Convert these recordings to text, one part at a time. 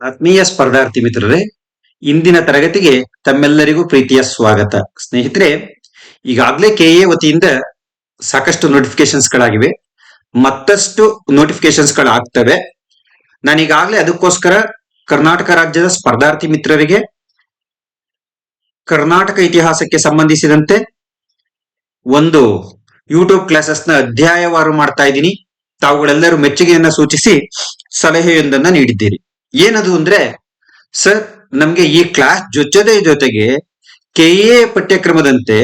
ಆತ್ಮೀಯ ಸ್ಪರ್ಧಾರ್ಥಿ ಮಿತ್ರರೇ, ಇಂದಿನ ತರಗತಿಗೆ ತಮ್ಮೆಲ್ಲರಿಗೂ ಪ್ರೀತಿಯ ಸ್ವಾಗತ. ಸ್ನೇಹಿತರೆ, ಈಗಾಗಲೇ ಕೆಎ ವತಿಯಿಂದ ಸಾಕಷ್ಟು ನೋಟಿಫಿಕೇಶನ್ಸ್ ಗಳಾಗಿವೆ, ಮತ್ತಷ್ಟು ನೋಟಿಫಿಕೇಶನ್ಸ್ ಗಳಾಗ್ತವೆ. ನಾನೀಗಾಗಲೇ ಅದಕ್ಕೋಸ್ಕರ ಕರ್ನಾಟಕ ರಾಜ್ಯದ ಸ್ಪರ್ಧಾರ್ಥಿ ಮಿತ್ರರಿಗೆ ಕರ್ನಾಟಕ ಇತಿಹಾಸಕ್ಕೆ ಸಂಬಂಧಿಸಿದಂತೆ ಒಂದು ಯೂಟ್ಯೂಬ್ ಕ್ಲಾಸಸ್ ನ ಅಧ್ಯಾಯವಾರು ಮಾಡ್ತಾ ಇದ್ದೀನಿ. ತಾವುಗಳೆಲ್ಲರೂ ಮೆಚ್ಚುಗೆಯನ್ನ ಸೂಚಿಸಿ ಸಲಹೆಯೊಂದನ್ನ ನೀಡಿದ್ದೀರಿ. ಏನದು ಅಂದ್ರೆ, ಸರ್ ನಮ್ಗೆ ಈ ಕ್ಲಾಸ್ ಜೊತೆಗೆ ಕೆಎ ಪಠ್ಯಕ್ರಮದಂತೆ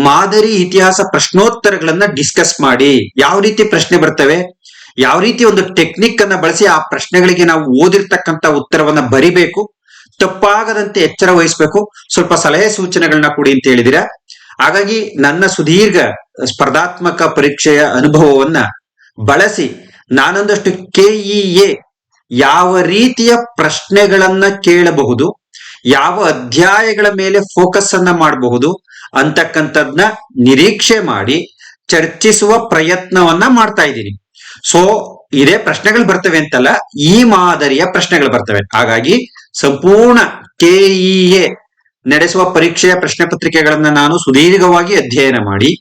ಮಾದರಿ ಇತಿಹಾಸ ಪ್ರಶ್ನೋತ್ತರಗಳನ್ನ ಡಿಸ್ಕಸ್ ಮಾಡಿ, ಯಾವ ರೀತಿ ಪ್ರಶ್ನೆ ಬರ್ತವೆ, ಯಾವ ರೀತಿ ಒಂದು ಟೆಕ್ನಿಕ್ ಅನ್ನ ಬಳಸಿ ಆ ಪ್ರಶ್ನೆಗಳಿಗೆ ನಾವು ಓದಿರ್ತಕ್ಕಂಥ ಉತ್ತರವನ್ನ ಬರಿಬೇಕು, ತಪ್ಪಾಗದಂತೆ ಎಚ್ಚರ ವಹಿಸ್ಬೇಕು, ಸ್ವಲ್ಪ ಸಲಹೆ ಸೂಚನೆಗಳನ್ನ ಕೊಡಿ ಅಂತ ಹೇಳಿದಿರಾ. ಹಾಗಾಗಿ ನನ್ನ ಸುದೀರ್ಘ ಸ್ಪರ್ಧಾತ್ಮಕ ಪರೀಕ್ಷೆಯ ಅನುಭವವನ್ನ ಬಳಸಿ ನಾನೊಂದಷ್ಟು ಕೆಇಎ ಯಾವ ರೀತಿಯ ಪ್ರಶ್ನೆಗಳನ್ನ ಕೇಳಬಹುದು, ಯಾವ ಅಧ್ಯಾಯಗಳ ಮೇಲೆ ಫೋಕಸ್ ಅನ್ನ ಮಾಡಬಹುದು ಅಂತಕ್ಕಂಥದ್ನ ನಿರೀಕ್ಷೆ ಮಾಡಿ ಚರ್ಚಿಸುವ ಪ್ರಯತ್ನವನ್ನ ಮಾಡ್ತಾ ಇದ್ದೀನಿ. ಸೊ ಇದೇ ಪ್ರಶ್ನೆಗಳು ಬರ್ತವೆ ಅಂತಲ್ಲ, ಈ ಮಾದರಿಯ ಪ್ರಶ್ನೆಗಳು ಬರ್ತವೆ. ಹಾಗಾಗಿ ಸಂಪೂರ್ಣ ಕೆಇಎ ನಡೆಸುವ ಪರೀಕ್ಷೆಯ ಪ್ರಶ್ನೆ ಪತ್ರಿಕೆಗಳನ್ನ ನಾನು ಸುದೀರ್ಘವಾಗಿ ಅಧ್ಯಯನ ಮಾಡಿ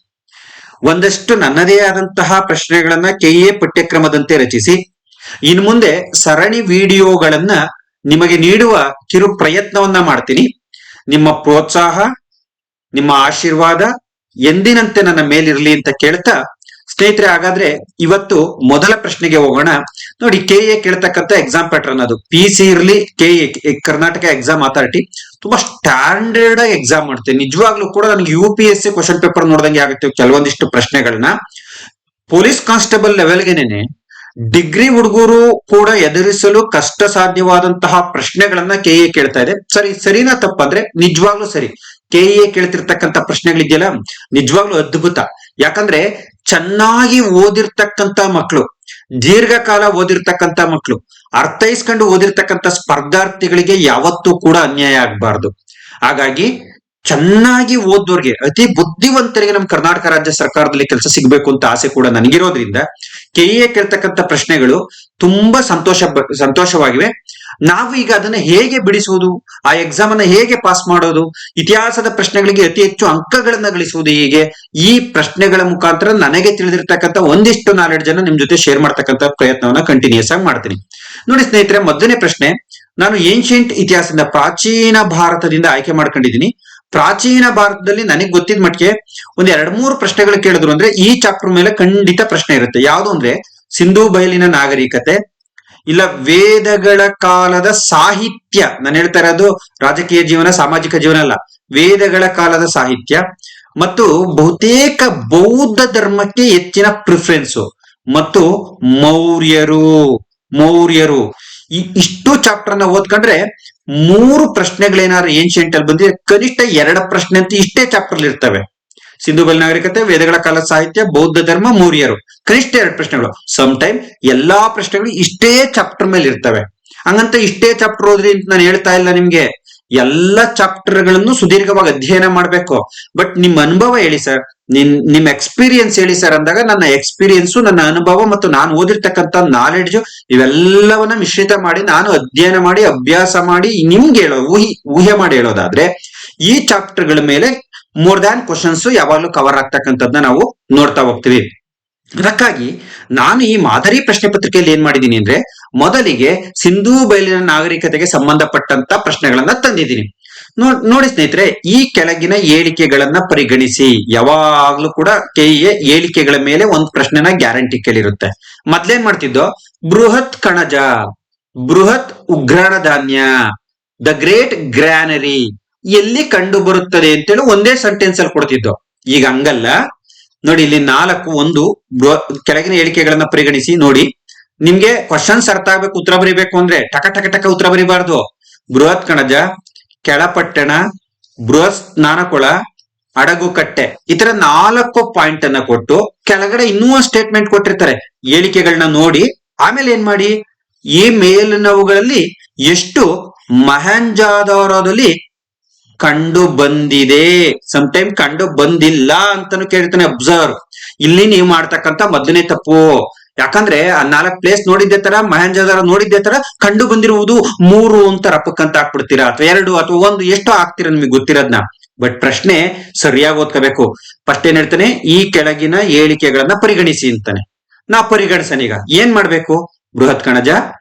ಒಂದಷ್ಟು ನನ್ನದೇ ಆದಂತಹ ಪ್ರಶ್ನೆಗಳನ್ನ ಕೆಇಎ ಪಠ್ಯಕ್ರಮದಂತೆ ರಚಿಸಿ ಇನ್ನು ಮುಂದೆ ಸರಣಿ ವಿಡಿಯೋಗಳನ್ನ ನಿಮಗೆ ನೀಡುವ ಕಿರು ಪ್ರಯತ್ನವನ್ನ ಮಾಡ್ತೀನಿ. ನಿಮ್ಮ ಪ್ರೋತ್ಸಾಹ, ನಿಮ್ಮ ಆಶೀರ್ವಾದ ಎಂದಿನಂತೆ ನನ್ನ ಮೇಲಿರಲಿ ಅಂತ ಕೇಳ್ತಾ, ಸ್ನೇಹಿತರೆ ಹಾಗಾದ್ರೆ ಇವತ್ತು ಮೊದಲ ಪ್ರಶ್ನೆಗೆ ಹೋಗೋಣ. ನೋಡಿ, ಕೆಎ ಕೇಳ್ತಕ್ಕಂಥ ಎಕ್ಸಾಮ್ ಪ್ಯಾಟರ್ನ್ ಅದು ಪಿಸಿ ಇರ್ಲಿ, ಕೆಎ ಕರ್ನಾಟಕ ಎಕ್ಸಾಮ್ ಅಥಾರಿಟಿ ತುಂಬಾ ಸ್ಟ್ಯಾಂಡರ್ಡ್ ಆಗಿ ಎಕ್ಸಾಮ್ ಮಾಡ್ತೇನೆ. ನಿಜವಾಗ್ಲೂ ಕೂಡ ನನಗೆ UPSC ಕ್ವಶನ್ ಪೇಪರ್ ನೋಡ್ದಂಗೆ ಆಗುತ್ತೆ. ಕೆಲವೊಂದಿಷ್ಟು ಪ್ರಶ್ನೆಗಳನ್ನ ಪೊಲೀಸ್ ಕಾನ್ಸ್ಟೇಬಲ್ ಲೆವೆಲ್ಗೆನೆ ಡಿಗ್ರಿ ಹುಡುಗರು ಕೂಡ ಎದುರಿಸಲು ಕಷ್ಟ ಸಾಧ್ಯವಾದಂತಹ ಪ್ರಶ್ನೆಗಳನ್ನ ಕೆಎ ಕೇಳ್ತಾ ಇದೆ. ಸರಿನಾ ತಪ್ಪಂದ್ರೆ ನಿಜವಾಗ್ಲೂ ಸರಿ. ಕೆಎ ಕೇಳ್ತಿರ್ತಕ್ಕಂಥ ಪ್ರಶ್ನೆಗಳಿದೆಯಲ್ಲ, ನಿಜವಾಗ್ಲೂ ಅದ್ಭುತ. ಯಾಕಂದ್ರೆ ಚೆನ್ನಾಗಿ ಓದಿರ್ತಕ್ಕಂಥ ಮಕ್ಕಳು, ದೀರ್ಘಕಾಲ ಓದಿರ್ತಕ್ಕಂಥ ಮಕ್ಕಳು, ಅರ್ಥೈಸ್ಕೊಂಡು ಓದಿರ್ತಕ್ಕಂಥ ಸ್ಪರ್ಧಾರ್ಥಿಗಳಿಗೆ ಯಾವತ್ತೂ ಕೂಡ ಅನ್ಯಾಯ ಆಗ್ಬಾರ್ದು. ಹಾಗಾಗಿ ಚೆನ್ನಾಗಿ ಓದೋರ್ಗೆ, ಅತಿ ಬುದ್ಧಿವಂತರಿಗೆ ನಮ್ಮ ಕರ್ನಾಟಕ ರಾಜ್ಯ ಸರ್ಕಾರದಲ್ಲಿ ಕೆಲಸ ಸಿಗ್ಬೇಕು ಅಂತ ಆಸೆ ಕೂಡ ನನಗಿರೋದ್ರಿಂದ ಕೆಎ ಕೇಳ್ತಕ್ಕಂಥ ಪ್ರಶ್ನೆಗಳು ತುಂಬಾ ಸಂತೋಷವಾಗಿವೆ. ನಾವು ಈಗ ಅದನ್ನ ಹೇಗೆ ಬಿಡಿಸುವುದು, ಆ ಎಕ್ಸಾಮ್ ಅನ್ನ ಹೇಗೆ ಪಾಸ್ ಮಾಡೋದು, ಇತಿಹಾಸದ ಪ್ರಶ್ನೆಗಳಿಗೆ ಅತಿ ಹೆಚ್ಚು ಅಂಕಗಳನ್ನ ಗಳಿಸುವುದು, ಹೀಗೆ ಈ ಪ್ರಶ್ನೆಗಳ ಮುಖಾಂತರ ನನಗೆ ತಿಳಿದಿರ್ತಕ್ಕಂಥ ಒಂದಿಷ್ಟು ನಾಲೆಡ್ಜ್ ಅನ್ನ ನಿಮ್ ಜೊತೆ ಶೇರ್ ಮಾಡ್ತಕ್ಕಂಥ ಪ್ರಯತ್ನವನ್ನ ಕಂಟಿನ್ಯೂಸ್ ಆಗಿ ಮಾಡ್ತೀನಿ. ನೋಡಿ ಸ್ನೇಹಿತರೆ, ಮೊದಲನೇ ಪ್ರಶ್ನೆ ನಾನು ಏನ್ಷಿಯಂಟ್ ಇತಿಹಾಸದಿಂದ, ಪ್ರಾಚೀನ ಭಾರತದಿಂದ ಆಯ್ಕೆ ಮಾಡ್ಕೊಂಡಿದ್ದೀನಿ. ಪ್ರಾಚೀನ ಭಾರತದಲ್ಲಿ ನನಗೆ ಗೊತ್ತಿದ ಮಟ್ಟಿಗೆ ಒಂದ್ 2-3 ಪ್ರಶ್ನೆಗಳು ಕೇಳಿದ್ರು ಅಂದ್ರೆ ಈ ಚಾಪ್ಟರ್ ಮೇಲೆ ಖಂಡಿತ ಪ್ರಶ್ನೆ ಇರುತ್ತೆ. ಯಾವುದು ಅಂದ್ರೆ ಸಿಂಧೂ ಬಯಲಿನ ನಾಗರಿಕತೆ, ಇಲ್ಲ ವೇದಗಳ ಕಾಲದ ಸಾಹಿತ್ಯ. ನಾನು ಹೇಳ್ತಾ ಇರೋದು ರಾಜಕೀಯ ಜೀವನ, ಸಾಮಾಜಿಕ ಜೀವನ ಅಲ್ಲ, ವೇದಗಳ ಕಾಲದ ಸಾಹಿತ್ಯ, ಮತ್ತು ಬಹುತೇಕ ಬೌದ್ಧ ಧರ್ಮಕ್ಕೆ ಹೆಚ್ಚಿನ ಪ್ರಿಫರೆನ್ಸು, ಮತ್ತು ಮೌರ್ಯರು ಇಷ್ಟು ಚಾಪ್ಟರ್ ನ ಓದ್ಕೊಂಡ್ರೆ 3 ಪ್ರಶ್ನೆಗಳೇನಾದ್ರು ಏನ್ಷಿಯಂಟ್ ಅಲ್ಲಿ ಬಂದಿದೆ, ಕನಿಷ್ಠ 2 ಪ್ರಶ್ನೆ ಅಂತ ಇಷ್ಟೇ ಚಾಪ್ಟರ್ ಇರ್ತವೆ. ಸಿಂಧು ಬಯಲು ನಾಗರಿಕತೆ, ವೇದಗಳ ಕಾಲದ ಸಾಹಿತ್ಯ, ಬೌದ್ಧ ಧರ್ಮ, ಮೌರ್ಯರು, ಕನಿಷ್ಠ 2 ಪ್ರಶ್ನೆಗಳು. ಸಮ್ ಟೈಮ್ ಎಲ್ಲಾ ಪ್ರಶ್ನೆಗಳು ಇಷ್ಟೇ ಚಾಪ್ಟರ್ ಮೇಲೆ ಇರ್ತವೆ. ಹಂಗಂತ ಇಷ್ಟೇ ಚಾಪ್ಟರ್ ಓದ್ರಿ ಅಂತ ನಾನು ಹೇಳ್ತಾ ಇಲ್ಲ ನಿಮ್ಗೆ. ಎಲ್ಲ ಚಾಪ್ಟರ್ ಗಳನ್ನು ಸುದೀರ್ಘವಾಗಿ ಅಧ್ಯಯನ ಮಾಡ್ಬೇಕು. ಬಟ್ ನಿಮ್ಮ ಅನುಭವ ಹೇಳಿ ಸರ್, ನಿಮ್ಮ ಎಕ್ಸ್ಪೀರಿಯನ್ಸ್ ಹೇಳಿ ಸರ್ ಅಂದಾಗ ನನ್ನ ಎಕ್ಸ್ಪೀರಿಯನ್ಸ್, ನನ್ನ ಅನುಭವ ಮತ್ತು ನಾನು ಓದಿರ್ತಕ್ಕಂಥ ನಾಲೆಡ್ಜ್ ಇವೆಲ್ಲವನ್ನ ಮಿಶ್ರಿತ ಮಾಡಿ ನಾನು ಅಧ್ಯಯನ ಮಾಡಿ ಅಭ್ಯಾಸ ಮಾಡಿ ನಿಮ್ಗೆ ಊಹೆ ಮಾಡಿ ಹೇಳೋದಾದ್ರೆ ಈ ಚಾಪ್ಟರ್ ಗಳ ಮೇಲೆ ಮೋರ್ ದ್ಯಾನ್ ಕ್ವಶನ್ಸ್ ಯಾವಾಗ್ಲೂ ಕವರ್ ಆಗ್ತಕ್ಕಂಥದ್ದನ್ನ ನಾವು ನೋಡ್ತಾ ಹೋಗ್ತೀವಿ. ಅದಕ್ಕಾಗಿ ನಾನು ಈ ಮಾದರಿ ಪ್ರಶ್ನೆ ಪತ್ರಿಕೆಯಲ್ಲಿ ಏನ್ ಮಾಡಿದ್ದೀನಿ ಅಂದ್ರೆ, ಮೊದಲಿಗೆ ಸಿಂಧೂ ಬಯಲಿನ ನಾಗರಿಕತೆಗೆ ಸಂಬಂಧಪಟ್ಟಂತ ಪ್ರಶ್ನೆಗಳನ್ನ ತಂದಿದ್ದೀನಿ. ನೋಡಿ ಸ್ನೇಹಿತರೆ, ಈ ಕೆಳಗಿನ ಹೇಳಿಕೆಗಳನ್ನ ಪರಿಗಣಿಸಿ. ಯಾವಾಗ್ಲೂ ಕೂಡ ಕೆಇಎ ಹೇಳಿಕೆಗಳ ಮೇಲೆ ಒಂದು ಪ್ರಶ್ನೆನ ಗ್ಯಾರಂಟಿ ಕೇಳಿರುತ್ತೆ. ಮೊದ್ಲೇನ್ ಮಾಡ್ತಿದ್ದೋ, ಬೃಹತ್ ಕಣಜ, ಬೃಹತ್ ಉಗ್ರಾಣ ಧಾನ್ಯ, ದ ಗ್ರೇಟ್ ಗ್ರಾನರಿ ಎಲ್ಲಿ ಕಂಡು ಬರುತ್ತದೆ ಅಂತೇಳಿ ಒಂದೇ ಸೆಂಟೆನ್ಸ್ ಅಲ್ಲಿ ಕೊಡ್ತಿದ್ದೋ. ಈಗ ಹಂಗಲ್ಲ. ನೋಡಿ, ಇಲ್ಲಿ 4 ಕೆಳಗಿನ ಹೇಳಿಕೆಗಳನ್ನ ಪರಿಗಣಿಸಿ. ನೋಡಿ, ನಿಮ್ಗೆ ಕ್ವಶನ್ಸ್ ಅರ್ಥ ಆಗ್ಬೇಕು, ಉತ್ತರ ಬರೀಬೇಕು ಅಂದ್ರೆ ಟಕ ಉತ್ತರ ಬರೀಬಾರ್ದು. ಬೃಹತ್ ಕಣಜ, ಕೆಳಪಟ್ಟಣ, ಬೃಹತ್ ಸ್ನಾನಕೊಳ, ಹಡಗುಕಟ್ಟೆ, ಈ ತರ 4 ಪಾಯಿಂಟ್ ಅನ್ನ ಕೊಟ್ಟು ಕೆಳಗಡೆ ಇನ್ನೂ ಸ್ಟೇಟ್ಮೆಂಟ್ ಕೊಟ್ಟಿರ್ತಾರೆ. ಹೇಳಿಕೆಗಳನ್ನ ನೋಡಿ ಆಮೇಲೆ ಏನ್ ಮಾಡಿ, ಈ ಮೇಲಿನವುಗಳಲ್ಲಿ ಎಷ್ಟು ಮೊಹೆಂಜೊದಾರೋದಲ್ಲಿ ಕಂಡು ಬಂದಿದೆ, ಸಮಟೈಮ್ ಕಂಡು ಬಂದಿಲ್ಲ ಅಂತಾನು ಕೇಳ್ತಾನೆ. ಅಬ್ಸರ್ವ್, ಇಲ್ಲಿ ನೀವು ಮಾಡ್ತಕ್ಕಂಥ ಮೊದಲನೇ ತಪ್ಪು. ಯಾಕಂದ್ರೆ ಆ 4 ಪ್ಲೇಸ್ ನೋಡಿದ್ದೆ ತರ ಮಹೇಂಜೋದಾರೋ ನೋಡಿದ್ದೆ ತರ ಕಂಡು ಬಂದಿರುವುದು 3 ಅಂತ ರಪ್ಪಕ್ಕಂತ ಹಾಕ್ಬಿಡ್ತೀರಾ, ಅಥವಾ 2 ಅಥವಾ 1 ಎಷ್ಟೋ ಹಾಕ್ತೀರಾ ನಿಮಗೆ ಗೊತ್ತಿರೋದ್ನ. ಬಟ್ ಪ್ರಶ್ನೆ ಸರಿಯಾಗಿ ಓದ್ಕೋಬೇಕು. ಫಸ್ಟ್ ಏನ್ ಹೇಳ್ತಾನೆ, ಈ ಕೆಳಗಿನ ಹೇಳಿಕೆಗಳನ್ನ ಪರಿಗಣಿಸಿ ಅಂತಾನೆ. ನಾ ಪರಿಗಣಿಸನ. ಈಗ ಏನ್ ಮಾಡ್ಬೇಕು? ಬೃಹತ್ ಕಣಜ,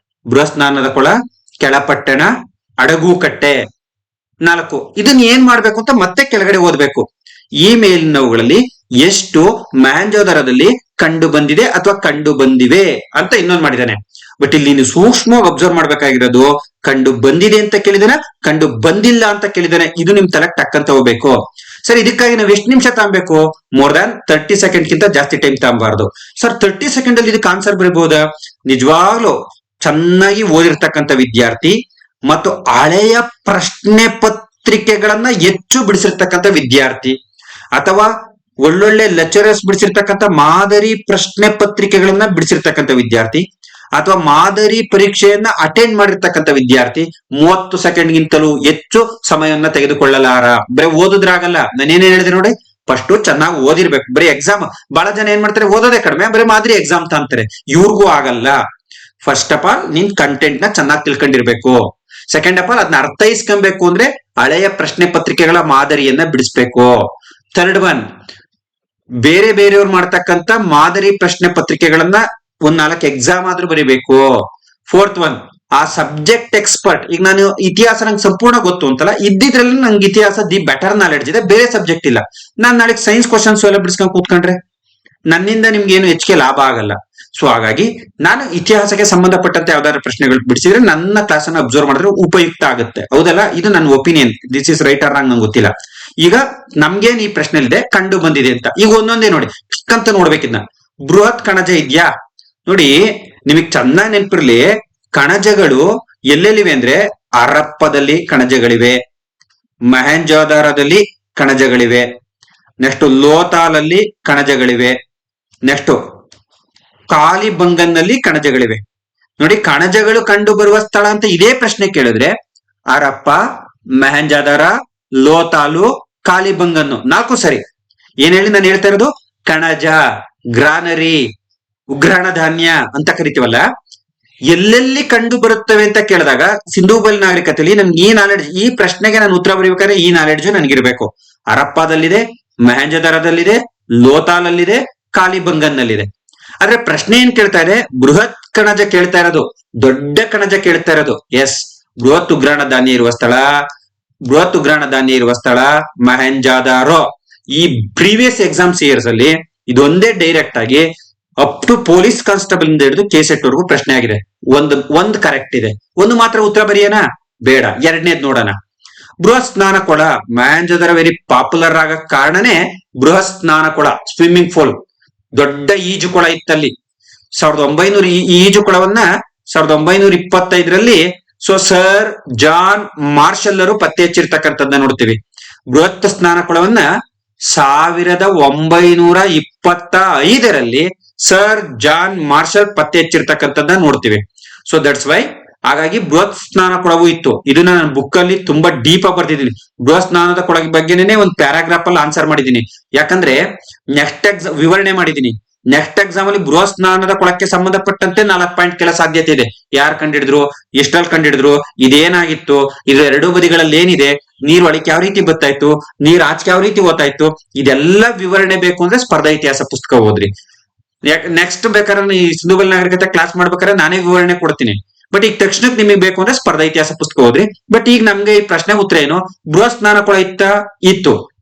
ಬೃಹತ್ ಸ್ನಾನದ ಕೊಳ, ಕೆಳಪಟ್ಟಣ, ಅಡಗು ಕಟ್ಟೆ 4. ಇದನ್ನ ಏನ್ ಮಾಡ್ಬೇಕು ಅಂತ ಮತ್ತೆ ಕೆಳಗಡೆ ಓದ್ಬೇಕು. ಈ ಮೇಲಿನವುಗಳಲ್ಲಿ ಎಷ್ಟು ಮಹೇಂಜೋದಾರದಲ್ಲಿ ಕಂಡು ಬಂದಿದೆ ಅಥವಾ ಕಂಡು ಬಂದಿವೆ ಅಂತ ಇನ್ನೊಂದು ಮಾಡಿದಾನೆ. ಬಟ್ ಇಲ್ಲಿ ನೀವು ಸೂಕ್ಷ್ಮವಾಗಿ ಅಬ್ಸರ್ವ್ ಮಾಡ್ಬೇಕಾಗಿರೋದು, ಕಂಡು ಬಂದಿದೆ ಅಂತ ಕೇಳಿದಾನೆ, ಕಂಡು ಬಂದಿಲ್ಲ ಅಂತ ಕೇಳಿದಾನೆ. ಇದು ನಿಮ್ ತಲೆಗೆ ಟಕ್ಕಂತ ಹೋಗ್ಬೇಕು. ಸರ್, ಇದಕ್ಕಾಗಿ ನಾವು ಎಷ್ಟು ನಿಮಿಷ ತಗೊಬೇಕು? ಮೋರ್ ದ್ಯಾನ್ 30 ಸೆಕೆಂಡ್ ಗಿಂತ ಜಾಸ್ತಿ ಟೈಮ್ ತಗೊಬಾರ್ದು. ಸರ್, 30 ಸೆಕೆಂಡ್ ಅಲ್ಲಿ ಇದಕ್ಕೆ ಆನ್ಸರ್ ಬರೀಬಹುದಾ? ನಿಜವಾಗ್ಲೂ ಚೆನ್ನಾಗಿ ಓದಿರ್ತಕ್ಕಂಥ ವಿದ್ಯಾರ್ಥಿ ಮತ್ತು ಹಳೆಯ ಪ್ರಶ್ನೆ ಪತ್ರಿಕೆಗಳನ್ನ ಹೆಚ್ಚು ಬಿಡಿಸಿರ್ತಕ್ಕಂಥ ವಿದ್ಯಾರ್ಥಿ, ಅಥವಾ ಒಳ್ಳೊಳ್ಳೆ ಲೆಕ್ಚರರ್ಸ್ ಬಿಡಿಸಿರ್ತಕ್ಕಂಥ ಮಾದರಿ ಪ್ರಶ್ನೆ ಪತ್ರಿಕೆಗಳನ್ನ ಬಿಡಿಸಿರ್ತಕ್ಕಂಥ ವಿದ್ಯಾರ್ಥಿ, ಅಥವಾ ಮಾದರಿ ಪರೀಕ್ಷೆಯನ್ನ ಅಟೆಂಡ್ ಮಾಡಿರ್ತಕ್ಕಂಥ ವಿದ್ಯಾರ್ಥಿ 30 ಸೆಕೆಂಡ್ ಗಿಂತಲೂ ಹೆಚ್ಚು ಸಮಯವನ್ನ ತೆಗೆದುಕೊಳ್ಳಲಾರ. ಬರೀ ಓದುದ್ರಾಗಲ್ಲ. ನಾನೇನೇನ್ ಹೇಳಿದೆ ನೋಡಿ, ಫಸ್ಟ್ ಚೆನ್ನಾಗಿ ಓದಿರ್ಬೇಕು. ಬರೀ ಎಕ್ಸಾಮ್, ಬಹಳ ಜನ ಏನ್ ಮಾಡ್ತಾರೆ, ಓದೋದೇ ಕಡಿಮೆ, ಬರೀ ಮಾದರಿ ಎಕ್ಸಾಮ್ ಅಂತಾರೆ. ಇವ್ರಿಗೂ ಆಗಲ್ಲ. ಫಸ್ಟ್ ಆಫ್ ಆಲ್ ನಿನ್ ಕಂಟೆಂಟ್ ನ ಚೆನ್ನಾಗಿ ತಿಳ್ಕೊಂಡಿರ್ಬೇಕು. ಸೆಕೆಂಡ್ ಆಫ್ ಆಲ್ ಅದನ್ನ ಅರ್ಥೈಸ್ಕೊಬೇಕು ಅಂದ್ರೆ ಹಳೆಯ ಪ್ರಶ್ನೆ ಪತ್ರಿಕೆಗಳ ಮಾದರಿಯನ್ನ ಬಿಡಿಸ್ಬೇಕು. ಥರ್ಡ್ ಒನ್, ಬೇರೆ ಬೇರೆಯವ್ರು ಮಾಡ್ತಕ್ಕಂಥ ಮಾದರಿ ಪ್ರಶ್ನೆ ಪತ್ರಿಕೆಗಳನ್ನ 4 ಎಕ್ಸಾಮ್ ಆದ್ರೂ ಬರೀಬೇಕು. ಫೋರ್ತ್ ಒನ್, ಆ ಸಬ್ಜೆಕ್ಟ್ ಎಕ್ಸ್ಪರ್ಟ್. ಈಗ ನಾನು ಇತಿಹಾಸ ನಂಗೆ ಸಂಪೂರ್ಣ ಗೊತ್ತು ಅಂತಲ್ಲ, ಇದ್ದಿದ್ರಲ್ಲಿ ನಂಗೆ ಇತಿಹಾಸ ದಿ ಬೆಟರ್ ನಾಲೆಡ್ಜ್ ಇದೆ, ಬೇರೆ ಸಬ್ಜೆಕ್ಟ್ ಇಲ್ಲ. ನಾನ್ ನಾಳೆ ಸೈನ್ಸ್ ಕ್ವಶನ್ಸ್ ಎಲ್ಲ ಬಿಡಿಸ್ಕೊಂಡು ಕೂತ್ಕೊಂಡ್ರೆ ನನ್ನಿಂದ ನಿಮ್ಗೆ ಏನು ಹೆಚ್ಚಿಗೆ ಲಾಭ ಆಗಲ್ಲ. ಸೊ ಹಾಗಾಗಿ ನಾನು ಇತಿಹಾಸಕ್ಕೆ ಸಂಬಂಧಪಟ್ಟಂತೆ ಯಾವ್ದಾದ್ರು ಪ್ರಶ್ನೆಗಳು ಬಿಡಿಸಿದ್ರೆ ನನ್ನ ಕ್ಲಾಸ್ ಅನ್ನು ಅಬ್ಸರ್ವ್ ಮಾಡಿದ್ರೆ ಉಪಯುಕ್ತ ಆಗುತ್ತೆ. ಹೌದಲ್ಲ? ಇದು ನನ್ನ opinion. This is right or wrong ನಂಗೆ ಗೊತ್ತಿಲ್ಲ. ಈಗ ನಮ್ಗೇನ್ ಈ ಪ್ರಶ್ನೆ ಇದೆ, ಕಂಡು ಬಂದಿದೆ ಅಂತ. ಈಗ ಒಂದೊಂದೇ ನೋಡಿ ಅಂತ ನೋಡ್ಬೇಕಿದ್ನ. ಬೃಹತ್ ಕಣಜ ಇದ್ಯಾ ನೋಡಿ. ನಿಮಗ್ ಚೆನ್ನಾಗಿ ನೆನಪಿರ್ಲಿ, ಕಣಜಗಳು ಎಲ್ಲೆಲ್ಲಿವೆ ಅಂದ್ರೆ ಹರಪ್ಪದಲ್ಲಿ ಕಣಜಗಳಿವೆ, ಮಹೇಂಜೋದಾರದಲ್ಲಿ ಕಣಜಗಳಿವೆ, ನೆಕ್ಸ್ಟ್ ಲೋತಾಲಲ್ಲಿ ಕಣಜಗಳಿವೆ, ನೆಕ್ಸ್ಟ್ ಕಾಲಿಬಂಗನ್ನಲ್ಲಿ ಕಣಜಗಳಿವೆ. ನೋಡಿ, ಕಣಜಗಳು ಕಂಡು ಬರುವ ಸ್ಥಳ ಅಂತ ಇದೇ ಪ್ರಶ್ನೆ ಕೇಳಿದ್ರೆ ಹರಪ್ಪ, ಮಹೇಂಜೋದಾರ, ಲೋತಾಲು, ಕಾಲಿಬಂಗನ್ನು 4 ಸರಿ. ಏನ್ ಹೇಳಿ ನಾನು ಹೇಳ್ತಾ ಇರೋದು? ಕಣಜ, ಗ್ರಾನರಿ, ಉಗ್ರಾಣ ಧಾನ್ಯ ಅಂತ ಕರಿತೀವಲ್ಲ, ಎಲ್ಲೆಲ್ಲಿ ಕಂಡು ಬರುತ್ತವೆ ಅಂತ ಕೇಳಿದಾಗ ಸಿಂಧೂ ಬಯಲು ನಾಗರಿಕತೆಯಲ್ಲಿ ನನ್ಗೆ ಈ ನಾಲೆಡ್ಜ್, ಈ ಪ್ರಶ್ನೆಗೆ ನಾನು ಉತ್ತರ ಬರೀಬೇಕಾದ್ರೆ ಈ ನಾಲೆಡ್ಜ್ ನನಗಿರ್ಬೇಕು. ಹರಪ್ಪದಲ್ಲಿದೆ, ಮಹೇಂಜೋದಾರದಲ್ಲಿದೆ, ಲೋತಾಲಲ್ಲಿದೆ, ಕಾಲಿಬಂಗನ್ನಲ್ಲಿದೆ. ಆದ್ರೆ ಪ್ರಶ್ನೆ ಏನ್ ಕೇಳ್ತಾ ಇದೆ? ಬೃಹತ್ ಕಣಜ ಕೇಳ್ತಾ ಇರೋದು, ದೊಡ್ಡ ಕಣಜ ಕೇಳ್ತಾ ಇರೋದು. ಎಸ್, ಬೃಹತ್ ಉಗ್ರಾಣ ಧಾನ್ಯ ಇರುವ ಸ್ಥಳ, ಬೃಹತ್ ಉಗ್ರಾಣ ಧಾನ್ಯ ಇರುವ ಸ್ಥಳ ಮಹೇಂಜೋದಾರೋ. ಈ ಪ್ರೀವಿಯಸ್ ಎಕ್ಸಾಮ್ಸ್ ಇಯರ್ಸ್ ಅಲ್ಲಿ ಇದೊಂದೇ ಡೈರೆಕ್ಟ್ ಆಗಿ ಅಪ್ ಟು ಪೊಲೀಸ್ ಕಾನ್ಸ್ಟೇಬಲ್ ಇಂದ ಹಿಡಿದು ಕೆಸೆಟ್ ವರೆಗೂ ಪ್ರಶ್ನೆ ಆಗಿದೆ. ಒಂದು ಕರೆಕ್ಟ್ ಇದೆ. ಒಂದು ಮಾತ್ರ ಉತ್ತರ ಬರೆಯೋಣ? ಬೇಡ, ಎರಡನೇದ್ ನೋಡೋಣ. ಬೃಹತ್ ಸ್ನಾನ ಕೊಳ, ಮಹೇಂಜೋದಾರೋ ವೆರಿ ಪಾಪ್ಯುಲರ್ ಆಗ ಕಾರಣನೇ ಬೃಹತ್ ಸ್ನಾನ ಕೊಳ, ಸ್ವಿಮ್ಮಿಂಗ್ ಪೂಲ್, ದೊಡ್ಡ ಈಜುಕೊಳ ಇತ್ತಲ್ಲಿ. 1900 ಈ ಈಜುಕೊಳವನ್ನ 1925ರಲ್ಲಿ ಸರ್ ಜಾನ್ ಮಾರ್ಷಲ್ ಅವರು ಪತ್ತೆ ಹಚ್ಚಿರ್ತಕ್ಕಂಥದ್ದನ್ನ ನೋಡ್ತೀವಿ. ಬೃಹತ್ ಸ್ನಾನ ಕೊಳವನ್ನ 1925ರಲ್ಲಿ ಸರ್ ಜಾನ್ ಮಾರ್ಷಲ್ ಪತ್ತೆ ಹಚ್ಚಿರ್ತಕ್ಕಂಥದ್ದನ್ನ ನೋಡ್ತೀವಿ. So that's why. ಹಾಗಾಗಿ ಬೃಹತ್ ಸ್ನಾನ ಕೊಳವು ಇತ್ತು. ಇದನ್ನ ನಾನು ಬುಕ್ ಅಲ್ಲಿ ತುಂಬಾ ಡೀಪ್ ಆಗಿ ಬರ್ತಿದ್ದೀನಿ. ಬೃಹತ್ ಸ್ನಾನದ ಕೊಳ ಬಗ್ಗೆನೇ ಒಂದು ಪ್ಯಾರಾಗ್ರಾಫ್ ಅಲ್ಲಿ ಆನ್ಸರ್ ಮಾಡಿದ್ದೀನಿ. ಯಾಕಂದ್ರೆ ನೆಕ್ಸ್ಟ್ ಎಕ್ಸಾಮ್ ವಿವರಣೆ ಮಾಡಿದ್ದೀನಿ. ನೆಕ್ಸ್ಟ್ ಎಕ್ಸಾಮ್ ಅಲ್ಲಿ ಬೃಹತ್ ಸ್ನಾನದ ಕೊಳಕ್ಕೆ ಸಂಬಂಧಪಟ್ಟಂತೆ 4 ಪಾಯಿಂಟ್ ಕೇಳೋ ಸಾಧ್ಯತೆ ಇದೆ. ಯಾರು ಕಂಡಿಡಿದ್ರು, ಎಷ್ಟಲ್ಲಿ ಕಂಡಿಡಿದ್ರು, ಇದೇನಾಗಿತ್ತು, ಇದು ಎರಡೂ ಬದಿಗಳಲ್ಲಿ ಏನಿದೆ, ನೀರು ಒಳಕ್ಕೆ ಯಾವ ರೀತಿ ಬರ್ತಾಯಿತ್ತು, ನೀರ್ ಆಚೆಗೆ ಯಾವ ರೀತಿ ಓದ್ತಾಯಿತ್ತು, ಇದೆಲ್ಲ ವಿವರಣೆ ಬೇಕು ಅಂದ್ರೆ ಸ್ಪರ್ಧಾ ಇತಿಹಾಸ ಪುಸ್ತಕ ಓದ್ರಿ. ನೆಕ್ಸ್ಟ್ ಬೇಕಾದ್ರೆ ಈ ಸಿಂಧೂ ಬಯಲು ನಾಗರಿಕತೆ ಕ್ಲಾಸ್ ಮಾಡ್ಬೇಕಾದ್ರೆ ನಾನೇ ವಿವರಣೆ ಕೊಡ್ತೀನಿ. ಬಟ್ ಈಗ ತಕ್ಷಣಕ್ಕೆ ನಿಮಗೆ ಬೇಕು ಅಂದ್ರೆ ಸ್ಪರ್ಧಾ ಇತಿಹಾಸ ಪುಸ್ತಕ ಓದ್ರಿ. ಬಟ್ ಈಗ ನಮ್ಗೆ ಈ ಪ್ರಶ್ನೆ ಉತ್ತರ ಏನು? ಬೃಹತ್ ಸ್ನಾನ ಕೊಳ ಇತ್ತು,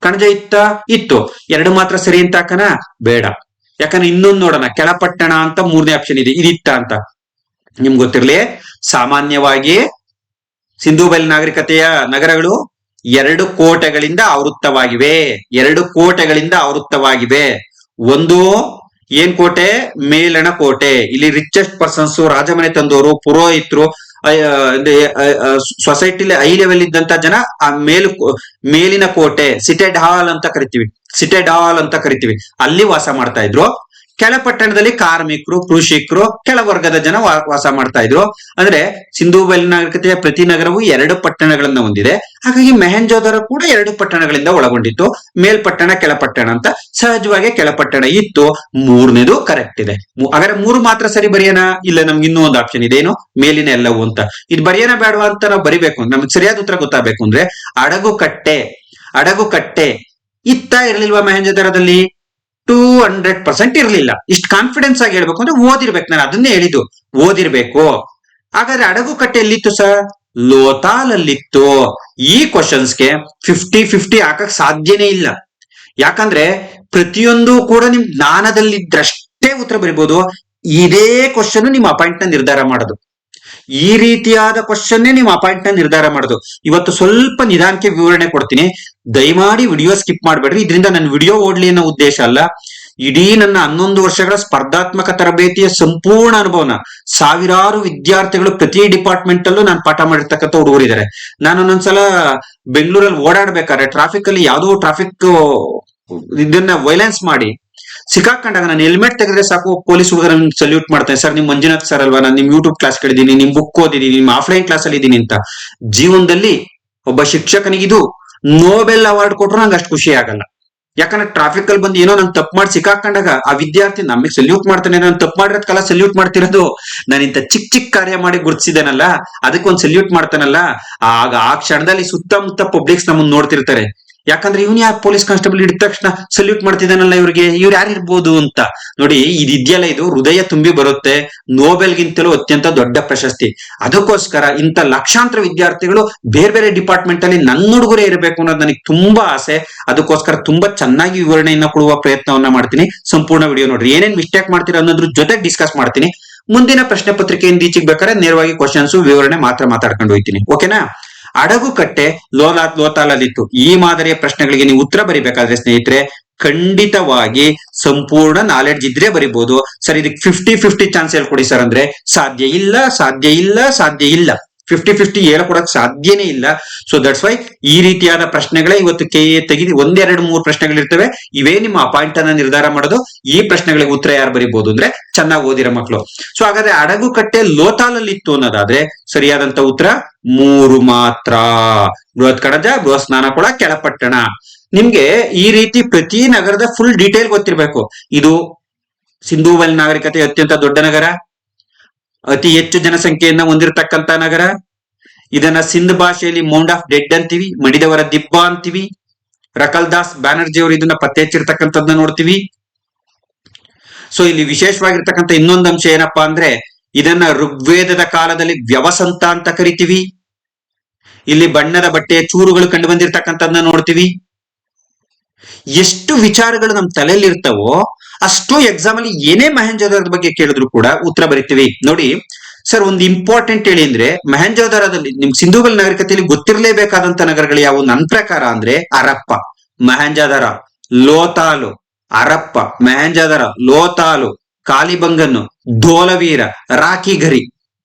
ಕಣಜ ಇತ್ತು, ಎರಡು ಮಾತ್ರ ಸರಿ ಅಂತ ಹಾಕನ? ಬೇಡ. ಯಾಕಂದ್ರೆ ಇನ್ನೊಂದು ನೋಡೋಣ, ಕೆಳಪಟ್ಟಣ ಅಂತ 3ನೇ ಆಪ್ಷನ್ ಇದೆ, ಇದಿತ್ತ ಅಂತ. ನಿಮ್ಗೆ ಗೊತ್ತಿರ್ಲಿ, ಸಾಮಾನ್ಯವಾಗಿ ಸಿಂಧೂ ಬಯಲು ನಾಗರಿಕತೆಯ ನಗರಗಳು 2 ಕೋಟೆಗಳಿಂದ ಆವೃತ್ತವಾಗಿವೆ. 2 ಕೋಟೆಗಳಿಂದ ಆವೃತ್ತವಾಗಿವೆ. ಒಂದು ಏನ್ ಕೋಟೆ? ಮೇಲಣ ಕೋಟೆ. ಇಲ್ಲಿ ರಿಚೆಸ್ಟ್ ಪರ್ಸನ್ಸ್, ರಾಜಮನೆ ತಂದವರು, ಪುರೋಹಿತರು, ಸೊಸೈಟಿಲಿ ಹೈ ಲೆವೆಲ್ ಇದ್ದಂತ ಜನ ಆ ಮೇಲಿನ ಕೋಟೆ, ಸಿಟೆಡ್ ಹಾಲ್ ಅಂತ ಕರಿತೀವಿ, ಅಲ್ಲಿ ವಾಸ ಮಾಡ್ತಾ ಇದ್ರು. ಕೆಳಪಟ್ಟಣದಲ್ಲಿ ಕಾರ್ಮಿಕರು, ಕೃಷಿಕರು, ಕೆಳವರ್ಗದ ಜನ ವಾಸ ಮಾಡ್ತಾ ಇದ್ರು. ಅಂದ್ರೆ ಸಿಂಧೂ ಬಯಲು ನಾಗರಿಕತೆಯ ಪ್ರತಿ ನಗರವು 2 ಪಟ್ಟಣಗಳನ್ನ ಹೊಂದಿದೆ. ಹಾಗಾಗಿ ಮೊಹೆಂಜೋದಾರೋ ಕೂಡ 2 ಪಟ್ಟಣಗಳಿಂದ ಒಳಗೊಂಡಿತ್ತು. ಮೇಲ್ಪಟ್ಟಣ, ಕೆಳಪಟ್ಟಣ ಅಂತ. ಸಹಜವಾಗಿ ಕೆಳಪಟ್ಟಣ ಇತ್ತು. 3ನೇದು ಕರೆಕ್ಟ್ ಇದೆ. ಹಾಗಾದ್ರೆ 3 ಮಾತ್ರ ಸರಿ ಬರೆಯೋಣ? ಇಲ್ಲ, ನಮ್ಗೆ ಇನ್ನೂ ಒಂದು ಆಪ್ಷನ್ ಇದೆ. ಏನು? ಮೇಲಿನ ಎಲ್ಲವೂ ಅಂತ. ಇದು ಬರೆಯೋಣ ಬೇಡವಾ ಅಂತ ನಾವು ಬರಿಬೇಕು. ನಮ್ಗೆ ಸರಿಯಾದ ಉತ್ತರ ಗೊತ್ತಾಗಬೇಕು ಅಂದ್ರೆ ಅಡಗುಕಟ್ಟೆ ಇತ್ತ ಇರ್ಲಿಲ್ವಾ ಮೊಹೆಂಜೋದಾರೋದಲ್ಲಿ? 200% ಇರ್ಲಿಲ್ಲ. ಇಷ್ಟು ಕಾನ್ಫಿಡೆನ್ಸ್ ಆಗಿ ಹೇಳ್ಬೇಕು ಅಂದ್ರೆ ಓದಿರ್ಬೇಕು. ನಾನು ಅದನ್ನೇ ಹೇಳಿದ್ದು, ಓದಿರ್ಬೇಕು. ಹಾಗಾದ್ರೆ ಅಡಗುಕಟ್ಟೆ ಎಲ್ಲಿತ್ತು ಸರ್? ಲೋತಾಲಲ್ಲಿತ್ತು. ಈ ಕ್ವಶನ್ಸ್ಗೆ 50-50 ಹಾಕಕ್ ಸಾಧ್ಯನೇ ಇಲ್ಲ. ಯಾಕಂದ್ರೆ ಪ್ರತಿಯೊಂದು ಕೂಡ ನಿಮ್ ಜ್ಞಾನದಲ್ಲಿದ್ದಷ್ಟೇ ಉತ್ತರ ಬರಿಬಹುದು. ಇದೇ ಕ್ವಶನ್ ನಿಮ್ಮ ಅಪಾಯಿಂಟ್ ನ ನಿರ್ಧಾರ ಮಾಡೋದು. ಈ ರೀತಿಯಾದ ಕ್ವಶನ್ನೇ ನಿಮ್ಮ ಅಪಾಯಿಂಟ್ ನ ನಿರ್ಧಾರ ಮಾಡೋದು. ಇವತ್ತು ಸ್ವಲ್ಪ ನಿಧಾನಕ್ಕೆ ವಿವರಣೆ ಕೊಡ್ತೀನಿ. ದಯಮಾಡಿ ವಿಡಿಯೋ ಸ್ಕಿಪ್ ಮಾಡಬೇಡ್ರಿ. ಇದರಿಂದ ನನ್ನ ವಿಡಿಯೋ ಓಡ್ಲಿ ಅನ್ನೋ ಉದ್ದೇಶ ಅಲ್ಲ. ಇಡೀ ನನ್ನ 11 ವರ್ಷಗಳ ಸ್ಪರ್ಧಾತ್ಮಕ ತರಬೇತಿಯ ಸಂಪೂರ್ಣ ಅನುಭವನ ಸಾವಿರಾರು ವಿದ್ಯಾರ್ಥಿಗಳು ಪ್ರತಿ ಡಿಪಾರ್ಟ್ಮೆಂಟ್ ಅಲ್ಲೂ ನಾನು ಪಾಠ ಮಾಡಿರ್ತಕ್ಕಂಥ ಹುಡುಗರಿದ್ದಾರೆ. ನಾನು ಒಂದೊಂದ್ಸಲ ಬೆಂಗಳೂರಲ್ಲಿ ಓಡಾಡ್ಬೇಕಾದ್ರೆ ಟ್ರಾಫಿಕ್ ಅಲ್ಲಿ ಯಾವುದೋ ಟ್ರಾಫಿಕ್ ಇದನ್ನ ವೈಲೆನ್ಸ್ ಮಾಡಿ ಸಿಕ್ಕಾಕೊಂಡಾಗ ನಾನು ಹೆಲ್ಮೆಟ್ ತೆಗೆದ್ರೆ ಸಾಕು, ಪೊಲೀಸ್ ಹುಡುಗರ ಸಲ್ಯೂಟ್ ಮಾಡ್ತೇನೆ. ಸರ್, ನಿಮ್ ಮಂಜುನಾಥ್ ಸರ್ ಅಲ್ವಾ? ನಾನು ನಿಮ್ ಯೂಟ್ಯೂಬ್ ಕ್ಲಾಸ್ ಕೇಳಿದೀನಿ, ನಿಮ್ ಬುಕ್ ಓದಿದೀನಿ, ನಿಮ್ ಆಫ್ಲೈನ್ ಕ್ಲಾಸ್ ಅಲ್ಲಿ ಇದೀನಿ ಅಂತ. ಜೀವನದಲ್ಲಿ ಒಬ್ಬ ಶಿಕ್ಷಕನಿಗೆ ಇದು ನೋಬೆಲ್ ಅವಾರ್ಡ್ ಕೊಟ್ರು ನಂಗೆ ಅಷ್ಟು ಖುಷಿ ಆಗಲ್ಲ. ಯಾಕಂದ್ರೆ ಟ್ರಾಫಿಕ್ ಅಲ್ಲಿ ಬಂದು ಏನೋ ನಾನು ತಪ್ಪು ಮಾಡಿ ಸಿಕ್ಕಾಕೊಂಡಾಗ ಆ ವಿದ್ಯಾರ್ಥಿ ನಮಗೆ ಸಲ್ಯೂಟ್ ಮಾಡ್ತಾನೆ. ನಾನು ತಪ್ಪು ಮಾಡಿರೋದ್ ಕಲ ಸಲ್ಯೂಟ್ ಮಾಡ್ತಿರೋದು. ನಾನು ಇಂಥ ಚಿಕ್ಕ ಕಾರ್ಯ ಮಾಡಿ ಗುರುತಿಸಿದೇನಲ್ಲ, ಅದಕ್ಕೊಂದು ಸಲ್ಯೂಟ್ ಮಾಡ್ತಾನಲ್ಲ, ಆಗ ಆ ಕ್ಷಣದಲ್ಲಿ ಸುತ್ತಮುತ್ತ ಪಬ್ಲಿಕ್ಸ್ ನಮ್ಮನ್ನ ನೋಡ್ತಿರ್ತಾರೆ. ಯಾಕಂದ್ರೆ ಇವನ್ ಯಾಕೆ ಪೊಲೀಸ್ ಕಾನ್ಸ್ಟೇಬಲ್ ಹಿಡಿದ ತಕ್ಷಣ ಸಲ್ಯೂಟ್ ಮಾಡ್ತಿದ್ದಾನಲ್ಲ, ಇವ್ರು ಯಾರಿರ್ಬೋದು ಅಂತ. ನೋಡಿ, ಇದೆಯಲ್ಲ, ಇದು ಹೃದಯ ತುಂಬಿ ಬರುತ್ತೆ. ನೋಬೆಲ್ಗಿಂತಲೂ ಅತ್ಯಂತ ದೊಡ್ಡ ಪ್ರಶಸ್ತಿ. ಅದಕ್ಕೋಸ್ಕರ ಇಂಥ ಲಕ್ಷಾಂತರ ವಿದ್ಯಾರ್ಥಿಗಳು ಬೇರೆ ಬೇರೆ ಡಿಪಾರ್ಟ್ಮೆಂಟ್ ಅಲ್ಲಿ ನನ್ನ ಹುಡುಗರೇ ಇರಬೇಕು ಅನ್ನೋದು ನನಗೆ ತುಂಬಾ ಆಸೆ. ಅದಕ್ಕೋಸ್ಕರ ತುಂಬಾ ಚೆನ್ನಾಗಿ ವಿವರಣೆಯನ್ನ ಕೊಡುವ ಪ್ರಯತ್ನವನ್ನ ಮಾಡ್ತೀನಿ. ಸಂಪೂರ್ಣ ವಿಡಿಯೋ ನೋಡ್ರಿ. ಏನೇನ್ ಮಿಸ್ಟೇಕ್ ಮಾಡ್ತೀರಾ ಅನ್ನೋದ್ರ ಜೊತೆ ಡಿಸ್ಕಸ್ ಮಾಡ್ತೀನಿ. ಮುಂದಿನ ಪ್ರಶ್ನೆ ಪತ್ರಿಕೆಯಿಂದ ಈಚೆಗೆ ಬೇಕಾದ್ರೆ ನೇರವಾಗಿ ಕ್ವಶನ್ಸ್ ವಿವರಣೆ ಮಾತ್ರ ಮಾತಾಡ್ಕೊಂಡು ಹೋಗ್ತೀನಿ. ಓಕೆನಾ? ಅಡಗುಕಟ್ಟೆ ಲೋತಾಲಲ್ಲಿತ್ತು. ಈ ಮಾದರಿಯ ಪ್ರಶ್ನೆಗಳಿಗೆ ನೀವು ಉತ್ತರ ಬರಿಬೇಕಾದ್ರೆ ಸ್ನೇಹಿತರೆ, ಖಂಡಿತವಾಗಿ ಸಂಪೂರ್ಣ ನಾಲೆಡ್ಜ್ ಇದ್ರೆ ಬರಿಬಹುದು. ಸರ್, ಇದಕ್ಕೆ 50-50 ಚಾನ್ಸ್ ಹೇಳ್ಕೊಡಿ ಸರ್ ಅಂದ್ರೆ ಸಾಧ್ಯ ಇಲ್ಲ. 50-50 ಹೇಳ್ಕೊಡಕ್ ಸಾಧ್ಯನೇ ಇಲ್ಲ. ಸೊ ದಟ್ಸ್ ವೈ ಈ ರೀತಿಯಾದ ಪ್ರಶ್ನೆಗಳೇ ಇವತ್ತು KA ತೆಗೆದು 1-2-3 ಪ್ರಶ್ನೆಗಳಿರ್ತವೆ. ಇವೇ ನಿಮ್ಮ ಅಪಾಯಿಂಟ್ ಅನ್ನ ನಿರ್ಧಾರ ಮಾಡೋದು. ಈ ಪ್ರಶ್ನೆಗಳಿಗೆ ಉತ್ತರ ಯಾರು ಬರಿಬಹುದು ಅಂದ್ರೆ ಚೆನ್ನಾಗಿ ಓದಿರೋ ಮಕ್ಕಳು. ಸೊ ಹಾಗಾದ್ರೆ ಅಡಗುಕಟ್ಟೆ ಲೋತಾಲಲ್ಲಿತ್ತು ಅನ್ನೋದಾದ್ರೆ ಸರಿಯಾದಂತ ಉತ್ತರ 3 ಮಾತ್ರ. ಬೃಹತ್ ಕಡಜ, ಬೃಹತ್ ಸ್ನಾನಕೊಳ, ಕೆಳಪಟ್ಟಣ. ನಿಮ್ಗೆ ಈ ರೀತಿ ಪ್ರತಿ ನಗರದ ಫುಲ್ ಡೀಟೇಲ್ ಗೊತ್ತಿರ್ಬೇಕು. ಇದು ಸಿಂಧೂ ಬಯಲು ನಾಗರಿಕತೆ ಅತ್ಯಂತ ದೊಡ್ಡ ನಗರ, ಅತಿ ಹೆಚ್ಚು ಜನಸಂಖ್ಯೆಯನ್ನ ಹೊಂದಿರತಕ್ಕಂತ ನಗರ. ಇದನ್ನ ಸಿಂಧ್ ಭಾಷೆಯಲ್ಲಿ ಮೌಂಡ್ ಆಫ್ ಡೆಡ್ ಅಂತೀವಿ, ಮಡಿದವರ ದಿಬ್ಬ ಅಂತೀವಿ. ರಕಲ್ದಾಸ್ ಬ್ಯಾನರ್ಜಿ ಅವರು ಇದನ್ನ ಪತ್ತೆ ಹಚ್ಚಿರ್ತಕ್ಕಂಥದ್ದನ್ನ ನೋಡ್ತೀವಿ. ಸೊ ಇಲ್ಲಿ ವಿಶೇಷವಾಗಿರ್ತಕ್ಕಂಥ ಇನ್ನೊಂದು ಅಂಶ ಏನಪ್ಪಾ ಅಂದ್ರೆ, ಇದನ್ನ ಋಗ್ವೇದದ ಕಾಲದಲ್ಲಿ ವ್ಯವಸಂತ ಅಂತ ಕರಿತೀವಿ. ಇಲ್ಲಿ ಬಣ್ಣದ ಬಟ್ಟೆಯ ಚೂರುಗಳು ಕಂಡು ಬಂದಿರತಕ್ಕಂಥದ್ದನ್ನ ನೋಡ್ತೀವಿ. ಎಷ್ಟು ವಿಚಾರಗಳು ನಮ್ಮ ತಲೆಯಲ್ಲಿ ಇರ್ತಾವೋ ಅಷ್ಟು ಎಕ್ಸಾಮ್ ಅಲ್ಲಿ ಏನೇ ಮೊಹೆಂಜೋದಾರೋದ ಬಗ್ಗೆ ಕೇಳಿದ್ರು ಕೂಡ ಉತ್ತರ ಬರಿತೀವಿ. ನೋಡಿ ಸರ್, ಒಂದು ಇಂಪಾರ್ಟೆಂಟ್ ಹೇಳಿ ಅಂದ್ರೆ, ಮೊಹೆಂಜೋದಾರೋದಲ್ಲಿ ನಿಮ್ ಸಿಂಧೂ ಬಯಲು ನಾಗರಿಕತೆಯಲ್ಲಿ ಗೊತ್ತಿರಲೇಬೇಕಾದಂತ ನಗರಗಳು ಯಾವುವು ನನ್ನ ಪ್ರಕಾರ ಅಂದ್ರೆ ಹರಪ್ಪ, ಮೊಹೆಂಜೋದಾರೋ, ಲೋತಾಲು. ಹರಪ್ಪ, ಮೊಹೆಂಜೋದಾರೋ, ಲೋತಾಲು, ಕಾಲಿಬಂಗನ್, ಧೋಲವೀರ, ರಾಖಿಗರಿ.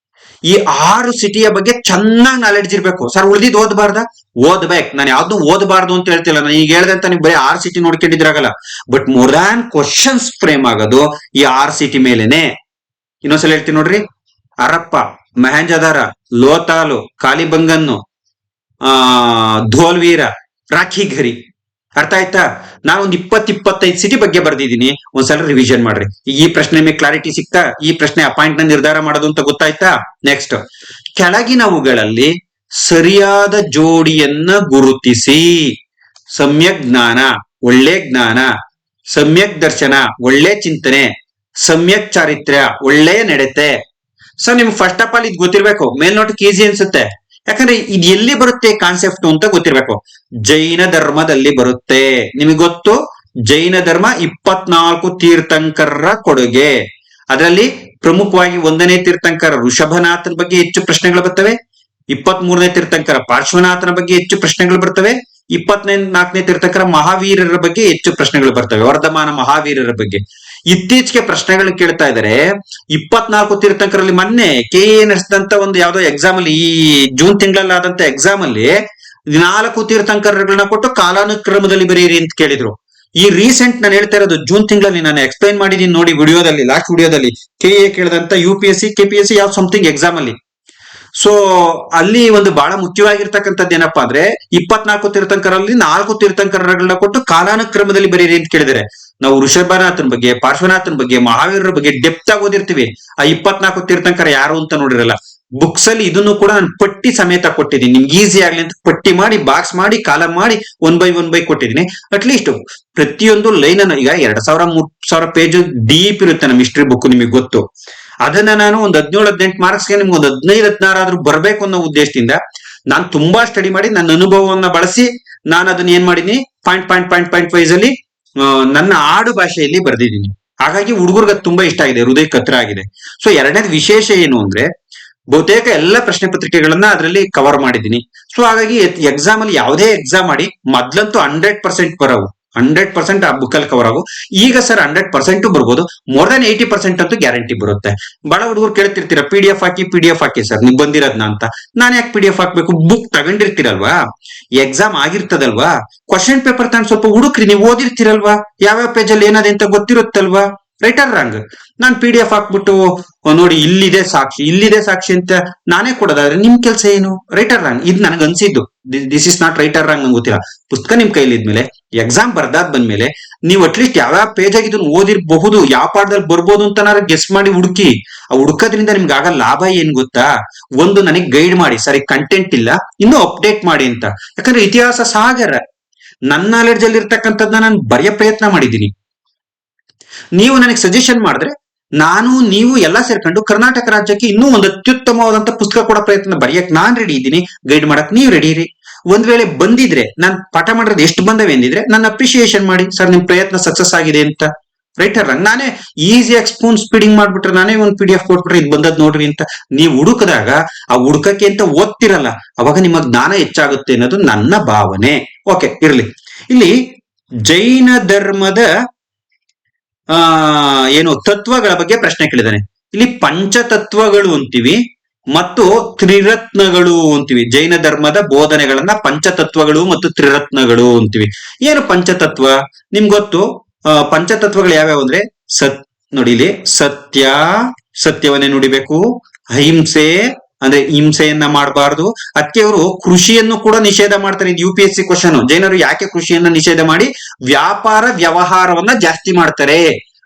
ಈ 6 ಸಿಟಿಯ ಬಗ್ಗೆ ಚೆನ್ನಾಗಿ ನಾಲೆಡ್ಜ್ ಇರ್ಬೇಕು. ಸರ್, ಉಳಿದಿದ್ದು ಓದಬಾರ್ದ? ಓದ್ಬೇಕು. ನಾನು ಯಾವ್ದು ಓದಬಾರ್ದು ಅಂತ ಹೇಳ್ತಿಲ್ಲ. ನಾನು ಈಗ ಹೇಳ್ದಂತ ನೀವು ಬರೀ 6 ಸಿಟಿ ನೋಡ್ಕೊಂಡಿದ್ರಾಗಲ್ಲ. But more than questions frame ಆಗೋದು ಈ 6 ಸಿಟಿ ಮೇಲೆನೆ. ಇನ್ನೊಂದ್ಸಲ ಹೇಳ್ತೀನಿ ನೋಡ್ರಿ. ಹರಪ್ಪ, ಮೊಹೆಂಜೋದಾರೋ, ಲೋತಾಲು, ಕಾಲಿಬಂಗನ್, ಧೋಲ್ವೀರ, ರಾಖಿಗರಿ. ಅರ್ಥ ಆಯ್ತಾ? ನಾನು ಒಂದು 20-25 ಸಿಟಿ ಬಗ್ಗೆ ಬರ್ದಿದ್ದೀನಿ. ಒಂದ್ಸಲ ರಿವಿಷನ್ ಮಾಡ್ರಿ. ಈ ಪ್ರಶ್ನೆ ಮೇಲೆ ಕ್ಲಾರಿಟಿ ಸಿಕ್ತಾ? ಈ ಪ್ರಶ್ನೆ ಅಪಾಯಿಂಟ್ ನ ನಿರ್ಧಾರ ಮಾಡೋದು ಅಂತ ಗೊತ್ತಾಯ್ತಾ? ನೆಕ್ಸ್ಟ್, ಕೆಳಗಿನವುಗಳಲ್ಲಿ ಸರಿಯಾದ ಜೋಡಿಯನ್ನ ಗುರುತಿಸಿ. ಸಮ್ಯಕ್ ಜ್ಞಾನ, ಒಳ್ಳೆ ಜ್ಞಾನ. ಸಮ್ಯಕ್ ದರ್ಶನ, ಒಳ್ಳೆ ಚಿಂತನೆ. ಸಮ್ಯಕ್ ಚಾರಿತ್ರ್ಯ, ಒಳ್ಳೆಯ ನಡತೆ. ಸರ್, ನಿಮ್ಗೆ ಫಸ್ಟ್ ಆಫ್ ಆಲ್ ಇದು ಗೊತ್ತಿರ್ಬೇಕು. ಮೇಲ್ನೋಟಕ್ಕೆ ಈಸಿ ಅನ್ಸುತ್ತೆ. ಯಾಕಂದ್ರೆ ಇದು ಎಲ್ಲಿ ಬರುತ್ತೆ ಕಾನ್ಸೆಪ್ಟ್ ಅಂತ ಗೊತ್ತಿರ್ಬೇಕು. ಜೈನ ಧರ್ಮದಲ್ಲಿ ಬರುತ್ತೆ. ನಿಮಗೆ ಗೊತ್ತು, ಜೈನ ಧರ್ಮ 24 ತೀರ್ಥಂಕರರ ಕೊಡುಗೆ. ಅದರಲ್ಲಿ ಪ್ರಮುಖವಾಗಿ 1ನೇ ತೀರ್ಥಂಕರ ಋಷಭನಾಥನ ಬಗ್ಗೆ ಹೆಚ್ಚು ಪ್ರಶ್ನೆಗಳು ಬರ್ತವೆ. 23ನೇ ತೀರ್ಥಂಕರ ಪಾರ್ಶ್ವನಾಥನ ಬಗ್ಗೆ ಹೆಚ್ಚು ಪ್ರಶ್ನೆಗಳು ಬರ್ತವೆ. 24ನೇ ತೀರ್ಥಂಕರ ಮಹಾವೀರರ ಬಗ್ಗೆ ಹೆಚ್ಚು ಪ್ರಶ್ನೆಗಳು ಬರ್ತವೆ. ವರ್ಧಮಾನ ಮಹಾವೀರರ ಬಗ್ಗೆ ಇತ್ತೀಚೆಗೆ ಪ್ರಶ್ನೆಗಳು ಕೇಳ್ತಾ ಇದ್ದಾರೆ. 24 ತೀರ್ಥಂಕರಲ್ಲಿ ಮೊನ್ನೆ KA ನಡೆಸಿದಂತ ಒಂದು ಯಾವ್ದೋ ಎಕ್ಸಾಮ್ ಅಲ್ಲಿ, ಈ ಜೂನ್ ತಿಂಗಳಲ್ಲಿ ಆದಂತ ಎಕ್ಸಾಮ್ ಅಲ್ಲಿ 4 ತೀರ್ಥಂಕರಗಳನ್ನ ಕೊಟ್ಟು ಕಾಲಾನುಕ್ರಮದಲ್ಲಿ ಬರೀರಿ ಅಂತ ಕೇಳಿದ್ರು. ಈ ರೀಸೆಂಟ್ ನಾನು ಹೇಳ್ತಾ ಇರೋದು ಜೂನ್ ತಿಂಗಳಲ್ಲಿ ನಾನು ಎಕ್ಸ್ಪ್ಲೈನ್ ಮಾಡಿದೀನಿ ನೋಡಿ ವಿಡಿಯೋದಲ್ಲಿ, ಲಾಸ್ಟ್ ವಿಡಿಯೋದಲ್ಲಿ ಕೆಎ ಕೇಳಿದಂತ UPSC KPSC ಯಾವ ಸಮಥಿಂಗ್ ಎಕ್ಸಾಮ್ ಅಲ್ಲಿ. ಸೊ ಅಲ್ಲಿ ಒಂದು ಬಹಳ ಮುಖ್ಯವಾಗಿರ್ತಕ್ಕಂಥದ್ದು ಏನಪ್ಪಾ ಅಂದ್ರೆ 24 ತೀರ್ಥಂಕರಲ್ಲಿ 4 ತೀರ್ಥಂಕರಗಳನ್ನ ಕೊಟ್ಟು ಕಾಲಾನುಕ್ರಮದಲ್ಲಿ ಬರೀರಿ ಅಂತ ಕೇಳಿದರೆ. ನಾವು ಋಷಭನಾಥನ್ ಬಗ್ಗೆ, ಪಾರ್ಶ್ವನಾಥನ್ ಬಗ್ಗೆ, ಮಹಾವೀರರ ಬಗ್ಗೆ ಡೆಪ್ತ್ ಆಗಿ ಓದಿರ್ತೀವಿ. ಆ 24 ತೀರ್ಥಂಕರ ಯಾರು ಅಂತ ನೋಡಿರಲ್ಲ. ಬುಕ್ಸ್ ಅಲ್ಲಿ ಇದನ್ನು ಕೂಡ ನಾನು ಪಟ್ಟಿ ಸಮೇತ ಕೊಟ್ಟಿದ್ದೀನಿ, ನಿಮ್ಗೆ ಈಸಿ ಆಗ್ಲಿ ಅಂತ ಪಟ್ಟಿ ಮಾಡಿ ಬಾಕ್ಸ್ ಮಾಡಿ ಕಾಲಮ್ ಮಾಡಿ 1 by 1 ಕೊಟ್ಟಿದ್ದೀನಿ. ಅಟ್ಲೀಸ್ಟ್ ಪ್ರತಿಯೊಂದು ಲೈನ್ ಅನ್ನು, ಈಗ 2000-3000 ಪೇಜ್ ಡೀಪ್ ಇರುತ್ತೆ ನಮ್ಮ ಹಿಸ್ಟ್ರಿ ಬುಕ್, ನಿಮಗೆ ಗೊತ್ತು. ಅದನ್ನ ನಾನು ಒಂದು 17-18 ಮಾರ್ಕ್ಸ್ಗೆ ನಿಮ್ಗೆ ಒಂದು 15-16 ಆದ್ರೂ ಬರ್ಬೇಕು ಅನ್ನೋ ಉದ್ದೇಶದಿಂದ ನಾನು ತುಂಬಾ ಸ್ಟಡಿ ಮಾಡಿ ನನ್ನ ಅನುಭವವನ್ನ ಬಳಸಿ ನಾನು ಅದನ್ನ ಏನ್ ಮಾಡಿದೀನಿ, ಪಾಯಿಂಟ್ ವೈಸ್ ಅಲ್ಲಿ ನನ್ನ ಆಡು ಭಾಷೆಯಲ್ಲಿ ಬರೆದಿದ್ದೀನಿ. ಹಾಗಾಗಿ ಹುಡುಗರ್ಗೆ ತುಂಬಾ ಇಷ್ಟ ಆಗಿದೆ, ಹೃದಯಕ್ಕೆ ಹತ್ರ ಆಗಿದೆ. ಸೊ ಎರಡನೇದು ವಿಶೇಷ ಏನು ಅಂದ್ರೆ ಬಹುತೇಕ ಎಲ್ಲ ಪ್ರಶ್ನೆ ಪತ್ರಿಕೆಗಳನ್ನ ಅದರಲ್ಲಿ ಕವರ್ ಮಾಡಿದ್ದೀನಿ. ಸೊ ಹಾಗಾಗಿ ಎಕ್ಸಾಮ್ ಅಲ್ಲಿ ಯಾವುದೇ ಎಕ್ಸಾಮ್ ಮಾಡಿ ಮೊದ್ಲಂತೂ 100% ಬರವು, 100% ಆ ಬುಕ್ ಅಲ್ಲಿ ಕವರ್ ಆಗು. ಈಗ ಸರ್ 100% ಬರ್ಬೋದು, ಮೋರ್ ದನ್ 80% ಅಂತೂ ಗ್ಯಾರಂಟಿ ಬರುತ್ತೆ. ಬಹಳ ಹುಡುಗರು ಕೇಳ್ತಿರ್ತೀರ PDF ಹಾಕಿ ಸರ್ ನೀವು ಬಂದಿರೋದ್ನ ಅಂತ. ನಾನು ಯಾಕೆ PDF ಹಾಕ್ಬೇಕು? ಬುಕ್ ತಗೊಂಡಿರ್ತೀರಲ್ವಾ, ಎಕ್ಸಾಮ್ ಆಗಿರ್ತದಲ್ವಾ, ಕ್ವಶನ್ ಪೇಪರ್ ತಗೊಂಡು ಸ್ವಲ್ಪ ಹುಡುಕ್ರಿ, ನೀವು ಓದಿರ್ತೀರಲ್ವಾ, ಯಾವ್ಯಾವ ಪೇಜಲ್ಲಿ ಏನಾದೆ ಅಂತ ಗೊತ್ತಿರುತ್ತಲ್ವಾ, right or wrong? Non PDF ಹಾಕ್ಬಿಟ್ಟು ನೋಡಿ ಇಲ್ಲಿದೆ ಸಾಕ್ಷಿ ಅಂತ ನಾನೇ ಕೊಡೋದಾದ್ರೆ ನಿಮ್ ಕೆಲಸ ಏನು? Right or wrong? ಇದು ನನಗೆ ಅನ್ಸಿದ್ದು, this is not right or wrong ನಂಗೆ ಗೊತ್ತಿಲ್ಲ. ಪುಸ್ತಕ ನಿಮ್ ಕೈಲಿ ಇದ್ಮೇಲೆ ಎಕ್ಸಾಮ್ ಬರ್ದಾದ್ ಬಂದ್ಮೇಲೆ ನೀವು ಅಟ್ಲೀಸ್ಟ್ ಯಾವ ಪೇಜ್ ಆಗಿ ಇದನ್ನ ಓದಿರಬಹುದು, ಯಾವ ಪಾಠದಲ್ಲಿ ಬರ್ಬೋದು ಅಂತ ಗೆಸ್ ಮಾಡಿ ಹುಡುಕಿ. ಆ ಹುಡುಕೋದ್ರಿಂದ ನಿಮ್ಗೆ ಆಗ ಲಾಭ ಏನ್ ಗೊತ್ತಾ? ಒಂದು ನನಗೆ ಗೈಡ್ ಮಾಡಿ, ಸರಿ ಕಂಟೆಂಟ್ ಇಲ್ಲ ಇನ್ನೂ ಅಪ್ಡೇಟ್ ಮಾಡಿ ಅಂತ. ಯಾಕಂದ್ರೆ ಇತಿಹಾಸ ಸಾಗರ, ನನ್ನ ನಾಲೆಡ್ಜ್ ಅಲ್ಲಿ ಇರ್ತಕ್ಕಂಥದ್ದನ್ನ ನಾನು ಬರೆಯೋ ಪ್ರಯತ್ನ ಮಾಡಿದ್ದೀನಿ. ನೀವು ನನಗೆ ಸಜೆಷನ್ ಮಾಡಿದ್ರೆ ನೀವು ಎಲ್ಲ ಸೇರ್ಕೊಂಡು ಕರ್ನಾಟಕ ರಾಜ್ಯಕ್ಕೆ ಇನ್ನೂ ಒಂದು ಅತ್ಯುತ್ತಮವಾದಂತ ಪುಸ್ತಕ ಕೊಡೋ ಪ್ರಯತ್ನ ಬರೆಯಕ್ ನಾನ್ ರೆಡಿ ಇದ್ದೀನಿ, ಗೈಡ್ ಮಾಡಕ್ ನೀವು ರೆಡಿ ಇರಿ. ಒಂದ್ ವೇಳೆ ಬಂದಿದ್ರೆ ನಾನು ಪಾಠ ಮಾಡಿರೋದು ಎಷ್ಟು ಬಂದವೆ ಎಂದಿದ್ರೆ ನನ್ನ ಅಪ್ರಿಶಿಯೇಷನ್ ಮಾಡಿ, ಸರ್ ನಿಮ್ ಪ್ರಯತ್ನ ಸಕ್ಸಸ್ ಆಗಿದೆ ಅಂತ. ರೈಟ್ ಅಲ್ಲ? ನಾನೇ ಈಸಿಯಾಗಿ ಸ್ಪೂನ್ ಸ್ಪೀಡಿಂಗ್ ಮಾಡ್ಬಿಟ್ರೆ, ನಾನೇ ಒಂದು PDF ಕೊಟ್ಬಿಟ್ರೆ ಇದು ಬಂದದ್ ನೋಡ್ರಿ ಅಂತ ನೀವು ಹುಡುಕದಾಗ ಆ ಹುಡುಕಕ್ಕೆ ಅಂತ ಓದ್ತಿರಲ್ಲ, ಅವಾಗ ನಿಮ್ಮ ಜ್ಞಾನ ಹೆಚ್ಚಾಗುತ್ತೆ ಅನ್ನೋದು ನನ್ನ ಭಾವನೆ. ಓಕೆ, ಇರ್ಲಿ. ಇಲ್ಲಿ ಜೈನ ಧರ್ಮದ ಏನು ತತ್ವಗಳ ಬಗ್ಗೆ ಪ್ರಶ್ನೆ ಕೇಳಿದಾನೆ. ಇಲ್ಲಿ ಪಂಚತತ್ವಗಳು ಅಂತೀವಿ ಮತ್ತು ತ್ರಿರತ್ನಗಳು ಅಂತೀವಿ. ಜೈನ ಧರ್ಮದ ಬೋಧನೆಗಳನ್ನ ಪಂಚತತ್ವಗಳು ಮತ್ತು ತ್ರಿರತ್ನಗಳು ಅಂತೀವಿ. ಏನು ಪಂಚತತ್ವ? ನಿಮ್ಗೆ ಗೊತ್ತು. ಪಂಚತತ್ವಗಳು ಯಾವ್ಯಾವ ಅಂದ್ರೆ ನೋಡಿ ಇಲ್ಲಿ ಸತ್ಯವನ್ನೇ ನುಡಿಬೇಕು, ಅಹಿಂಸೆ ಅಂದ್ರೆ ಹಿಂಸೆಯನ್ನ ಮಾಡಬಾರ್ದು. ಅದಕ್ಕೆ ಅವರು ಕೃಷಿಯನ್ನು ಕೂಡ ನಿಷೇಧ ಮಾಡ್ತಾರೆ. ಇದು UPSC ಕ್ವಶನ್. ಜೈನರು ಯಾಕೆ ಕೃಷಿಯನ್ನ ನಿಷೇಧ ಮಾಡಿ ವ್ಯಾಪಾರ ವ್ಯವಹಾರವನ್ನ ಜಾಸ್ತಿ ಮಾಡ್ತಾರೆ?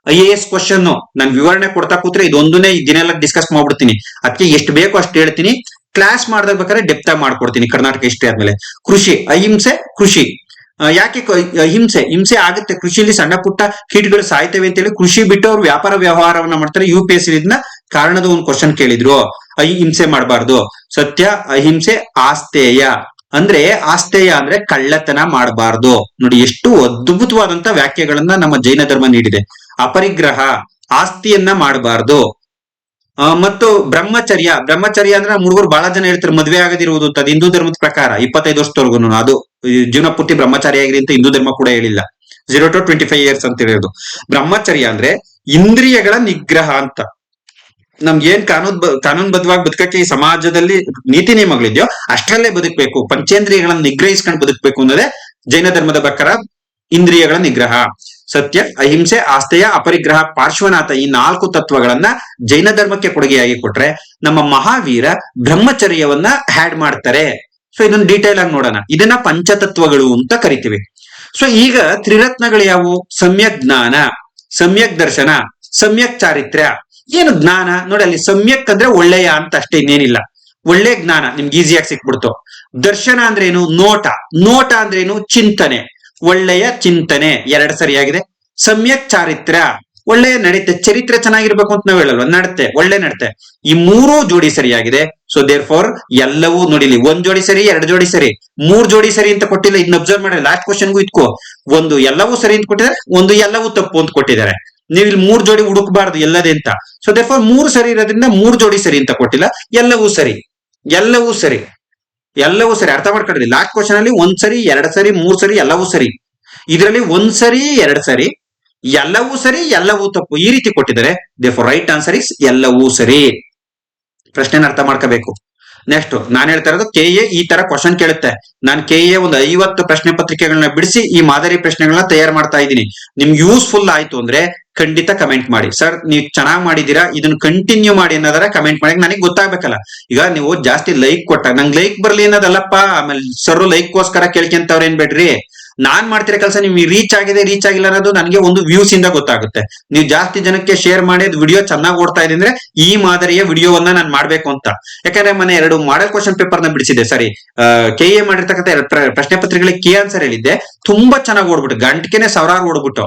IAS question. ನಾನು ವಿವರಣೆ ಕೊಡ್ತಾ ಕೂತ್ರೆ ಇದೊಂದನ್ನೇ ದಿನೆಲ್ಲ ಡಿಸ್ಕಸ್ ಮಾಡ್ಬಿಡ್ತೀನಿ. ಅದಕ್ಕೆ ಎಷ್ಟು ಬೇಕೋ ಅಷ್ಟು ಹೇಳ್ತೀನಿ. ಕ್ಲಾಸ್ ಮಾಡ್ದಾಗ ಬೇಕಾದ್ರೆ ಡೆಪ್ತ್ ಆಗಿ ಮಾಡ್ಕೊಡ್ತೀನಿ. ಕರ್ನಾಟಕ ಹಿಸ್ಟ್ರಿ ಆದ್ಮೇಲೆ ಕೃಷಿ, ಅಹಿಂಸೆ, ಕೃಷಿ. ಯಾಕೆ ಹಿಂಸೆ ಆಗುತ್ತೆ ಕೃಷಿಯಲ್ಲಿ, ಸಣ್ಣ ಪುಟ್ಟ ಕೀಟಗಳು ಸಾಯ್ತವೆ ಅಂತ ಹೇಳಿ ಕೃಷಿ ಬಿಟ್ಟು ಅವ್ರು ವ್ಯಾಪಾರ ವ್ಯವಹಾರವನ್ನ ಮಾಡ್ತಾರೆ. UPSC ಇದನ್ನ ಕಾರಣದ ಒಂದು ಕ್ವಶನ್ ಕೇಳಿದ್ರು. ಹಿಂಸೆ ಮಾಡಬಾರ್ದು. ಸತ್ಯ, ಅಹಿಂಸೆ, ಆಸ್ತೇಯ. ಅಂದ್ರೆ ಆಸ್ತೇಯ ಅಂದ್ರೆ ಕಳ್ಳತನ ಮಾಡಬಾರ್ದು. ನೋಡಿ ಎಷ್ಟು ಅದ್ಭುತವಾದಂತ ವ್ಯಾಖ್ಯೆಗಳನ್ನ ನಮ್ಮ ಜೈನ ಧರ್ಮ ನೀಡಿದೆ. ಅಪರಿಗ್ರಹ, ಆಸ್ತಿಯನ್ನ ಮಾಡಬಾರ್ದು. ಮತ್ತು ಬ್ರಹ್ಮಚರ್ಯ ಅಂದ್ರೆ ಹುಡುಗರು ಬಹಳ ಜನ ಹೇಳ್ತಾರೆ ಮದ್ವೆ ಆಗದಿರುವುದು ಅಂತ. ಅದು ಹಿಂದೂ ಧರ್ಮದ ಪ್ರಕಾರ 25 ವರ್ಷದವರೆಗೂ ಅದು ಜೀವನ ಪೂರ್ತಿ ಬ್ರಹ್ಮಚಾರಿ ಆಗಿರಿ ಅಂತ ಹಿಂದೂ ಧರ್ಮ ಕೂಡ ಹೇಳಿಲ್ಲ. 0 to 25 years ಅಂತ ಹೇಳಿರೋದು. ಬ್ರಹ್ಮಚರ್ಯ ಅಂದ್ರೆ ಇಂದ್ರಿಯಗಳ ನಿಗ್ರಹ ಅಂತ. ನಮ್ಗೆ ಏನ್ ಕಾನೂನುಬದ್ಧವಾಗಿ ಬದುಕಕ್ಕೆ ಈ ಸಮಾಜದಲ್ಲಿ ನೀತಿ ನಿಯಮಗಳಿದೆಯೋ ಅಷ್ಟರಲ್ಲೇ ಬದುಕಬೇಕು. ಪಂಚೇಂದ್ರಿಯಗಳನ್ನ ನಿಗ್ರಹಿಸ್ಕೊಂಡು ಬದುಕಬೇಕು ಅನ್ನೋದೇ ಜೈನ ಧರ್ಮದ ಪ್ರಕಾರ ಇಂದ್ರಿಯಗಳ ನಿಗ್ರಹ. ಸತ್ಯ, ಅಹಿಂಸೆ, ಆಸ್ತೇಯ, ಅಪರಿಗ್ರಹ, ಪಾರ್ಶ್ವನಾಥ, ಈ 4 ತತ್ವಗಳನ್ನ ಜೈನ ಧರ್ಮಕ್ಕೆ ಕೊಡುಗೆಯಾಗಿ ಕೊಟ್ರೆ ನಮ್ಮ ಮಹಾವೀರ ಬ್ರಹ್ಮಚರ್ಯವನ್ನ ಹ್ಯಾಡ್ ಮಾಡ್ತಾರೆ. ಸೊ ಇದನ್ನ ಡೀಟೇಲ್ ಆಗಿ ನೋಡೋಣ. ಇದನ್ನ ಪಂಚತತ್ವಗಳು ಅಂತ ಕರಿತೀವಿ. ಸೊ ಈಗ ತ್ರಿರತ್ನಗಳು ಯಾವುವು? ಸಮ್ಯಕ್ ಜ್ಞಾನ, ಸಮ್ಯಕ್ ದರ್ಶನ, ಸಮ್ಯಕ್ ಚಾರಿತ್ರ್ಯ. ಏನು ಜ್ಞಾನ? ನೋಡಿ ಅಲ್ಲಿ ಸಮ್ಯಕ್ ಅಂದ್ರೆ ಒಳ್ಳೆಯ ಅಂತ ಅಷ್ಟೇ, ಇನ್ನೇನಿಲ್ಲ. ಒಳ್ಳೆ ಜ್ಞಾನ ನಿಮ್ಗೆ ಈಸಿಯಾಗಿ ಸಿಕ್ಬಿಡ್ತು. ದರ್ಶನ ಅಂದ್ರೆ ಏನು? ನೋಟ ಅಂದ್ರೆ ಏನು? ಚಿಂತನೆ, ಒಳ್ಳೆಯ ಚಿಂತನೆ. 2 ಸರಿಯಾಗಿದೆ. ಸಮ್ಯಕ್ ಚಾರಿತ್ರ್ಯ, ಒಳ್ಳೆಯ ನಡತೆ, ಚರಿತ್ರೆ ಚೆನ್ನಾಗಿರ್ಬೇಕು ಅಂತ ನಾವು ಹೇಳಲ್ವ, ನಡತೆ, ಒಳ್ಳೆ ನಡತೆ. ಈ 3 ಜೋಡಿ ಸರಿಯಾಗಿದೆ. ಸೊ ದೇರ್ ಫಾರ್ ಎಲ್ಲವೂ ನೋಡಿಲಿ, 1 ಜೋಡಿ ಸರಿ, 2 ಜೋಡಿ ಸರಿ, 3 ಜೋಡಿ ಸರಿ ಅಂತ ಕೊಟ್ಟಿಲ್ಲ. ಇದನ್ನ ಅಬ್ಸರ್ವ್ ಮಾಡಿ. ಲಾಸ್ಟ್ ಕ್ವಶನ್ಗೂ ಇದ್ಕೋ, 1 ಎಲ್ಲವೂ ಸರಿ ಅಂತ ಕೊಟ್ಟಿದ್ದಾರೆ, 1 ಎಲ್ಲವೂ ತಪ್ಪು ಅಂತ ಕೊಟ್ಟಿದ್ದಾರೆ. ನೀವು ಇಲ್ಲಿ 3 ಜೋಡಿ ಹುಡುಕಬಾರ್ದು ಎಲ್ಲದೇ ಅಂತ. ಸೊ ದೇರ್ ಫಾರ್ 3 ಸರಿ ಇರೋದ್ರಿಂದ 3 ಜೋಡಿ ಸರಿ ಅಂತ ಕೊಟ್ಟಿಲ್ಲ, ಎಲ್ಲವೂ ಸರಿ. ಅರ್ಥ ಮಾಡ್ಕೊಂಡ್ರಿ. ಲಾಸ್ಟ್ ಕ್ವಶನ್ ಅಲ್ಲಿ 1 ಸರಿ, 2 ಸರಿ, 3 ಸರಿ, ಎಲ್ಲವೂ ಸರಿ. ಇದರಲ್ಲಿ 1 ಸರಿ, 2 ಸರಿ, ಎಲ್ಲವೂ ಸರಿ, ಎಲ್ಲವೂ ತಪ್ಪು, ಈ ರೀತಿ ಕೊಟ್ಟಿದ್ದಾರೆ. ದೇರ್ಫೋರ್ ರೈಟ್ ಆನ್ಸರ್ ಇಸ್ ಎಲ್ಲವೂ ಸರಿ. ಪ್ರಶ್ನೆನ ಅರ್ಥ ಮಾಡ್ಕೋಬೇಕು. ನೆಕ್ಸ್ಟ್ ನಾನು ಹೇಳ್ತಾ ಇರೋದು ಕೆಎ ಈ ತರ ಕ್ವಶನ್ ಕೇಳುತ್ತೆ. ನಾನು ಕೆಎ ಒಂದು 50 ಪ್ರಶ್ನೆ ಪತ್ರಿಕೆಗಳನ್ನ ಬಿಡಿಸಿ ಈ ಮಾದರಿ ಪ್ರಶ್ನೆಗಳನ್ನ ತಯಾರು ಮಾಡ್ತಾ ಇದ್ದೀನಿ. ನಿಮ್ಗೆ ಯೂಸ್ಫುಲ್ ಆಯ್ತು ಅಂದ್ರೆ ಖಂಡಿತ ಕಮೆಂಟ್ ಮಾಡಿ. ಸರ್ ನೀವು ಚೆನ್ನಾಗಿ ಮಾಡಿದೀರಾ, ಇದನ್ನ ಕಂಟಿನ್ಯೂ ಮಾಡಿ ಅನ್ನೋದರ ಕಮೆಂಟ್ ಮಾಡಿ, ನನಗೆ ಗೊತ್ತಾಗ್ಬೇಕಲ್ಲ. ಈಗ ನೀವು ಜಾಸ್ತಿ ಲೈಕ್ ಕೊಟ್ಟಾಗ ನಂಗೆ ಲೈಕ್ ಬರ್ಲಿ ಅನ್ನೋದಲ್ಲಪ್ಪ. ಆಮೇಲೆ ಸರ್ ಲೈಕ್ಗೋಸ್ಕರ ಕೇಳ್ಕೊಂತವ್ರ ಏನ್ ಬೇಡ್ರಿ. ನಾನ್ ಮಾಡ್ತಿರೋ ಕೆಲಸ ನಿಮ್ಗೆ ರೀಚ್ ಆಗಿದೆ ರೀಚ್ ಆಗಿಲ್ಲ ಅನ್ನೋದು ನನಗೆ ಒಂದು ವ್ಯೂಸ್ ಇಂದ ಗೊತ್ತಾಗುತ್ತೆ. ನೀವು ಜಾಸ್ತಿ ಜನಕ್ಕೆ ಶೇರ್ ಮಾಡಿ ವಿಡಿಯೋ ಚೆನ್ನಾಗಿ ಓಡ್ತಾ ಇದೆ ಅಂದ್ರೆ ಈ ಮಾದರಿಯ ವಿಡಿಯೋವನ್ನ ನಾನು ಮಾಡ್ಬೇಕು ಅಂತ. ಯಾಕಂದ್ರೆ ಮೊನ್ನೆ 2 ಮಾಡೆಲ್ ಕ್ವಶನ್ ಪೇಪರ್ ನ ಬಿಡಿಸಿದೆ. ಸಾರಿ, ಕೆಎ ಮಾಡಿರ್ತಕ್ಕಂಥ ಪ್ರಶ್ನೆ ಪತ್ರಿಕೆಗಳಿಗೆ ಕೀ ಆನ್ಸರ್ ಹೇಳಿದ್ದೆ. ತುಂಬಾ ಚೆನ್ನಾಗಿ ಓಡ್ಬಿಟ್ಟು ಗಂಟೆನೆ ಸಾವಿರಾರು ಓಡ್ಬಿಟ್ಟು.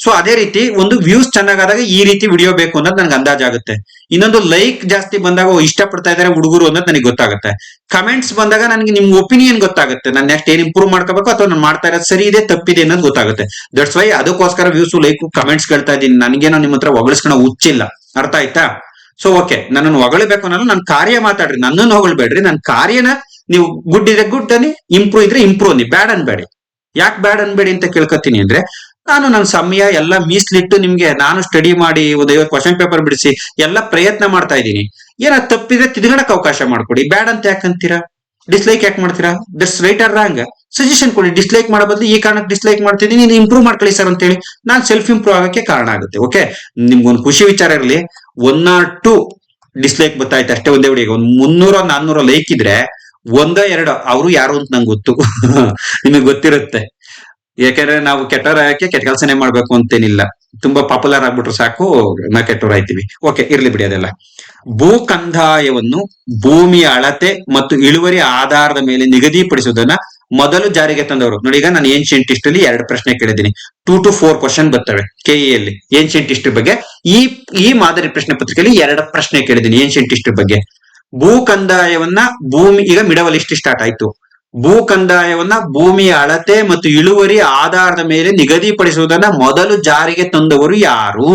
ಸೊ ಅದೇ ರೀತಿ ಒಂದು ವ್ಯೂಸ್ ಚೆನ್ನಾಗಾದಾಗ ಈ ರೀತಿ ವಿಡಿಯೋ ಬೇಕು ಅನ್ನೋದು ನನ್ಗೆ ಅಂದಾಜಾಗುತ್ತೆ. ಇನ್ನೊಂದು ಲೈಕ್ ಜಾಸ್ತಿ ಬಂದಾಗ ಇಷ್ಟಪಡ್ತಾ ಇದಾರೆ ಹುಡುಗರು ಅನ್ನೋದು ನನಗೆ ಗೊತ್ತಾಗುತ್ತೆ. ಕಮೆಂಟ್ಸ್ ಬಂದಾಗ ನನಗೆ ನಿಮ್ ಒಪಿನಿಯನ್ ಗೊತ್ತಾಗುತ್ತೆ. ನಾನು ನೆಕ್ಸ್ಟ್ ಏನ್ ಇಂಪ್ರೂವ್ ಮಾಡ್ಕೋಬೇಕು ಅಥವಾ ನಾನು ಮಾಡ್ತಾ ಇರೋದು ಸರಿ ಇದೆ ತಪ್ಪಿದೆ ಅನ್ನೋದು ಗೊತ್ತಾಗುತ್ತೆ. ದಟ್ಸ್ ವೈ ಅದಕ್ಕೋಸ್ಕರ ವ್ಯೂಸ್ ಲೈಕ್ ಕಮೆಂಟ್ಸ್ ಕೇಳ್ತಾ ಇದ್ದೀನಿ. ನನಗೇನೋ ನಿಮ್ಮ ಹತ್ರ ಹೊಗಳಿಸ್ಕೊಳೋ ಹುಚ್ಚಿಲ್ಲ. ಅರ್ಥ ಆಯ್ತಾ? ಸೊ ಓಕೆ, ನನ್ನನ್ನು ಹೊಗಳಬೇಕು ಅನ್ನೋದು ನನ್ನ ಕಾರ್ಯ ಮಾತಾಡ್ರಿ, ನನ್ನನ್ನು ಹೊಗಳ್ಬೇಡ್ರಿ. ನನ್ನ ಕಾರ್ಯನ ನೀವು ಗುಡ್ ಇದ್ರೆ ಗುಡ್ ಅನ್ನಿ, ಇಂಪ್ರೂವ್ ಇದ್ರೆ ಇಂಪ್ರೂವ್ ಅನ್ನಿ, ಬ್ಯಾಡ್ ಅನ್ಬೇಡಿ. ಯಾಕೆ ಬ್ಯಾಡ್ ಅನ್ಬೇಡಿ ಅಂತ ಕೇಳ್ಕೊತೀನಿ ಅಂದ್ರೆ, ನಾನು ನನ್ನ ಸಮಯ ಎಲ್ಲ ಮೀಸಲಿಟ್ಟು ನಿಮ್ಗೆ ನಾನು ಸ್ಟಡಿ ಮಾಡಿ ಒಂದು 50 ಕ್ವಶನ್ ಪೇಪರ್ ಬಿಡಿಸಿ ಎಲ್ಲ ಪ್ರಯತ್ನ ಮಾಡ್ತಾ ಇದ್ದೀನಿ. ಏನಾದ್ರು ತಪ್ಪಿದ್ರೆ ತಿದ್ಗಣಕ್ಕೆ ಅವಕಾಶ ಮಾಡ್ಕೊಡಿ. ಬ್ಯಾಡ್ ಅಂತ ಯಾಕೆ ಅಂತೀರಾ? ಡಿಸ್ಲೈಕ್ ಯಾಕೆ ಮಾಡ್ತೀರಾ? That's right or wrong? Suggestion ಕೊಡಿ. ಡಿಸ್ಲೈಕ್ ಮಾಡೋ ಬದಲು ಈ ಕಾರಣಕ್ಕೆ ಡಿಸ್ಲೈಕ್ ಮಾಡ್ತಿದ್ದೀನಿ, ನೀನು ಇಂಪ್ರೂವ್ ಮಾಡ್ಕೊಳ್ಳಿ ಸರ್ ಅಂತ ಹೇಳಿ ನಾನು ಸೆಲ್ಫ್ ಇಂಪ್ರೂವ್ ಆಗಕ್ಕೆ ಕಾರಣ ಆಗುತ್ತೆ. ಓಕೆ, ನಿಮ್ಗೊಂದು ಖುಷಿ ವಿಚಾರ ಇರಲಿ, 1 or 2 ಡಿಸ್ಲೈಕ್ ಗೊತ್ತಾಯ್ತು ಅಷ್ಟೇ. ಒಂದೇ ವಿಡಿಯೋಗೆ ಒಂದು 300 400 ಲೈಕ್ ಇದ್ರೆ 1 2 ಅವರು ಯಾರು ಅಂತ ನಂಗೆ ಗೊತ್ತು. ನಿಮಗೆ ಗೊತ್ತಿರುತ್ತೆ. ಯಾಕಂದ್ರೆ ನಾವು ಕೆಟ್ಟವರಾಗಕ್ಕೆ ಕೆಟ್ಟ ಕೆಲಸನೇ ಮಾಡ್ಬೇಕು ಅಂತೇನಿಲ್ಲ. ತುಂಬಾ ಪಾಪ್ಯುಲರ್ ಆಗ್ಬಿಟ್ರು ಸಾಕು ನಾ ಕೆಟ್ಟವರಾಯ್ತೀವಿ. ಓಕೆ, ಇರ್ಲಿ ಬಿಡಿ ಅದೆಲ್ಲ. ಭೂ ಕಂದಾಯವನ್ನು ಭೂಮಿಯ ಅಳತೆ ಮತ್ತು ಇಳುವರಿ ಆಧಾರದ ಮೇಲೆ ನಿಗದಿಪಡಿಸುವುದನ್ನ ಮೊದಲು ಜಾರಿಗೆ ತಂದವರು. ನೋಡಿ, ಈಗ ನಾನು ಏನ್ಷಿಯಂಟ್ ಹಿಸ್ಟರಿ 2 ಪ್ರಶ್ನೆ ಕೇಳಿದ್ದೀನಿ. 2 to 4 ಕ್ವಶನ್ ಬರ್ತವೆ ಕೆಇಯಲ್ಲಿ ಏನ್ಷಿಯಂಟ್ ಹಿಸ್ಟರಿ ಬಗ್ಗೆ. ಈ ಮಾದರಿ ಪ್ರಶ್ನೆ ಪತ್ರಿಕೆಯಲ್ಲಿ 2 ಪ್ರಶ್ನೆ ಕೇಳಿದ್ದೀನಿ ಏನ್ಷಿಯಂಟ್ ಹಿಸ್ಟರಿ ಬಗ್ಗೆ. ಭೂ ಕಂದಾಯವನ್ನ ಈಗ ಮಿಡವಲ್ ಹಿಸ್ಟರಿ ಸ್ಟಾರ್ಟ್ ಆಯ್ತು. ಭೂ ಕಂದಾಯವನ್ನ ಭೂಮಿಯ ಅಳತೆ ಮತ್ತು ಇಳುವರಿ ಆಧಾರದ ಮೇಲೆ ನಿಗದಿಪಡಿಸುವುದನ್ನ ಮೊದಲು ಜಾರಿಗೆ ತಂದವರು ಯಾರು?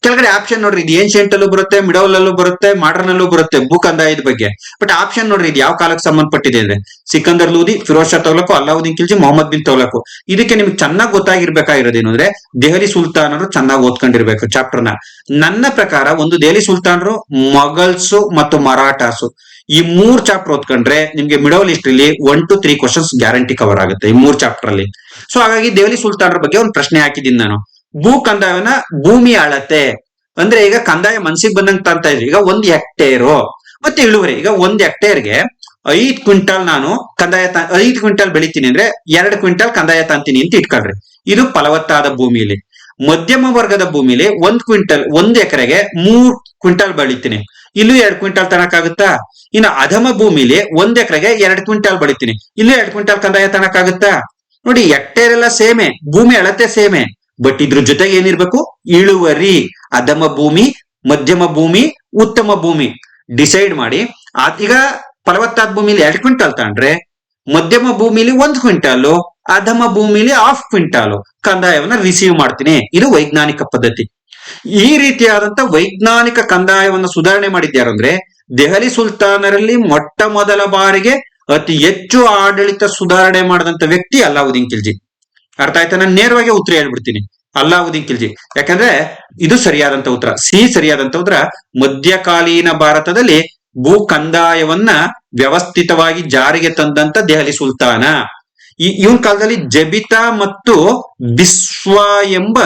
ಕೆಳಗಡೆ ಆಪ್ಷನ್ ನೋಡ್ರಿ, ಇದು ಏನ್ಷಿಯಂಟ್ ಅಲ್ಲೂ ಬರುತ್ತೆ, ಮಿಡಲ್ ಅಲ್ಲೂ ಬರುತ್ತೆ, ಮಾಡರ್ನ್ ಅಲ್ಲೂ ಬರುತ್ತೆ ಭೂ ಕಂದಾಯದ ಬಗ್ಗೆ. ಬಟ್ ಆಪ್ಷನ್ ನೋಡ್ರಿ, ಇದು ಯಾವ ಕಾಲಕ್ಕೆ ಸಂಬಂಧಪಟ್ಟಿದೆ ಅಂದ್ರೆ ಸಿಕಂದರ್ ಲೂದಿ, ಫಿರೋಜ್ ಶಾ ತುಘಲಕ್, ಅಲ್ಲಾವುದ್ದೀನ್ ಖಿಲ್ಜಿ, ಮೊಹಮ್ಮದ್ ಬಿನ್ ತುಘಲಕ್. ಇದಕ್ಕೆ ನಿಮ್ಗೆ ಚೆನ್ನಾಗಿ ಗೊತ್ತಾಗಿರ್ಬೇಕಾಗಿರೋದೇನು ಅಂದ್ರೆ ದೆಹಲಿ ಸುಲ್ತಾನರು ಚೆನ್ನಾಗಿ ಓದ್ಕೊಂಡಿರ್ಬೇಕು ಚಾಪ್ಟರ್ನ. ನನ್ನ ಪ್ರಕಾರ ಒಂದು ದೆಹಲಿ ಸುಲ್ತಾನರು, ಮೊಘಲ್ಸು ಮತ್ತು ಮರಾಠಾಸು, ಈ 3 ಚಾಪ್ಟರ್ ಓದ್ಕೊಂಡ್ರೆ ನಿಮ್ಗೆ ಮಿಡಲ್ ಹಿಸ್ಟ್ರಿಲಿ 1 to 3 ಕ್ವಶನ್ಸ್ ಗ್ಯಾರಂಟಿ ಕವರ್ ಆಗುತ್ತೆ ಈ 3 ಚಾಪ್ಟರ್ ಅಲ್ಲಿ. ಸೊ ಹಾಗಾಗಿ ದೆಹಲಿ ಸುಲ್ತಾನರ ಬಗ್ಗೆ ಒಂದು ಪ್ರಶ್ನೆ ಹಾಕಿದ್ದೀನಿ ನಾನು. ಭೂ ಕಂದಾಯವನ್ನ ಭೂಮಿ ಅಳತೆ ಅಂದ್ರೆ ಈಗ ಕಂದಾಯ ಮನ್ಸಿಗೆ ಬಂದಂಗೆ ತಂತಾ ಇದ್ರಿ. ಈಗ 1 ಹೆಕ್ಟೇರು ಮತ್ತೆ ಇಳುವರಿ. ಈಗ 1 ಹೆಕ್ಟೇರ್ಗೆ 5 ಕ್ವಿಂಟಲ್ ನಾನು ಕಂದಾಯ 5 ಕ್ವಿಂಟಲ್ ಬೆಳಿತೀನಿ ಅಂದ್ರೆ 2 ಕ್ವಿಂಟಲ್ ಕಂದಾಯ ತಂತೀನಿ ಅಂತ ಇಟ್ಕೊಳ್ರಿ. ಇದು ಫಲವತ್ತಾದ ಭೂಮಿಯಲ್ಲಿ. ಮಧ್ಯಮ ವರ್ಗದ ಭೂಮಿಲಿ 1 ಎಕರೆಗೆ 3 ಕ್ವಿಂಟಲ್ ಬೆಳಿತೀನಿ, ಇಲ್ಲೂ 2 ಕ್ವಿಂಟಲ್ ತನಕಾಗುತ್ತಾ? ಇನ್ನು ಅಧಮ ಭೂಮಿಲಿ 1 ಎಕರೆಗೆ 2 ಕ್ವಿಂಟಲ್ ಬೆಳಿತೀನಿ, ಇಲ್ಲೂ 2 ಕ್ವಿಂಟಲ್ ಕಂದಾಯ ತನಕಾಗುತ್ತಾ? ನೋಡಿ, ಹೆಕ್ಟೇರ್ ಎಲ್ಲ ಸೇಮೆ, ಭೂಮಿ ಅಳತೆ ಸೇಮೆ, ಬಟ್ ಇದ್ರ ಜೊತೆಗೆ ಏನಿರ್ಬೇಕು? ಇಳುವರಿ. ಅಧಮ ಭೂಮಿ, ಮಧ್ಯಮ ಭೂಮಿ, ಉತ್ತಮ ಭೂಮಿ ಡಿಸೈಡ್ ಮಾಡಿ. ಈಗ ಫಲವತ್ತಾದ ಭೂಮಿಲಿ 2 ಕ್ವಿಂಟಲ್ ತಗೊಂಡ್ರೆ ಮಧ್ಯಮ ಭೂಮಿಲಿ 1 ಕ್ವಿಂಟಲ್, ಅಧಮ ಭೂಮಿಲಿ 1/2 ಕ್ವಿಂಟಲ್ ಕಂದಾಯವನ್ನ ರಿಸೀವ್ ಮಾಡ್ತೀನಿ. ಇದು ವೈಜ್ಞಾನಿಕ ಪದ್ಧತಿ. ಈ ರೀತಿಯಾದಂತ ವೈಜ್ಞಾನಿಕ ಕಂದಾಯವನ್ನು ಸುಧಾರಣೆ ಮಾಡಿದ್ಯಾರು ಅಂದ್ರೆ ದೆಹಲಿ ಸುಲ್ತಾನರಲ್ಲಿ ಮೊಟ್ಟ ಮೊದಲ ಬಾರಿಗೆ ಅತಿ ಹೆಚ್ಚು ಆಡಳಿತ ಸುಧಾರಣೆ ಮಾಡಿದಂತ ವ್ಯಕ್ತಿ ಅಲ್ಲಾವುದ್ದೀನ್ ಖಿಲ್ಜಿ. ಅರ್ಥ ಆಯ್ತಾ? ನಾನು ನೇರವಾಗಿ ಉತ್ತರ ಹೇಳ್ಬಿಡ್ತೀನಿ, ಅಲ್ಲಾವುದ್ದೀನ್ ಖಿಲ್ಜಿ. ಯಾಕಂದ್ರೆ ಇದು ಸರಿಯಾದಂತ ಉತ್ತರ. ಸರಿಯಾದಂತ ಉತ್ತರ. ಮಧ್ಯಕಾಲೀನ ಭಾರತದಲ್ಲಿ ಭೂ ಕಂದಾಯವನ್ನ ವ್ಯವಸ್ಥಿತವಾಗಿ ಜಾರಿಗೆ ತಂದಂತ ದೆಹಲಿ ಸುಲ್ತಾನ. ಇವನ್ ಕಾಲದಲ್ಲಿ ಜಬಿತಾ ಮತ್ತು ಬಿಸ್ವ ಎಂಬ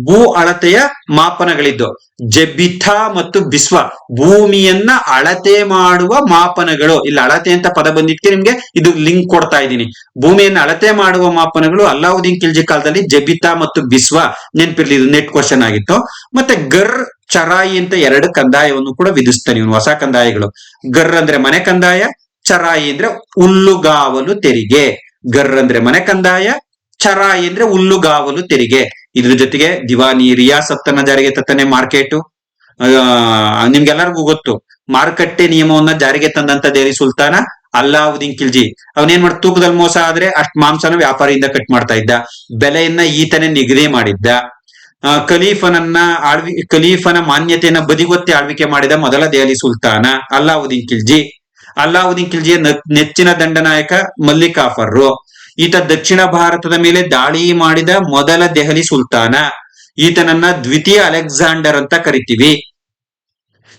ಭೂ ಅಳತೆಯ ಮಾಪನಗಳಿದ್ದು. ಜಬಿತಾ ಮತ್ತು ಬಿಸ್ವ ಭೂಮಿಯನ್ನ ಅಳತೆ ಮಾಡುವ ಮಾಪನಗಳು. ಇಲ್ಲಿ ಅಳತೆ ಅಂತ ಪದ ಬಂದಿದ್ಕೆ ನಿಮ್ಗೆ ಇದು ಲಿಂಕ್ ಕೊಡ್ತಾ ಇದ್ದೀನಿ. ಭೂಮಿಯನ್ನ ಅಳತೆ ಮಾಡುವ ಮಾಪನಗಳು ಅಲ್ಲಾವುದ್ದೀನ್ ಖಿಲ್ಜಿ ಕಾಲದಲ್ಲಿ ಜಬಿತಾ ಮತ್ತು ಬಿಸ್ವ. ನೆನ್ಪಿರ್ಲಿ, ಇದು ನೆಟ್ ಕ್ವಶನ್ ಆಗಿತ್ತು. ಮತ್ತೆ ಗರ್, ಚರಾಯಿ ಅಂತ 2 ಕಂದಾಯವನ್ನು ಕೂಡ ವಿಧಿಸ್ತಾನೆ ಇವನು, ಹೊಸ ಕಂದಾಯಗಳು. ಗರ್ ಅಂದ್ರೆ ಮನೆ ಕಂದಾಯ, ಚರಾಯಿ ಅಂದ್ರೆ ಹುಲ್ಲುಗಾವಲು ತೆರಿಗೆ. ಗರ್ ಅಂದ್ರೆ ಮನೆ ಕಂದಾಯ, ಚರಾಯಿ ಅಂದ್ರೆ ಹುಲ್ಲುಗಾವಲು ತೆರಿಗೆ. ಇದ್ರ ಜೊತೆಗೆ ದಿವಾನಿ ರಿಯಾಸತ್ತನ್ನ ಜಾರಿಗೆ ತತ್ತಾನೆ. ಮಾರ್ಕೆಟು ನಿಮ್ಗೆಲ್ಲರಿಗೂ ಗೊತ್ತು. ಮಾರುಕಟ್ಟೆ ನಿಯಮವನ್ನ ಜಾರಿಗೆ ತಂದಂತ ದೆಹಲಿ ಸುಲ್ತಾನ ಅಲ್ಲಾವುದ್ದೀನ್ ಖಿಲ್ಜಿ. ಅವನೇನ್ ಮಾಡ, ತೂಕದಲ್ಲಿ ಮೋಸ ಆದ್ರೆ ಅಷ್ಟ್ ಮಾಂಸನ ವ್ಯಾಪಾರಿಯಿಂದ ಕಟ್ ಮಾಡ್ತಾ ಇದ್ದ, ಬೆಲೆಯನ್ನ ಈತನೇ ನಿಗದಿ ಮಾಡಿದ್ದ. ಖಲೀಫನ ಮಾನ್ಯತೆಯನ್ನ ಬದಿಗೊತ್ತಿ ಆಳ್ವಿಕೆ ಮಾಡಿದ ಮೊದಲ ದೆಹಲಿ ಸುಲ್ತಾನ ಅಲ್ಲಾವುದ್ದೀನ್ ಖಿಲ್ಜಿ. ಅಲ್ಲಾವುದ್ದೀನ್ ಖಿಲ್ಜಿಯ ನೆಚ್ಚಿನ ದಂಡನಾಯಕ ಮಲ್ಲಿಕ್ ಕಾಫರ್. ಈತ ದಕ್ಷಿಣ ಭಾರತದ ಮೇಲೆ ದಾಳಿ ಮಾಡಿದ ಮೊದಲ ದೆಹಲಿ ಸುಲ್ತಾನ. ಈತನನ್ನ ದ್ವಿತೀಯ ಅಲೆಕ್ಸಾಂಡರ್ ಅಂತ ಕರಿತೀವಿ.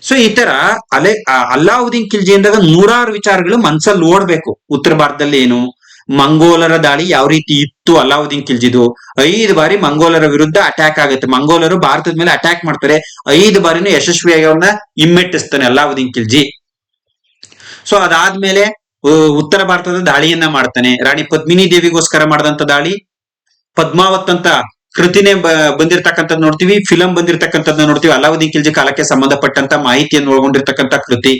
ಸೊ ಈ ತರ ಅಲ್ಲಾವುದ್ದೀನ್ ಖಿಲ್ಜಿ ಅಂದಾಗ ನೂರಾರು ವಿಚಾರಗಳು ಮನ್ಸಲ್ಲಿ ಓಡ್ಬೇಕು. ಉತ್ತರ ಭಾರತದಲ್ಲಿ ಏನು, ಮಂಗೋಲರ ದಾಳಿ ಯಾವ ರೀತಿ ಇತ್ತು, ಅಲ್ಲಾವುದ್ದೀನ್ ಖಿಲ್ಜಿದು 5 ಬಾರಿ ಮಂಗೋಲರ ವಿರುದ್ಧ ಅಟ್ಯಾಕ್ ಆಗುತ್ತೆ. ಮಂಗೋಲರು ಭಾರತದ ಮೇಲೆ ಅಟ್ಯಾಕ್ ಮಾಡ್ತಾರೆ, 5 ಬಾರಿನೂ ಯಶಸ್ವಿಯಾಗಿ ಅವ್ರನ್ನ ಹಿಮ್ಮೆಟ್ಟಿಸ್ತಾನೆ ಅಲ್ಲಾವುದ್ದೀನ್ ಖಿಲ್ಜಿ. ಸೊ ಅದಾದ್ಮೇಲೆ ಉತ್ತರ ಭಾರತದ ದಾಳಿಯನ್ನ ಮಾಡ್ತಾನೆ. ರಾಣಿ ಪದ್ಮಿನಿ ದೇವಿಗೋಸ್ಕರ ಮಾಡಿದಂತ ದಾಳಿ, ಪದ್ಮಾವತ್ ಅಂತ ಕೃತಿನೇ ಬಂದಿರತಕ್ಕಂಥದ್ದು ನೋಡ್ತೀವಿ, ಫಿಲಂ ಬಂದಿರತಕ್ಕಂಥದ್ದು ನೋಡ್ತೀವಿ. ಅಲ್ಲಾವುದ್ದೀನ್ ಖಿಲ್ಜಿ ಕಾಲಕ್ಕೆ ಸಂಬಂಧಪಟ್ಟಂತ ಮಾಹಿತಿಯನ್ನು ಒಳಗೊಂಡಿರ್ತಕ್ಕಂಥ ಕೃತಿ.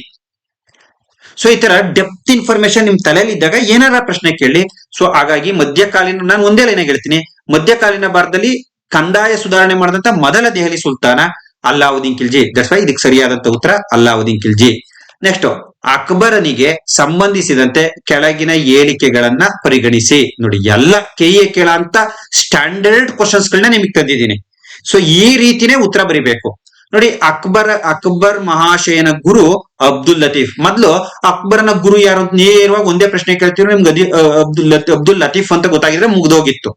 ಸೊ ಈ ತರ ಡೆಪ್ತ್ ಇನ್ಫಾರ್ಮೇಶನ್ ನಿಮ್ ತಲೆಯಲ್ಲಿ ಇದ್ದಾಗ ಏನಾರ ಪ್ರಶ್ನೆ ಕೇಳಿ. ಸೊ ಹಾಗಾಗಿ ಮಧ್ಯಕಾಲೀನ, ನಾನು ಒಂದೇ ಲೈನ್ ಹೇಳ್ತೀನಿ, ಮಧ್ಯಕಾಲೀನ ಭಾರತದಲ್ಲಿ ಕಂದಾಯ ಸುಧಾರಣೆ ಮಾಡಿದಂತ ಮೊದಲ ದೆಹಲಿ ಸುಲ್ತಾನ ಅಲ್ಲಾವುದ್ದೀನ್ ಖಿಲ್ಜಿ. ದಟ್ಸ್ ವೈ ಇದಕ್ಕೆ ಸರಿಯಾದಂತ ಉತ್ತರ ಅಲ್ಲಾವುದ್ದೀನ್ ಖಿಲ್ಜಿ. ನೆಕ್ಸ್ಟ್, ಅಕ್ಬರನಿಗೆ ಸಂಬಂಧಿಸಿದಂತೆ ಕೆಳಗಿನ ಹೇಳಿಕೆಗಳನ್ನ ಪರಿಗಣಿಸಿ. ನೋಡಿ, ಎಲ್ಲ ಕೆಎ ಕೇಳ ಅಂತ ಸ್ಟ್ಯಾಂಡರ್ಡ್ ಕ್ವಶನ್ಸ್ ಗಳನ್ನ ನಿಮಗೆ ತಂದಿದ್ದೀನಿ. ಸೊ ಈ ರೀತಿನೇ ಉತ್ತರ ಬರಿಬೇಕು. ನೋಡಿ, ಅಕ್ಬರ್ ಮಹಾಶಯನ ಗುರು ಅಬ್ದುಲ್ ಲತೀಫ್. ಮೊದ್ಲು ಅಕ್ಬರನ ಗುರು ಯಾರು ಅಂತ ನೇರವಾಗಿ ಒಂದೇ ಪ್ರಶ್ನೆ ಕೇಳ್ತೀವಿ, ನಿಮ್ಗೆ ಅಬ್ದುಲ್ ಲತೀಫ್ ಅಂತ ಗೊತ್ತಾಗಿದ್ರೆ ಮುಗ್ದೋಗಿತ್ತು.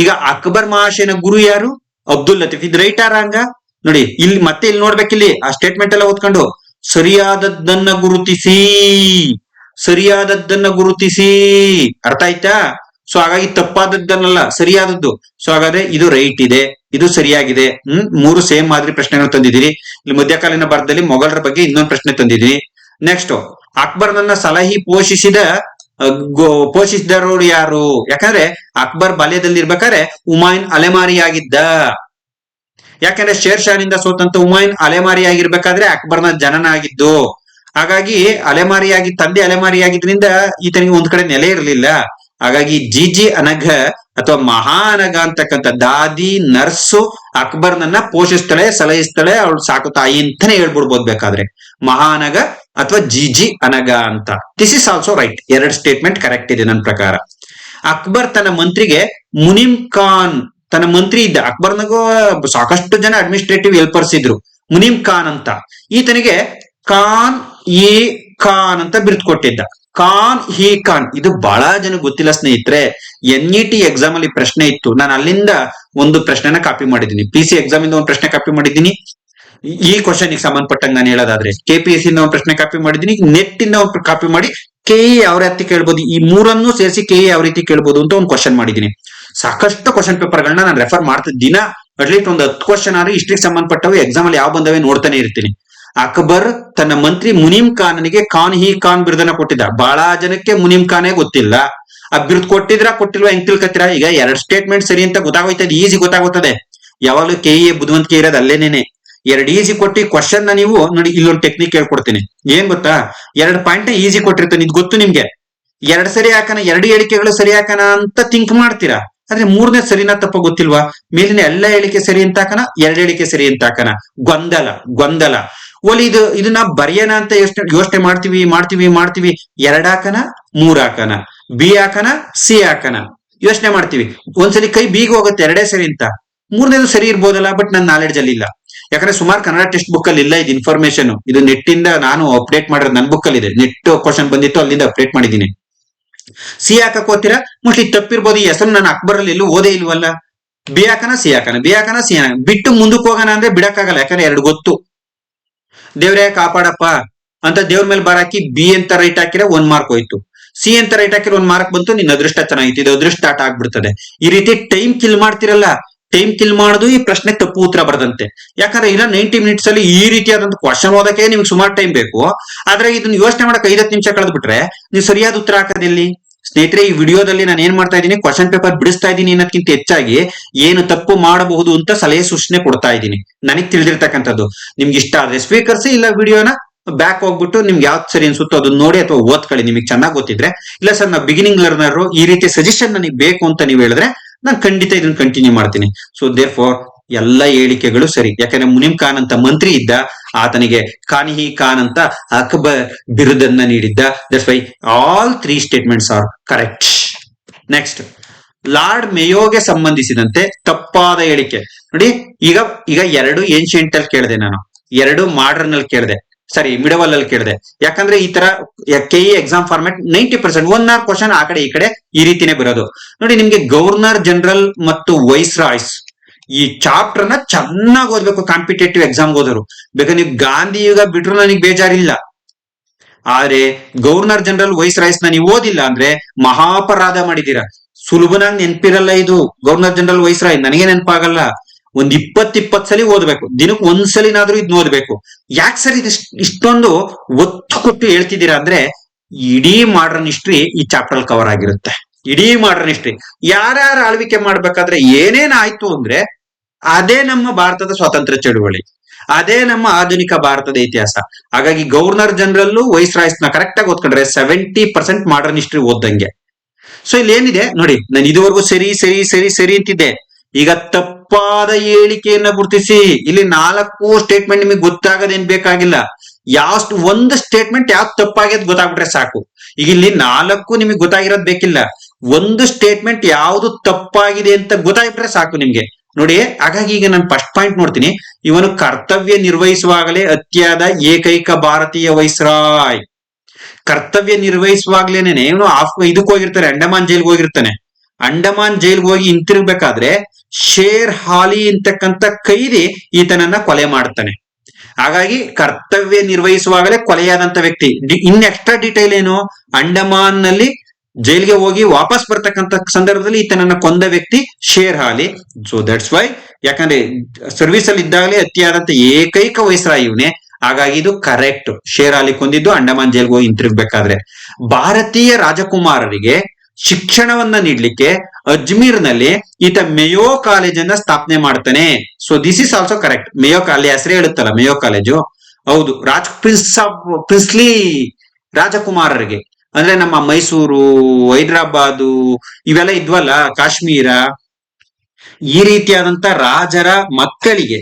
ಈಗ ಅಕ್ಬರ್ ಮಹಾಶಯನ ಗುರು ಯಾರು? ಅಬ್ದುಲ್ ಲತೀಫ್. ಇದು ರೈಟ್ ಆ ರಾಂಗ? ನೋಡಿ, ಇಲ್ಲಿ ಮತ್ತೆ ಇಲ್ಲಿ ನೋಡ್ಬೇಕಿಲ್ಲಿ ಆ ಸ್ಟೇಟ್ಮೆಂಟ್ ಎಲ್ಲ ಓದ್ಕೊಂಡು, ಸರಿಯಾದದ್ದನ್ನ ಗುರುತಿಸಿ, ಸರಿಯಾದದ್ದನ್ನ ಗುರುತಿಸಿ. ಅರ್ಥ ಆಯ್ತಾ? ಸೊ ಹಾಗಾಗಿ ತಪ್ಪಾದದ್ದನ್ನಲ್ಲ, ಸರಿಯಾದದ್ದು. ಸೊ ಹಾಗಾದ್ರೆ ಇದು ರೈಟ್ ಇದೆ, ಇದು ಸರಿಯಾಗಿದೆ. 3 ಸೇಮ್ ಮಾದರಿ ಪ್ರಶ್ನೆಗಳು ತಂದಿದ್ದೀರಿ. ಇಲ್ಲಿ ಮಧ್ಯಕಾಲೀನ ಭಾರತದಲ್ಲಿ ಮೊಘಲರ ಬಗ್ಗೆ ಇನ್ನೊಂದು ಪ್ರಶ್ನೆ ತಂದಿದ್ದೀನಿ. ನೆಕ್ಸ್ಟ್, ಅಕ್ಬರ್ನನ್ನ ಸಲಹಿ ಪೋಷಿಸಿದವರು ಯಾರು? ಯಾಕಂದ್ರೆ ಅಕ್ಬರ್ ಬಾಲ್ಯದಲ್ಲಿ ಇರ್ಬೇಕಾದ್ರೆ ಹುಮಾಯೂನ್ ಅಲೆಮಾರಿಯಾಗಿದ್ದ. ಯಾಕಂದ್ರೆ ಶೇರ್ ಶಾನಿಂದ ಸೋತಂತ ಹುಮಾಯೂನ್ ಅಲೆಮಾರಿಯಾಗಿರ್ಬೇಕಾದ್ರೆ ಅಕ್ಬರ್ನ ಜನನ ಆಗಿದ್ದು. ಹಾಗಾಗಿ ತಂದೆ ಅಲೆಮಾರಿಯಾಗಿದ್ರಿಂದ ಈತನಿಗೆ ಒಂದ್ ಕಡೆ ನೆಲೆ ಇರಲಿಲ್ಲ. ಹಾಗಾಗಿ ಜಿಜಿ ಅನಘ ಅಥವಾ ಮಹಾ ಅನಘ ಅಂತಕ್ಕಂಥ ದಾದಿ ನರ್ಸು ಅಕ್ಬರ್ನನ್ನ ಪೋಷಿಸ್ತಾಳೆ, ಸಲಹಿಸ್ತಾಳೆ, ಅವಳು ಸಾಕು ತಾಯಿ ಅಂತಾನೆ ಹೇಳ್ಬಿಡ್ಬೋದು ಬೇಕಾದ್ರೆ. ಮಹಾ ಅನಘ ಅಥವಾ ಜಿಜಿ ಅನಘ ಅಂತ. This is also right. 2 statement correct ಇದೆ ನನ್ನ ಪ್ರಕಾರ. ಅಕ್ಬರ್ ತನ್ನ ಮಂತ್ರಿಗೆ ಮುನಿಮ್ ಖಾನ್, ತನ್ನ ಮಂತ್ರಿ ಇದ್ದ ಅಕ್ಬರ್ನಿಗೂ ಸಾಕಷ್ಟು ಜನ ಅಡ್ಮಿನಿಸ್ಟ್ರೇಟಿವ್ ಹೆಲ್ಪರ್ಸ್ ಇದ್ರು. ಮುನಿಮ್ ಖಾನ್ ಅಂತ, ಈತನಿಗೆ ಖಾನ್ ಇ ಖಾನ್ ಅಂತ ಬಿರುದು ಕೊಟ್ಟಿದ್ದ. ಖಾನ್ ಹಿ ಖಾನ್, ಇದು ಬಹಳ ಜನ ಗೊತ್ತಿಲ್ಲ ಸ್ನೇಹಿತರೆ. NET ಎಕ್ಸಾಮ್ ಅಲ್ಲಿ ಪ್ರಶ್ನೆ ಇತ್ತು, ನಾನು ಅಲ್ಲಿಂದ ಒಂದು ಪ್ರಶ್ನೆನ ಕಾಪಿ ಮಾಡಿದ್ದೀನಿ. PC ಎಕ್ಸಾಮ್ ಇಂದ ಒಂದು ಪ್ರಶ್ನೆ ಕಾಪಿ ಮಾಡಿದ್ದೀನಿ. ಈ ಕ್ವಶನ್ ಸಂಬಂಧಪಟ್ಟಂಗೆ ನಾನು ಹೇಳೋದಾದ್ರೆ KPSC ಇಂದ ಒಂದು ಪ್ರಶ್ನೆ ಕಾಪಿ ಮಾಡಿದ್ದೀನಿ, ನೆಟ್ ಇಂದ ಒಂದು ಕಾಪಿ ಮಾಡಿ KE ಯಾವ ರೀತಿ ಕೇಳ್ಬೋದು, ಈ 3 ಸೇರಿಸಿ KE ಯಾವ ರೀತಿ ಕೇಳ್ಬೋದು ಅಂತ ಒಂದು ಕ್ವಶನ್ ಮಾಡಿದ್ದೀನಿ. ಸಾಕಷ್ಟು ಕ್ವಶನ್ ಪೇಪರ್ ಗಳನ್ನ ನಾನು ರೆಫರ್ ಮಾಡ್ತಾ ದಿನ ಅಟ್ಲೀಸ್ಟ್ ಒಂದು 10 ಕ್ವಶನ್ ಆದ್ರೆ ಇಷ್ಟಿಗೆ ಸಂಬಂಧಪಟ್ಟವು ಎಕ್ಸಾಮ್ ಅಲ್ಲಿ ಯಾವ ಬಂದವೆ ನೋಡ್ತಾನೆ ಇರ್ತೀನಿ. ಅಕ್ಬರ್ ತನ್ನ ಮಂತ್ರಿ ಮುನಿಮ್ ಖಾನ್ನಿಗೆ ಖಾನ್ ಹಿ ಖಾನ್ ಬಿರುದನ್ನ ಕೊಟ್ಟಿದ್ದ. ಬಹಳ ಜನಕ್ಕೆ ಮುನಿಮ್ ಖಾನೇ ಗೊತ್ತಿಲ್ಲ. ಆ ಬಿರುದು ಕೊಟ್ಟಿಲ್ವಾ ಹೆಂಗ್ ತಿಳ್ಕತ್ತೀರಾ? ಈಗ 2 ಸ್ಟೇಟ್ಮೆಂಟ್ ಸರಿ ಅಂತ ಗೊತ್ತಾಗೋಯ್ತದೆ, ಈಸಿ ಗೊತ್ತಾಗುತ್ತದೆ. ಯಾವಾಗಲೂ KE ಬುದ್ಧಿವಂತಿಕೆ ಇರೋದು ಅಲ್ಲೇನೇನೆ. 2 ಈಸಿ ಕೊಟ್ಟು ಕ್ವಶನ್ ನ ನೀವು ನೋಡಿ, ಇಲ್ಲೊಂದು ಟೆಕ್ನಿಕ್ ಹೇಳ್ಕೊಡ್ತೀನಿ. ಏನ್ ಗೊತ್ತಾ, 2 ಪಾಯಿಂಟ್ ಈಸಿ ಕೊಟ್ಟಿರ್ತಾನೆ, ಇದು ಗೊತ್ತು ನಿಮ್ಗೆ. 2 ಸರಿ ಹಾಕನ, 2 ಹೇಳಿಕೆಗಳು ಸರಿ ಹಾಕನ ಅಂತ ಥಿಂಕ್ ಮಾಡ್ತೀರಾ. ಆದ್ರೆ 3ನೇ ಸರಿನಾ ತಪ್ಪ ಗೊತ್ತಿಲ್ವಾ? ಮೇಲಿನ ಎಲ್ಲ ಹೇಳಿಕೆ ಸರಿ ಅಂತ ಹಾಕನ, 2 ಹೇಳಿಕೆ ಸರಿ ಅಂತ ಹಾಕನ. ಗೊಂದಲ. ಓಲಿ ಇದನ್ನ ಬರೆಯೋಣ ಅಂತ ಯೋಚನೆ ಮಾಡ್ತೀವಿ. 2 ಹಾಕನ, 3 ಹಾಕನ, B ಹಾಕನ, C ಹಾಕನ ಯೋಚನೆ ಮಾಡ್ತೀವಿ. ಒಂದ್ಸಲಿ ಕೈ ಬೀಗ ಹೋಗುತ್ತೆ 2 ಸರಿ ಅಂತ, 3ನೇದು ಸರಿ ಇರ್ಬೋದಲ್ಲ. ಬಟ್ ನನ್ನ ನಾಲೆಡ್ಜ್ ಅಲ್ಲಿ ಇಲ್ಲ. ಯಾಕಂದ್ರೆ ಸುಮಾರು ಕನ್ನಡ ಟೆಕ್ಸ್ಟ್ ಬುಕ್ ಅಲ್ಲಿ ಇಲ್ಲ ಇದು ಇನ್ಫಾರ್ಮೇಶನ್. ಇದು ನೆಟ್ ಇಂದ ನಾನು ಅಪ್ಡೇಟ್ ಮಾಡಿರೋದು, ನನ್ನ ಬುಕ್ ಅಲ್ಲಿ ಇದೆ. ನೆಟ್ ಕ್ವಶನ್ ಬಂದಿತ್ತು, ಅಲ್ಲಿಂದ ಅಪ್ಡೇಟ್ ಮಾಡಿದ್ದೀನಿ. ಸಿ ಹಾಕಕ್ ಹೋಗ್ತೀರಾ, ಮೋಸ್ಟ್ಲಿ ತಪ್ಪಿರ್ಬೋದು. ಈ ಹೆಸರು ನಾನು ಅಕ್ಬರ್ ಅಲ್ಲಿ ಎಲ್ಲೂ ಓದೇ ಇಲ್ವಲ್ಲ. ಬಿ ಹಾಕನ, ಸಿ ಹಾಕನ, ಬಿಟ್ಟು ಮುಂದಕ್ಕೆ ಹೋಗೋಣ ಅಂದ್ರೆ ಬಿಡಕ್ಕಾಗಲ್ಲ. ಯಾಕಂದ್ರೆ 2 ಗೊತ್ತು. ದೇವ್ರೇ ಕಾಪಾಡಪ್ಪ ಅಂತ ದೇವ್ರ ಮೇಲೆ ಬಾರಾಕಿ ಬಿ ಅಂತ ರೈಟ್ ಹಾಕಿದ್ರೆ 1 ಮಾರ್ಕ್ ಹೋಯ್ತು. ಸಿ ಅಂತ ರೈಟ್ ಹಾಕಿದ್ರೆ 1 ಮಾರ್ಕ್ ಬಂತು. ನಿನ್ನ ಅದೃಷ್ಟ ಚೆನ್ನಾಗಿತ್ತು, ಇದು ಅದೃಷ್ಟ ಆಟ ಆಗ್ಬಿಡ್ತದೆ. ಈ ರೀತಿ ಟೈಮ್ ಕಿಲ್ ಮಾಡ್ತಿರಲ್ಲ, ಟೈಮ್ ಕಿಲ್ ಮಾಡೋದು ಈ ಪ್ರಶ್ನೆ ತಪ್ಪು ಉತ್ತರ ಬರದಂತೆ. ಯಾಕಂದ್ರೆ ಇನ್ನ 90 ಮಿನಿಟ್ಸ್ ಅಲ್ಲಿ ಈ ರೀತಿಯಾದಂತ ಕ್ವಶನ್ ಓದಕ್ಕೆ ನಿಮ್ಗೆ ಸುಮಾರು ಟೈಮ್ ಬೇಕು. ಆದ್ರೆ ಇದನ್ನ ಯೋಚನೆ ಮಾಡಕ್ 5-10 ನಿಮಿಷ ಕಳೆದ್ ಬಿಟ್ರೆ ನೀವು ಸರಿಯಾದ ಉತ್ತರ ಹಾಕೋದಿಲ್ಲಿ. ಸ್ನೇಹಿತರೆ, ಈ ವಿಡಿಯೋದಲ್ಲಿ ನಾನು ಏನ್ ಮಾಡ್ತಾ ಇದ್ದೀನಿ, ಕ್ವಶನ್ ಪೇಪರ್ ಬಿಡಿಸ್ತಾ ಇದ್ದೀನಿ ಅನ್ನೋದಕ್ಕಿಂತ ಹೆಚ್ಚಾಗಿ ಏನು ತಪ್ಪು ಮಾಡಬಹುದು ಅಂತ ಸಲಹೆ ಸೂಚನೆ ಕೊಡ್ತಾ ಇದ್ದೀನಿ, ನನಗೆ ತಿಳಿದಿರ್ತಕ್ಕಂಥದ್ದು. ನಿಮ್ಗೆ ಇಷ್ಟ ಆದ್ರೆ ಸ್ವೀಕರಿಸಿ, ಇಲ್ಲ ವಿಡಿಯೋನ ಬ್ಯಾಕ್ ಹೋಗ್ಬಿಟ್ಟು ನಿಮ್ಗೆ ಯಾವ್ದು ಸರಿ ಅನ್ಸುತ್ತೋ ಅದನ್ನ ನೋಡಿ ಅಥವಾ ಓದ್ಕೊಳ್ಳಿ, ನಿಮಗೆ ಚೆನ್ನಾಗಿ ಗೊತ್ತಿದ್ರೆ. ಇಲ್ಲ ಸರ್, ನಾವು ಬಿಗಿನಿಂಗ್ ಲರ್ನರ್, ಈ ರೀತಿ ಸಜೆಷನ್ ನನಗೆ ಬೇಕು ಅಂತ ನೀವು ಹೇಳಿದ್ರೆ ನಾನು ಖಂಡಿತ ಇದನ್ನ ಕಂಟಿನ್ಯೂ ಮಾಡ್ತೀನಿ. ಸೊ ದೇರ್ ಫಾರ್ ಎಲ್ಲ ಹೇಳಿಕೆಗಳು ಸರಿ. ಯಾಕಂದ್ರೆ ಮುನಿಮ್ ಖಾನ್ ಅಂತ ಮಂತ್ರಿ ಇದ್ದ, ಆತನಿಗೆ ಖಾನಿಹಿ ಖಾನ್ ಅಂತ ಅಕ್ಬರ್ ಬಿರುದನ್ನ ನೀಡಿದ್ದ. That's why all 3 statements are correct. Next, Lord ಮೇಯೋಗೆ ಸಂಬಂಧಿಸಿದಂತೆ ತಪ್ಪಾದ ಹೇಳಿಕೆ. ನೋಡಿ, ಈಗ 2 ಏನ್ಶಿಯಂಟ್ ಅಲ್ಲಿ ಕೇಳಿದೆ ನಾನು, 2 ಮಾಡರ್ನ್ ಅಲ್ಲಿ ಕೇಳಿದೆ, ಸರಿ ಮಿಡವಲ್ ಅಲ್ಲಿ ಕೇಳಿದೆ. ಯಾಕಂದ್ರೆ ಈ ತರ KE exam format 90% 1 mark question ಆ ಕಡೆ ಈ ಕಡೆ ಈ ರೀತಿನೇ ಬರೋದು. ನೋಡಿ, ನಿಮ್ಗೆ ಗವರ್ನರ್ ಜನರಲ್ ಮತ್ತು ವೈಸ್ ರಾಯ್ಸ್ ಈ ಚಾಪ್ಟರ್ ನ ಚೆನ್ನಾಗಿ ಓದ್ಬೇಕು ಕಾಂಪಿಟೇಟಿವ್ ಎಕ್ಸಾಮ್ ಓದೋರು. ಬೇಕಾದ್ರೆ ನೀವು ಗಾಂಧಿ ಯುಗ ಬಿಟ್ರು ನನಗೆ ಬೇಜಾರಿಲ್ಲ, ಆದ್ರೆ ಗವರ್ನರ್ ಜನರಲ್ ವೈಸ್ ರಾಯ್ಸ್ ನ ನೀವು ಓದಿಲ್ಲ ಅಂದ್ರೆ ಮಹಾಪರಾಧ ಮಾಡಿದೀರಾ. ಸುಲಭನಾಗಿ ನೆನಪಿರಲ್ಲ ಇದು. ಗವರ್ನರ್ ಜನರಲ್ ವೈಸ್ ರಾಯ್ ನನಗೆ ನೆನಪಾಗಲ್ಲ. ಒಂದ್ 20 ಸಲ ಓದ್ಬೇಕು, ದಿನಕ್ಕೆ ಒಂದ್ಸಲಿನಾದ್ರೂ ಇದನ್ನ ಓದ್ಬೇಕು. ಯಾಕೆ ಸರ್ ಇದು ಇಷ್ಟೊಂದು ಒತ್ತು ಕೊಟ್ಟು ಹೇಳ್ತಿದ್ದೀರಾ ಅಂದ್ರೆ, ಇಡೀ ಮಾಡರ್ನ್ ಹಿಸ್ಟ್ರಿ ಈ ಚಾಪ್ಟರ್ ಅಲ್ಲಿ ಕವರ್ ಆಗಿರುತ್ತೆ. ಇಡೀ ಮಾಡರ್ನ್ ಹಿಸ್ಟ್ರಿ ಯಾರ್ಯಾರ ಆಳ್ವಿಕೆ ಮಾಡ್ಬೇಕಾದ್ರೆ ಏನೇನಾಯ್ತು ಅಂದ್ರೆ ಅದೇ ನಮ್ಮ ಭಾರತದ ಸ್ವಾತಂತ್ರ್ಯ ಚಳುವಳಿ, ಅದೇ ನಮ್ಮ ಆಧುನಿಕ ಭಾರತದ ಇತಿಹಾಸ. ಹಾಗಾಗಿ ಗವರ್ನರ್ ಜನರಲ್ ವೈಸ್ ರಾಯ್ಸ್ ನ ಕರೆಕ್ಟ್ ಆಗಿ ಓದ್ಕೊಂಡ್ರೆ 70% ಮಾಡರ್ನ್ ಹಿಸ್ಟ್ರಿ ಓದ್ದಂಗೆ. ಸೊ ಇಲ್ಲಿ ಏನಿದೆ ನೋಡಿ, ನಾನು ಇದುವರೆಗೂ ಸರಿ ಸರಿ ಸರಿ ಸರಿ ಅಂತಿದ್ದೆ. ಈಗ ತಪ್ಪಾದ ಹೇಳಿಕೆಯನ್ನ ಗುರುತಿಸಿ. ಇಲ್ಲಿ 4 ಸ್ಟೇಟ್ಮೆಂಟ್ ನಿಮಗೆ ಗೊತ್ತಾಗದೇನ್ ಬೇಕಾಗಿಲ್ಲ. ಒಂದು ಸ್ಟೇಟ್ಮೆಂಟ್ ಯಾವ್ದು ತಪ್ಪಾಗ್ಯದ್ ಗೊತ್ತಾಗ್ಬಿಟ್ರೆ ಸಾಕು. ಈಗ ಇಲ್ಲಿ 4 ನಿಮಗೆ ಗೊತ್ತಾಗಿರೋದ್ ಬೇಕಿಲ್ಲ, ಒಂದು ಸ್ಟೇಟ್ಮೆಂಟ್ ಯಾವ್ದು ತಪ್ಪಾಗಿದೆ ಅಂತ ಗೊತ್ತಾಗ್ಬಿಟ್ರೆ ಸಾಕು ನಿಮ್ಗೆ. ನೋಡಿ, ಹಾಗಾಗಿ ಈಗ ನಾನು ಫಸ್ಟ್ ಪಾಯಿಂಟ್ ನೋಡ್ತೀನಿ. ಇವನು ಕರ್ತವ್ಯ ನಿರ್ವಹಿಸುವಾಗಲೇ ಹತ್ಯೆಯಾದ ಏಕೈಕ ಭಾರತೀಯ ವೈಸ್ರಾಯ್. ಕರ್ತವ್ಯ ನಿರ್ವಹಿಸುವಾಗ್ಲೇನೆ ಇವನು ಇದಕ್ಕೆ ಹೋಗಿರ್ತಾರೆ, ಅಂಡಮಾನ್ ಜೈಲ್ಗೆ ಹೋಗಿರ್ತಾನೆ. ಅಂಡಮಾನ್ ಜೈಲ್ಗೆ ಹೋಗಿ ಹಿಂತಿರ್ಬೇಕಾದ್ರೆ ಶೇರ್ ಹಾಲಿ ಅಂತಕ್ಕಂಥ ಕೈದಿ ಈತನನ್ನ ಕೊಲೆ ಮಾಡ್ತಾನೆ. ಹಾಗಾಗಿ ಕರ್ತವ್ಯ ನಿರ್ವಹಿಸುವಾಗಲೇ ಕೊಲೆಯಾದಂತ ವ್ಯಕ್ತಿ. ಇನ್ ಎಕ್ಸ್ಟ್ರಾ ಡೀಟೈಲ್ ಏನು, ಅಂಡಮಾನ್ ನಲ್ಲಿ ಜೈಲ್ಗೆ ಹೋಗಿ ವಾಪಸ್ ಬರ್ತಕ್ಕಂಥ ಸಂದರ್ಭದಲ್ಲಿ ಈತನನ್ನ ಕೊಂದ ವ್ಯಕ್ತಿ share holy. So that's why, ಯಾಕಂದ್ರೆ ಸರ್ವಿಸ್ ಅಲ್ಲಿ ಇದ್ದಾಗಲೇ ಹತ್ಯೆಯಾದಂತ ಏಕೈಕ ವೈಸ್ರಾಯ್ ಇವನೇ. ಹಾಗಾಗಿ ಇದು ಕರೆಕ್ಟ್. ಶೇರ್ ಹಾಲಿ ಕೊಂದಿದ್ದು ಅಂಡಮಾನ್ ಜೈಲ್ಗೆ ಹೋಗಿ ಹಿಂತಿರುಗ್ಬೇಕಾದ್ರೆ. ಭಾರತೀಯ ರಾಜಕುಮಾರರಿಗೆ ಶಿಕ್ಷಣವನ್ನ ನೀಡ್ಲಿಕ್ಕೆ ಅಜ್ಮೀರ್ ನಲ್ಲಿ ಈತ ಮೇಯೋ ಕಾಲೇಜನ್ನ ಸ್ಥಾಪನೆ ಮಾಡ್ತಾನೆ. So this is also correct. Mayo college ಹೆಸರೇ ಹೇಳುತ್ತಲ್ಲ, ಮೇಯೋ ಕಾಲೇಜು. ಹೌದು, ಪ್ರಿನ್ಸ್ಲಿ ರಾಜಕುಮಾರರಿಗೆ ಅಂದ್ರೆ ನಮ್ಮ ಮೈಸೂರು, ಹೈದರಾಬಾದು ಇವೆಲ್ಲ ಇದ್ವಲ್ಲ, ಕಾಶ್ಮೀರ, ಈ ರೀತಿಯಾದಂತ ರಾಜರ ಮಕ್ಕಳಿಗೆ,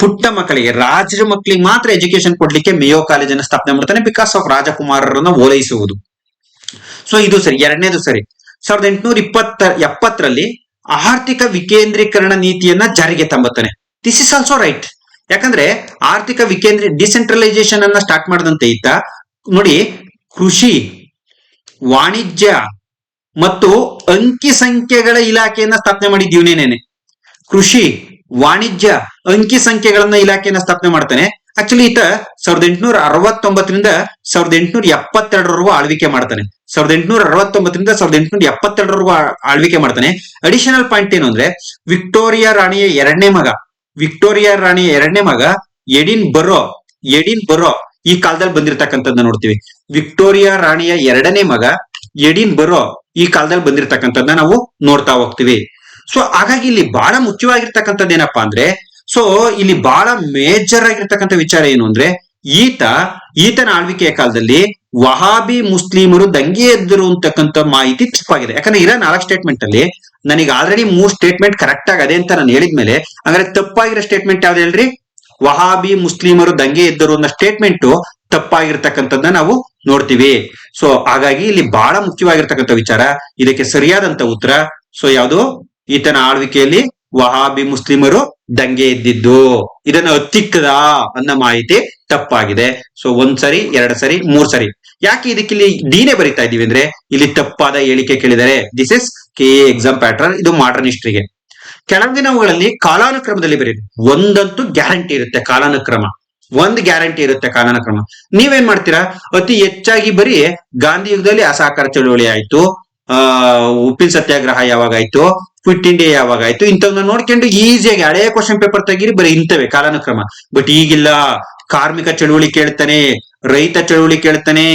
ಪುಟ್ಟ ಮಕ್ಕಳಿಗೆ, ರಾಜರ ಮಕ್ಕಳಿಗೆ ಮಾತ್ರ ಎಜುಕೇಶನ್ ಕೊಡ್ಲಿಕ್ಕೆ ಮೇಯೋ ಕಾಲೇಜನ್ನ ಸ್ಥಾಪನೆ ಮಾಡ್ತಾನೆ, ಬಿಕಾಸ್ ಆಫ್ ರಾಜಕುಮಾರರನ್ನ ಓಲೈಸುವುದು. ಸೊ ಇದು ಸರಿ. ಎರಡನೇದು ಸರಿ, 1870ರಲ್ಲಿ ಆರ್ಥಿಕ ವಿಕೇಂದ್ರೀಕರಣ ನೀತಿಯನ್ನ ಜಾರಿಗೆ ತಂಬುತ್ತಾನೆ. This is also right. ಯಾಕಂದ್ರೆ ಆರ್ಥಿಕ ಡಿಸೆಂಟ್ರಲೈಸೇಷನ್ ಅನ್ನ ಸ್ಟಾರ್ಟ್ ಮಾಡಿದಂತೆ ಈತ ನೋಡಿ, ಕೃಷಿ, ವಾಣಿಜ್ಯ ಮತ್ತು ಅಂಕಿ ಸಂಖ್ಯೆಗಳ ಇಲಾಖೆಯನ್ನ ಸ್ಥಾಪನೆ ಮಾಡಿದ್ದೀವನೇನೆ. ಕೃಷಿ, ವಾಣಿಜ್ಯ, ಅಂಕಿ ಸಂಖ್ಯೆಗಳನ್ನ ಇಲಾಖೆಯನ್ನ ಸ್ಥಾಪನೆ ಮಾಡ್ತಾನೆ. ಆಕ್ಚುಲಿ ಈತ 1869ರಿಂದ 1872ರವರೆಗೂ ಆಳ್ವಿಕೆ ಮಾಡ್ತಾನೆ. 1869ರಿಂದ 1872ರವರೆಗೂ ಆಳ್ವಿಕೆ ಮಾಡ್ತಾನೆ. ಅಡಿಷನಲ್ ಪಾಯಿಂಟ್ ಏನು ಅಂದ್ರೆ, ವಿಕ್ಟೋರಿಯಾ ರಾಣಿಯ ಎರಡನೇ ಮಗ ಎಡಿನ್ ಬರೋ ಈ ಕಾಲದಲ್ಲಿ ಬಂದಿರತಕ್ಕಂಥದ್ದನ್ನ ನೋಡ್ತೀವಿ. ವಿಕ್ಟೋರಿಯಾ ರಾಣಿಯ ಎರಡನೇ ಮಗ ಎಡಿನ್ ಬರೋ ಈ ಕಾಲದಲ್ಲಿ ಬಂದಿರತಕ್ಕಂಥದ್ದನ್ನ ನಾವು ನೋಡ್ತಾ ಹೋಗ್ತೀವಿ. ಸೊ ಹಾಗಾಗಿ ಇಲ್ಲಿ ಬಹಳ ಮುಖ್ಯವಾಗಿರ್ತಕ್ಕಂಥದ್ದು ಏನಪ್ಪಾ ಅಂದ್ರೆ, ಸೊ ಇಲ್ಲಿ ಬಹಳ ಮೇಜರ್ ಆಗಿರ್ತಕ್ಕಂಥ ವಿಚಾರ ಏನು ಅಂದ್ರೆ, ಈತನ ಆಳ್ವಿಕೆಯ ಕಾಲದಲ್ಲಿ ವಹಾಬಿ ಮುಸ್ಲಿಮರು ದಂಗೆ ಎದ್ದರು ಅಂತಕ್ಕಂಥ ಮಾಹಿತಿ ತಪ್ಪಾಗಿದೆ. ಯಾಕಂದ್ರೆ ಇರೋ 4 ಸ್ಟೇಟ್ಮೆಂಟ್ ಅಲ್ಲಿ ನನಗೆ ಆಲ್ರೆಡಿ 3 ಸ್ಟೇಟ್ಮೆಂಟ್ ಕರೆಕ್ಟ್ ಆಗಿ ಅದೇ ಅಂತ ನಾನು ಹೇಳಿದ್ಮೇಲೆ, ಅಂದ್ರೆ ತಪ್ಪಾಗಿರೋ ಸ್ಟೇಟ್ಮೆಂಟ್ ಯಾವ್ದು ಹೇಳ್ರಿ? ವಹಾಬಿ ಮುಸ್ಲಿಮರು ದಂಗೆ ಎದ್ದರು ಅನ್ನೋ ಸ್ಟೇಟ್ಮೆಂಟ್ ತಪ್ಪಾಗಿರ್ತಕ್ಕಂಥದ್ದನ್ನ ನಾವು ನೋಡ್ತೀವಿ. ಸೊ ಹಾಗಾಗಿ ಇಲ್ಲಿ ಬಹಳ ಮುಖ್ಯವಾಗಿರ್ತಕ್ಕಂಥ ವಿಚಾರ, ಇದಕ್ಕೆ ಸರಿಯಾದಂತ ಉತ್ತರ ಸೊ ಯಾವುದು? ಈತನ ಆಳ್ವಿಕೆಯಲ್ಲಿ ವಹಾಬಿ ಮುಸ್ಲಿಮರು ದಂಗೆ ಎದ್ದಿದ್ದು, ಇದನ್ನ ಹತ್ತಿಕ್ಕದ ಅನ್ನೋ ಮಾಹಿತಿ ತಪ್ಪಾಗಿದೆ. ಸೊ 1 ಸರಿ, 2 ಸರಿ, 3 ಸರಿ. ಯಾಕೆ ಇದಕ್ಕೆ ಇಲ್ಲಿ ಡಿನೇ ಬರಿತಾ ಇದೀವಿ ಅಂದ್ರೆ, ಇಲ್ಲಿ ತಪ್ಪಾದ ಹೇಳಿಕೆ ಕೇಳಿದರೆ. This is KA exam pattern. ಇದು ಮಾಡರ್ನ್ ಹಿಸ್ಟ್ರಿಗೆ. ಕೆಳಗಿನವುಗಳಲ್ಲಿ ಕಾಲಾನುಕ್ರಮದಲ್ಲಿ ಬರೀರಿ. ಒಂದಂತೂ ಗ್ಯಾರಂಟಿ ಇರುತ್ತೆ, ಕಾಲಾನುಕ್ರಮ. ನೀವೇನ್ ಮಾಡ್ತೀರಾ? ಅತಿ ಹೆಚ್ಚಾಗಿ ಬರೀ ಗಾಂಧಿ ಯುಗದಲ್ಲಿ ಅಸಹಕಾರ ಚಳುವಳಿ ಆಯ್ತು, ಉಪ್ಪಿನ ಸತ್ಯಾಗ್ರಹ ಯಾವಾಗಾಯ್ತು, ಕ್ವಿಟ್ ಇಂಡಿಯಾ ಯಾವಾಗಾಯ್ತು, ಇಂಥವನ್ನ ನೋಡ್ಕೊಂಡು ಈಸಿಯಾಗಿ ಹಳೆಯ ಕ್ವಶನ್ ಪೇಪರ್ ತೆಗೀರಿ, ಬರೀ ಇಂಥವೇ ಕಾಲಾನುಕ್ರಮ. ಬಟ್ ಈಗಿಲ್ಲ. ಕಾರ್ಮಿಕ ಚಳುವಳಿ ಕೇಳ್ತಾನೆ, ರೈತ ಚಳುವಳಿ ಕೇಳ್ತಾನೆ,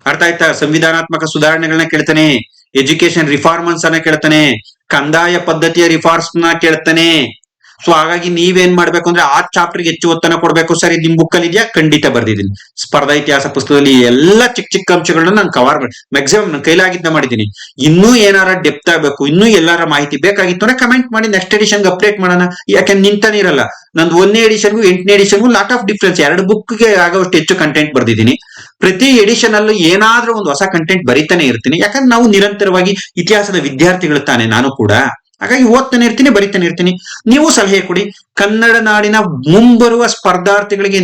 ಅರ್ಥ ಆಯ್ತಾ? ಸಂವಿಧಾನಾತ್ಮಕ ಸುಧಾರಣೆಗಳನ್ನ ಕೇಳ್ತಾನೆ, ಎಜುಕೇಶನ್ ರಿಫಾರ್ಮನ್ಸ್ ಅನ್ನ ಕೇಳ್ತಾನೆ, ಕಂದಾಯ ಪದ್ಧತಿಯ ರಿಫಾರ್ಮ್ಸ್ ನ ಕೇಳ್ತಾನೆ. ಸೊ ಹಾಗಾಗಿ ನೀವೇನ್ ಮಾಡ್ಬೇಕು ಅಂದ್ರೆ ಆ ಚಾಪ್ಟರ್ಗೆ ಹೆಚ್ಚು ಒತ್ತನ್ನ ಕೊಡ್ಬೇಕು. ಸರಿ, ನಿಮ್ ಬುಕ್ ಅಲ್ಲಿ ಇದೆಯಾ? ಖಂಡಿತ ಬರ್ದಿದ್ದೀನಿ. ಸ್ಪರ್ಧಾ ಇತಿಹಾಸ ಪುಸ್ತಕದಲ್ಲಿ ಎಲ್ಲ ಚಿಕ್ಕ ಚಿಕ್ಕ ಅಂಶಗಳನ್ನ ನಾನು ಕವರ್ ಮಾಡಿ ಮ್ಯಾಕ್ಸಿಮಮ್ ನನ್ನ ಕೈಲಾಗಿದ್ದ ಮಾಡಿದ್ದೀನಿ. ಇನ್ನೂ ಏನಾರ ಡೆಪ್ತ್ ಆಗ್ಬೇಕು, ಇನ್ನೂ ಎಲ್ಲಾರ ಮಾಹಿತಿ ಬೇಕಾಗಿತ್ತು ಅಂದ್ರೆ ಕಮೆಂಟ್ ಮಾಡಿ, ನೆಕ್ಸ್ಟ್ ಎಡಿಷನ್ಗೆ ಅಪ್ಡೇಟ್ ಮಾಡೋಣ. ಯಾಕಂದ್ರೆ ನಿಂತಾನೆ ಇರಲ್ಲ. ನಂದು 1ನೇ ಎಡಿಷನ್ಗೂ 8ನೇ ಎಡಿಷನ್ಗೂ ಲಾಟ್ ಆಫ್ ಡಿಫ್ರೆನ್ಸ್. 2 ಬುಕ್ಗೆ ಆಗೋಷ್ಟು ಹೆಚ್ಚು ಕಂಟೆಂಟ್ ಬರ್ದಿದ್ದೀನಿ. ಪ್ರತಿ ಎಡಿಷನ್ ಅಲ್ಲೂ ಏನಾದ್ರೂ ಒಂದು ಹೊಸ ಕಂಟೆಂಟ್ ಬರಿತಾನೆ ಇರ್ತೀನಿ. ಯಾಕಂದ್ರೆ ನಾವು ನಿರಂತರವಾಗಿ ಇತಿಹಾಸದ ವಿದ್ಯಾರ್ಥಿಗಳು ತಾನೆ, ನಾನು ಕೂಡ. ಹಾಗಾಗಿ ಓದ್ತಾನೆ ಇರ್ತೀನಿ, ಬರಿತಾನೆ ಇರ್ತೀನಿ. ನೀವು ಸಲಹೆ ಕೊಡಿ. ಕನ್ನಡ ನಾಡಿನ ಮುಂಬರುವ ಸ್ಪರ್ಧಾರ್ಥಿಗಳಿಗೆ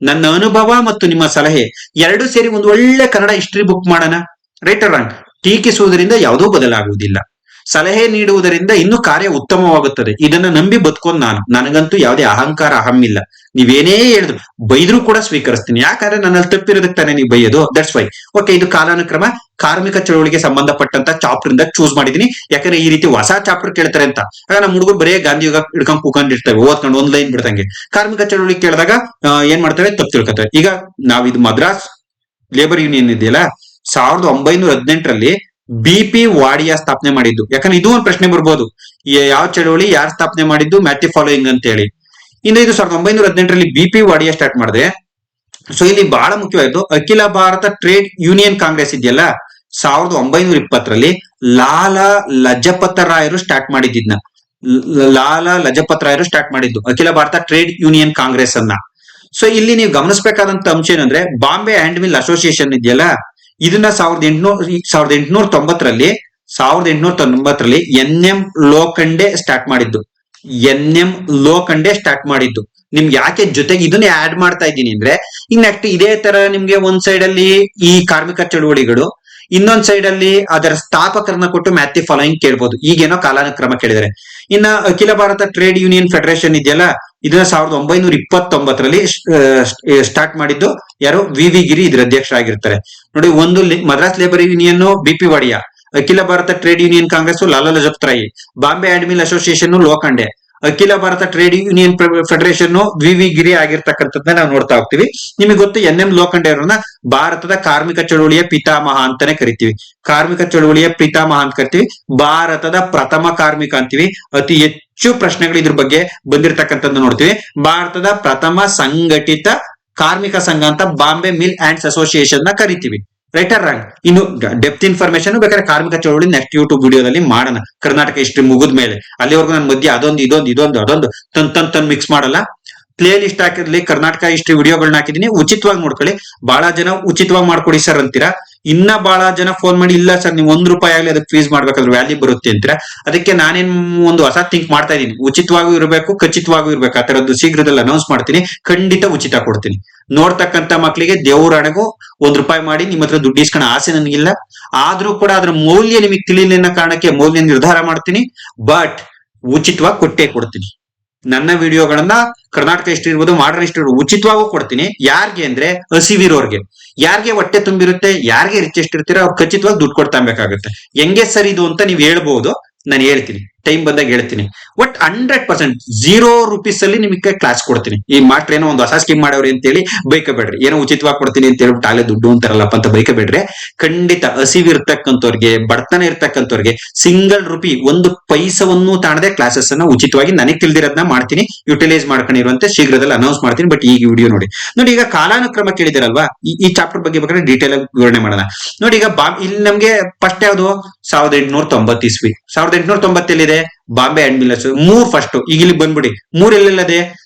ನನ್ನ ಅನುಭವ ಮತ್ತು ನಿಮ್ಮ ಸಲಹೆ 2 ಸೇರಿ ಒಂದು ಒಳ್ಳೆ ಕನ್ನಡ ಹಿಸ್ಟ್ರಿ ಬುಕ್ ಮಾಡೋಣ. Right or wrong? ಟೀಕಿಸುವುದರಿಂದ ಯಾವುದೂ ಬದಲಾಗುವುದಿಲ್ಲ. ಸಲಹೆ ನೀಡುವುದರಿಂದ ಇನ್ನೂ ಕಾರ್ಯ ಉತ್ತಮವಾಗುತ್ತದೆ. ಇದನ್ನ ನಂಬಿ ಬದುಕೋನ್ ನನಗಂತೂ ಯಾವುದೇ ಅಹಂಕಾರ ಅಹಮ್ಮಿಲ್ಲ. ನೀವೇನೇ ಹೇಳಿದ್ರು ಬೈದ್ರು ಕೂಡ ಸ್ವೀಕರಿಸ್ತೀನಿ. ಯಾಕಂದ್ರೆ ನನ್ನಲ್ಲಿ ತಪ್ಪಿರೋದಕ್ಕೆ ತಾನೇ ನೀವು ಬೈಯೋದು. That's why. ಓಕೆ, ಇದು ಕಾಲಾನುಕ್ರಮ ಕಾರ್ಮಿಕ ಚಳವಳಿಗೆ ಸಂಬಂಧಪಟ್ಟಂತ ಚಾಪ್ಟರ್ ಇಂದ ಚೂಸ್ ಮಾಡಿದೀನಿ. ಯಾಕಂದ್ರೆ ಈ ರೀತಿ ಹೊಸ ಚಾಪ್ಟರ್ ಕೇಳ್ತಾರೆ ಅಂತ. ಆಗ ನಮ್ಮ ಹುಡುಗರು ಬರೇ ಗಾಂಧಿ ಯುಗ ಹಿಡ್ಕೊಂಡು ಕೂಕೊಂಡಿರ್ತೇವೆ, ಓದ್ಕೊಂಡು ಒಂದ್ ಲೈನ್ ಬಿಡ್ದಂಗೆ. ಕಾರ್ಮಿಕ ಚಳವಳಿ ಕೇಳಿದಾಗ ಏನ್ ಮಾಡ್ತೇವೆ, ತಪ್ಪು ತಿಳ್ಕೊತೇವೆ. ಈಗ ನಾವಿದು ಮದ್ರಾಸ್ ಲೇಬರ್ ಯೂನಿಯನ್ ಇದೆಯಲ್ಲ, 1918ರಲ್ಲಿ BP ವಾಡಿಯಾ ಸ್ಥಾಪನೆ ಮಾಡಿದ್ದು. ಯಾಕಂದ್ರೆ ಇದು ಒಂದು ಪ್ರಶ್ನೆ ಬರ್ಬೋದು, ಯಾವ ಚಳವಳಿ ಯಾರು ಸ್ಥಾಪನೆ ಮಾಡಿದ್ದು, ಮ್ಯಾಥಿ ಫಾಲೋಯಿಂಗ್ ಅಂತ ಹೇಳಿ. ಇನ್ನು ಇದು 1918ರಲ್ಲಿ BP ವಾಡಿಯಾ ಸ್ಟಾರ್ಟ್ ಮಾಡಿದೆ. ಸೊ ಇಲ್ಲಿ ಬಹಳ ಮುಖ್ಯವಾದ್ದು ಅಖಿಲ ಭಾರತ ಟ್ರೇಡ್ ಯೂನಿಯನ್ ಕಾಂಗ್ರೆಸ್ ಇದೆಯಲ್ಲ, 1920ರಲ್ಲಿ ಲಾಲಾ ಲಜಪತ ರಾಯರು ಸ್ಟಾರ್ಟ್ ಮಾಡಿದ್ದಿದ್ನ. ಲಾಲಾ ಲಜಪತ್ ರಾಯರು ಸ್ಟಾರ್ಟ್ ಮಾಡಿದ್ದು ಅಖಿಲ ಭಾರತ ಟ್ರೇಡ್ ಯೂನಿಯನ್ ಕಾಂಗ್ರೆಸ್ ಅನ್ನ. ಸೊ ಇಲ್ಲಿ ನೀವು ಗಮನಿಸಬೇಕಾದಂತ ಅಂಶ ಏನಂದ್ರೆ, ಬಾಂಬೆ ಹ್ಯಾಂಡ್ ಮಿಲ್ ಅಸೋಸಿಯೇಷನ್ ಇದೆಯಲ್ಲ, ಇದನ್ನ 1890ರಲ್ಲಿ NM ಲೋಖಂಡೆ ಸ್ಟಾರ್ಟ್ ಮಾಡಿದ್ದು. NM ಲೋಖಂಡೆ ಸ್ಟಾರ್ಟ್ ಮಾಡಿದ್ದು. ನಿಮ್ಗೆ ಯಾಕೆ ಜೊತೆಗೆ ಇದನ್ನ ಆಡ್ ಮಾಡ್ತಾ ಇದ್ದೀನಿ ಅಂದ್ರೆ, ಇನ್ ನೆಕ್ಸ್ಟ್ ಇದೇ ತರ ನಿಮ್ಗೆ ಒಂದ್ ಸೈಡ್ ಅಲ್ಲಿ ಈ ಕಾರ್ಮಿಕ ಚಳುವಳಿಗಳು, ಇನ್ನೊಂದ್ ಸೈಡ್ ಅಲ್ಲಿ ಅದರ ಸ್ಥಾಪಕರನ್ನ ಕೊಟ್ಟು ಮ್ಯಾಥಿ ಫಾಲೋಯಿಂಗ್ ಕೇಳ್ಬೋದು. ಈಗೇನೋ ಕಾಲಾನುಕ್ರಮ ಕೇಳಿದರೆ. ಇನ್ನ ಅಖಿಲ ಭಾರತ ಟ್ರೇಡ್ ಯೂನಿಯನ್ ಫೆಡರೇಷನ್ ಇದೆಯಲ್ಲ, ಇದನ್ನ 1929ರಲ್ಲಿ ಸ್ಟಾರ್ಟ್ ಮಾಡಿದ್ದು ಯಾರು, VV ಗಿರಿ ಇದ್ರ ಅಧ್ಯಕ್ಷರಾಗಿರ್ತಾರೆ. ನೋಡಿ, ಒಂದು Madras labour union BP Wadia, ಅಖಿಲ Bharata trade union Congress Lala Lajpat Rai, Bombay hand mill association Lokhande, ಅಖಿಲ Bharata trade union federation VV Giri ಆಗಿರ್ತಕ್ಕಂಥದ್ದನ್ನ ನಾವು ನೋಡ್ತಾ ಹೋಗ್ತೀವಿ. ನಿಮಗೆ ಗೊತ್ತು, NM ಲೋಖಂಡೆ ಅವರನ್ನ ಭಾರತದ ಕಾರ್ಮಿಕ ಚಳುವಳಿಯ ಪಿತಾಮಹ ಅಂತಾನೆ ಕರಿತೀವಿ. ಕಾರ್ಮಿಕ ಚಳುವಳಿಯ ಪಿತಾಮಹ ಅಂತ ಕರಿತೀವಿ. ಭಾರತದ ಪ್ರಥಮ ಕಾರ್ಮಿಕ ಅಂತೀವಿ. ಅತಿ ಹೆಚ್ಚು ಪ್ರಶ್ನೆಗಳು ಇದ್ರ ಬಗ್ಗೆ ಬಂದಿರತಕ್ಕಂಥದ್ದು ನೋಡ್ತೀವಿ. ಭಾರತದ ಪ್ರಥಮ ಸಂಘಟಿತ ಕಾರ್ಮಿಕ ಸಂಘ ಅಂತ ಬಾಂಬೆ ಮಿಲ್ ಅಂಡ್ ಅಸೋಸಿಯೇಷನ್ ನ ಕರಿತೀವಿ. Right or wrong? ಇನ್ನು ಡೆಪ್ತ್ ಇನ್ಫಾರ್ಮೇಶನ್ ಬೇಕಾದ್ರೆ ಕಾರ್ಮಿಕ ಚಳವಳಿ ನೆಕ್ಸ್ಟ್ ಯೂಟ್ಯೂಬ್ ವಿಡಿಯೋದಲ್ಲಿ ಮಾಡೋಣ. ಕರ್ನಾಟಕ ಹಿಸ್ಟ್ರಿ ಮುಗಿದ ಮೇಲೆ ಅಲ್ಲಿವರೆಗೂ ನನ್ನ ಮಧ್ಯೆ ಅದೊಂದು ತನ್ ಮಿಕ್ಸ್ ಮಾಡಲ್ಲ. ಪ್ಲೇ ಲಿಸ್ಟ್ ಹಾಕಿರ್ಲಿ, ಕರ್ನಾಟಕ ಹಿಸ್ಟ್ರಿ ವಿಡಿಯೋಗಳನ್ನ ಹಾಕಿದೀನಿ, ಉಚಿತವಾಗಿ ನೋಡ್ಕೊಳ್ಳಿ. ಬಹಳ ಜನ ಉಚಿತವಾಗಿ ಮಾಡ್ಕೊಡಿ ಸರ್ ಅಂತೀರಾ. ಇನ್ನ ಬಹಳ ಜನ ಫೋನ್ ಮಾಡಿ, ಇಲ್ಲ ಸರ್ ನೀವು ₹1 ಆಗ್ಲಿ ಅದಕ್ಕೆ ಫೀಸ್ ಮಾಡ್ಬೇಕಾದ್ರೆ ವ್ಯಾಲ್ಯೂ ಬರುತ್ತೆ ಅಂತೀರಾ. ಅದಕ್ಕೆ ನಾನೇನ್ ಒಂದು ಹೊಸ ಥಿಂಕ್ ಮಾಡ್ತಾ ಇದೀನಿ. ಉಚಿತವಾಗೂ ಇರಬೇಕು, ಖಚಿತವಾಗೂ ಇರ್ಬೇಕು. ಆ ತರದ್ದು ಶೀಘ್ರದಲ್ಲಿ ಅನೌನ್ಸ್ ಮಾಡ್ತೀನಿ. ಖಂಡಿತ ಉಚಿತ ಕೊಡ್ತೀನಿ. ನೋಡ್ತಕ್ಕಂತ ಮಕ್ಕಳಿಗೆ ದೇವರಾಣೆಗೂ ₹1 ಮಾಡಿ ನಿಮ್ಮ ಹತ್ರ ದುಡ್ಡು ಇಸ್ಕೊಳ ಆಸೆ ನನಗಿಲ್ಲ. ಆದ್ರೂ ಕೂಡ ಅದ್ರ ಮೌಲ್ಯ ನಿಮಗೆ ತಿಳಿಲಿನ ಕಾರಣಕ್ಕೆ ಮೌಲ್ಯ ನಿರ್ಧಾರ ಮಾಡ್ತೀನಿ. ಬಟ್ ಉಚಿತವಾಗಿ ಕೊಟ್ಟೇ ಕೊಡ್ತೀನಿ. ನನ್ನ ವಿಡಿಯೋಗಳನ್ನ ಕರ್ನಾಟಕ ಹಿಸ್ಟ್ರಿ ಇರ್ಬೋದು, ಮಾಡರ್ನ್ ಹಿಸ್ಟ್ರಿ ಇರ್ಬೋದು, ಉಚಿತವಾಗೂ ಕೊಡ್ತೀನಿ. ಯಾರಿಗೆ ಅಂದ್ರೆ ಹಸಿವಿರೋರ್ಗೆ, ಯಾರಿಗೆ ಹೊಟ್ಟೆ ತುಂಬಿರುತ್ತೆ, ಯಾರಿಗೆ ರಿಚೆಸ್ಟ್ ಇರ್ತೀರ ಅವ್ರು ಖಚಿತವಾಗಿ ದುಡ್ಡು ಕೊಡ್ತಾ ಬೇಕಾಗುತ್ತೆ. ಹೆಂಗೆ ಸರ್ ಇದು ಅಂತ ನೀವು ಹೇಳ್ಬಹುದು, ನಾನು ಹೇಳ್ತೀನಿ, ಟೈಮ್ ಬಂದಾಗ ಹೇಳ್ತೀನಿ. ಬಟ್ 100% ₹0 ಅಲ್ಲಿ ನಿಮಗೆ ಕ್ಲಾಸ್ ಕೊಡ್ತೀನಿ. ಈ ಮಾಸ್ಟರ್ ಏನೋ ಒಂದು ಹೊಸ ಸ್ಕೀಮ್ ಮಾಡವ್ರಿ ಅಂತ ಹೇಳಿ ಬೈಕಬೇಡ್ರಿ. ಏನೋ ಉಚಿತವಾಗಿ ಕೊಡ್ತೀನಿ ಅಂತ ಹೇಳ್ಬಿಟ್ಟು ಅಲ್ಲೇ ದುಡ್ಡು ಅಂತಾರಲ್ಲಪ್ಪ ಅಂತ ಬೈಕಬೇಡ್ರಿ. ಖಂಡಿತ ಹಸಿವಿರ್ತಕ್ಕಂಥವ್ರಿಗೆ, ಬಡತನ ಇರ್ತಕ್ಕಂಥವ್ರಿಗೆ ₹1 ಒಂದು ಪೈಸವನ್ನು ತಾಣದೆ ಕ್ಲಾಸಸ್ ಅನ್ನ ಉಚಿತವಾಗಿ ನನಗೆ ತಿಳಿದಿರೋದನ್ನ ಮಾಡ್ತೀನಿ. ಯುಟಿಲೈಸ್ ಮಾಡ್ಕೊಂಡಿರುವಂತೆ ಶೀಘ್ರದಲ್ಲಿ ಅನೌನ್ಸ್ ಮಾಡ್ತೀನಿ. ಬಟ್ ಈಗ ವಿಡಿಯೋ ನೋಡಿ. ಈಗ ಕಾಲಾನುಕ್ರಮ ಕೇಳಿದಿರಲ್ವಾ, ಈ ಚಾಪ್ಟರ್ ಬಗ್ಗೆ ಬೇಕಾದ್ರೆ ಡೀಟೇಲ್ ಆಗಿ ವಿವರಣೆ ಮಾಡೋಣ. ನೋಡಿ, ಈಗ ಇಲ್ಲಿ ನಮ್ಗೆ ಫಸ್ಟ್ ಯಾವುದು, 1890 ಇಸ್ವಿ. 1890 ಬಾಂಬೆ ಹ್ಯಾಂಡ್ ಮಿಲ್ ಫಸ್ಟ್. ಈಗ ಇಲ್ಲಿ ಬಂದ್ಬಿಡಿ, 3 ಎಲ್ಲೆಲ್ಲದೆ,